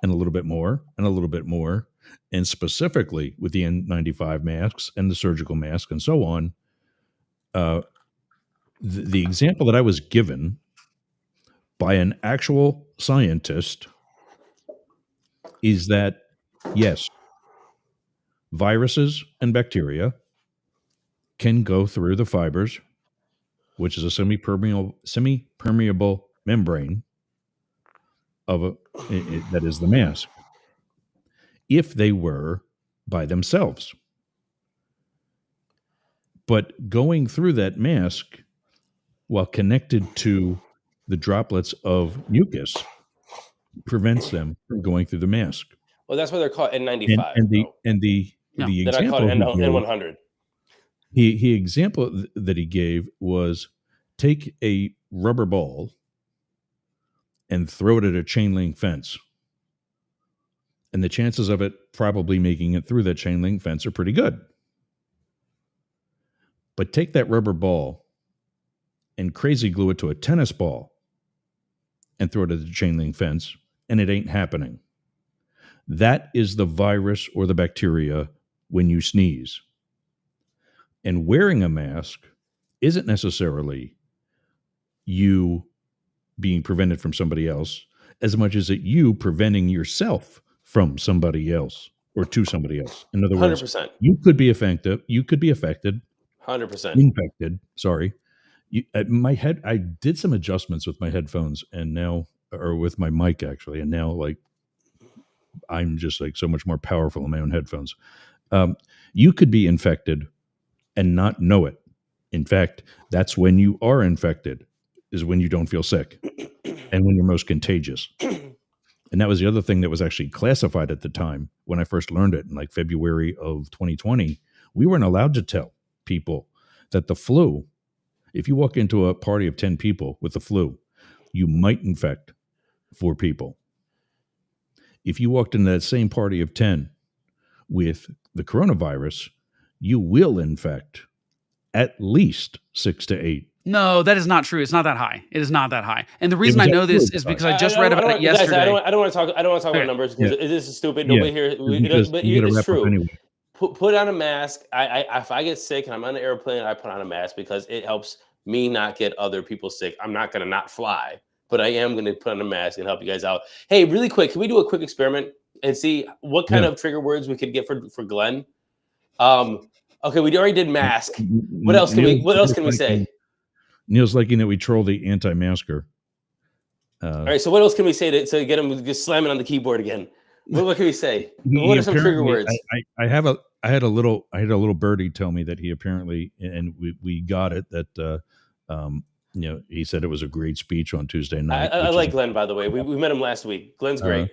S1: and a little bit more and a little bit more. And specifically with the N95 masks and the surgical mask and so on, uh, the example that I was given by an actual scientist is that, yes, viruses and bacteria can go through the fibers, which is a semi-permeable membrane of that is the mask, if they were by themselves. But going through that mask while connected to the droplets of mucus prevents them from going through the mask.
S3: Well, that's why they're called
S1: And
S3: N95,
S1: and the
S3: bro.
S1: and the
S2: Yeah.
S1: the
S3: They're not called
S1: example he gave,
S3: N100.
S1: he example that he gave was take a rubber ball and throw it at a chain link fence. And the chances of it probably making it through that chain link fence are pretty good. But take that rubber ball and crazy glue it to a tennis ball and throw it at the chain link fence, and it ain't happening. That is the virus or the bacteria when you sneeze. And wearing a mask isn't necessarily you being prevented from somebody else as much as it you preventing yourself from somebody else or to somebody else. In other words,
S3: 100%.
S1: you could be affected,
S3: 100%.
S1: infected, sorry. My head, I did some adjustments with my headphones and now, or with my mic actually, and now like I'm just like so much more powerful in my own headphones. You could be infected and not know it. In fact, that's when you are infected, is when you don't feel sick and when you're most contagious. And that was the other thing that was actually classified at the time when I first learned it in like February of 2020. We weren't allowed to tell people that the flu, if you walk into a party of 10 people with the flu, you might infect 4 people. If you walked into that same party of 10 with the coronavirus, you will infect at least 6 to 8.
S2: No, that is not true. It's not that high. It is not that high. And the
S1: It
S2: reason
S1: was
S2: I know this
S1: absolutely
S2: is
S1: high.
S2: because I just read about it
S3: Guys,
S2: yesterday.
S3: I don't want to talk. I don't want to talk about
S2: Okay.
S3: numbers
S1: Yeah,
S3: because this is stupid.
S1: yeah,
S3: Nobody here.
S1: because
S3: But
S1: we got to
S3: it's
S1: wrap up
S3: true.
S1: anyway.
S3: Put on a mask. If I get sick and I'm on an airplane, I put on a mask because it helps me not get other people sick. I'm not gonna not fly, but I am gonna put on a mask and help you guys out. Hey, really quick, can we do a quick experiment and see what kind
S1: Yeah.
S3: of trigger words we could get for Glenn? Okay, we already did mask. What else can we say?
S1: Neil's liking that we troll the anti-masker.
S3: All right, so what else can we say to get him just slamming on the keyboard again? What can we say?
S1: He
S3: What are some trigger
S1: apparently,
S3: words?
S1: I had a little birdie tell me that he apparently, and we got it, that he said it was a great speech on Tuesday night.
S3: I like Glenn, by the way. We met him last week. Glenn's great.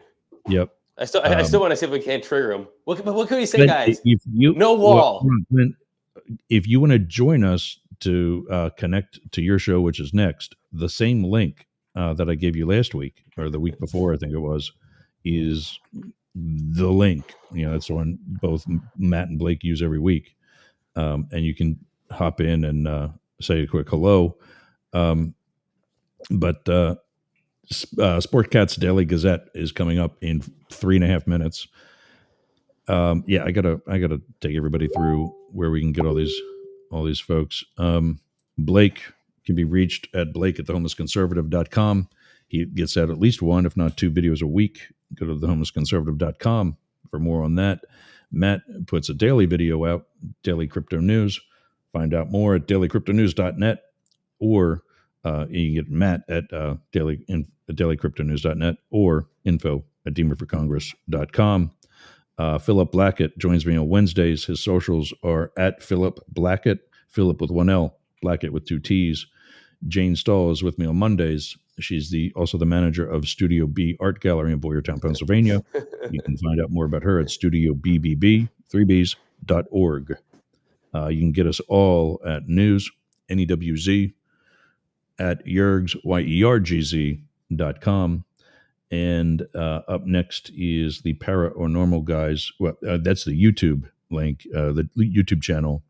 S1: Yep.
S3: I still want to see if we can't trigger him. What can we say,
S1: Glenn,
S3: guys?
S1: if you
S3: No wall.
S1: Glenn, if you want to join us to connect to your show, which is next, the same link that I gave you last week or the week before, I think it was, is the link. It's the one both Matt and Blake use every week, and you can hop in and say a quick hello. But Sportcat's Daily Gazette is coming up in 3.5 minutes. Yeah, I gotta take everybody through where we can get all these folks. Blake, can be reached at blake@thehomelessconservative.com. He gets out at least one, if not two videos a week. Go to thehomelessconservative.com for more on that. Matt puts a daily video out, Daily Crypto News. Find out more at dailycryptonews.net, or you can get Matt at dailycryptonews.net or info@demorforcongress.com. Philip Blackett joins me on Wednesdays. His socials are at Philip Blackett, Philip with one L, Blackett with two T's. Jane Stahl is with me on Mondays. She's also the manager of Studio B Art Gallery in Boyertown, Pennsylvania. You can find out more about her at studiobbb3bs.org. You can get us all at news, NEWZ, at yergz, YERGZ.com. And up next is the Para or Normal Guys. Well, that's the YouTube link, the YouTube channel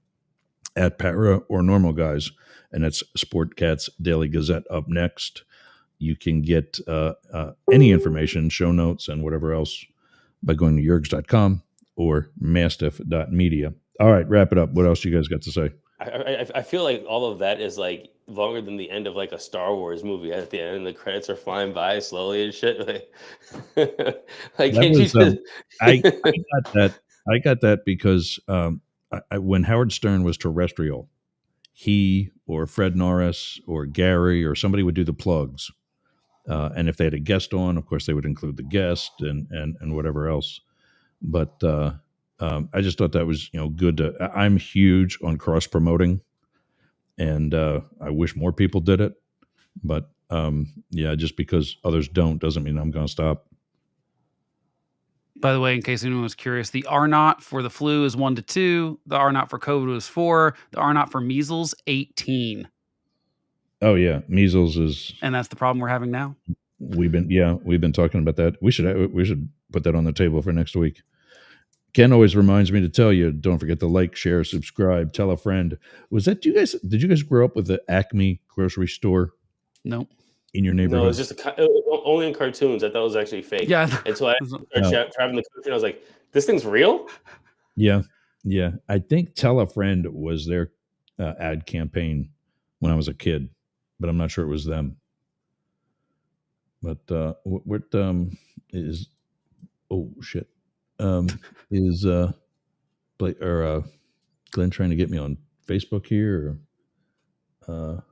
S1: at Para or Normal Guys. And that's Sportcats Daily Gazette up next. You can get any information, show notes, and whatever else by going to yergz.com or mastiff.media. All right, wrap it up. What else you guys got to say?
S3: I feel like all of that is like longer than the end of like a Star Wars movie. At the end, the credits are flying by slowly and shit. Like, like can't you just?
S1: I got that. I got that because when Howard Stern was terrestrial, he or Fred Norris or Gary or somebody would do the plugs, and if they had a guest on, of course, they would include the guest and whatever else. But I just thought that was good. I'm huge on cross promoting, and I wish more people did it. But yeah, just because others don't doesn't mean I'm going to stop.
S2: By the way, in case anyone was curious, the R naught for the flu is 1 to 2. The R naught for COVID was 4. The R naught for measles 18.
S1: Oh yeah, measles is,
S2: and that's the problem we're having now.
S1: We've been talking about that. We should put that on the table for next week. Ken always reminds me to tell you, don't forget to like, share, subscribe, tell a friend. Did you guys grow up with the Acme grocery store?
S2: Nope.
S1: In your neighborhood?
S3: No, it was just only in cartoons. I thought it was actually fake.
S2: Yeah.
S3: Until I started traveling the country, and I was like, this thing's real?
S1: Yeah. Yeah. I think Tell a Friend was their ad campaign when I was a kid, but I'm not sure it was them. But what is, oh shit. Is Blake or Glenn trying to get me on Facebook here? Or,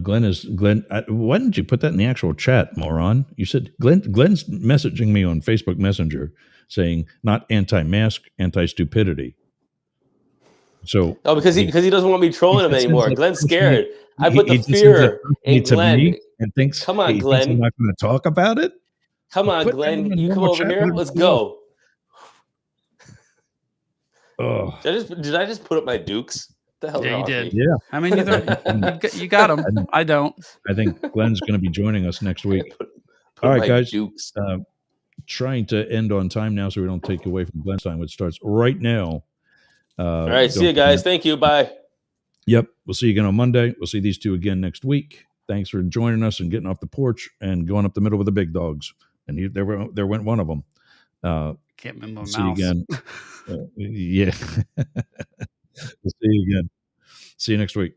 S1: Glenn. Why didn't you put that in the actual chat, moron? You said Glenn's messaging me on Facebook Messenger saying not anti-mask, anti-stupidity. So
S3: because he doesn't want me trolling him anymore. Glenn's scared. I put the fear in Glenn
S1: and thinks,
S3: come on, Glenn,
S1: I'm not going to talk about it.
S3: Come on, Glenn, you come over here. Let's go.
S1: Oh.
S3: Did I just put up my dukes? The hell?
S2: Yeah, you did.
S1: Yeah.
S2: I mean, you got them. I don't.
S1: I think Glenn's going to be joining us next week. All right, guys.
S3: Dukes.
S1: Trying to end on time now so we don't take away from Glenn's time, which starts right now.
S3: All right. See you guys. Thank you. Bye.
S1: Yep. We'll see you again on Monday. We'll see these two again next week. Thanks for joining us and getting off the porch and going up the middle with the big dogs. And there went one of them.
S2: Can't remember my
S1: see
S2: mouse.
S1: You again. Yeah. We'll see you again. See you next week.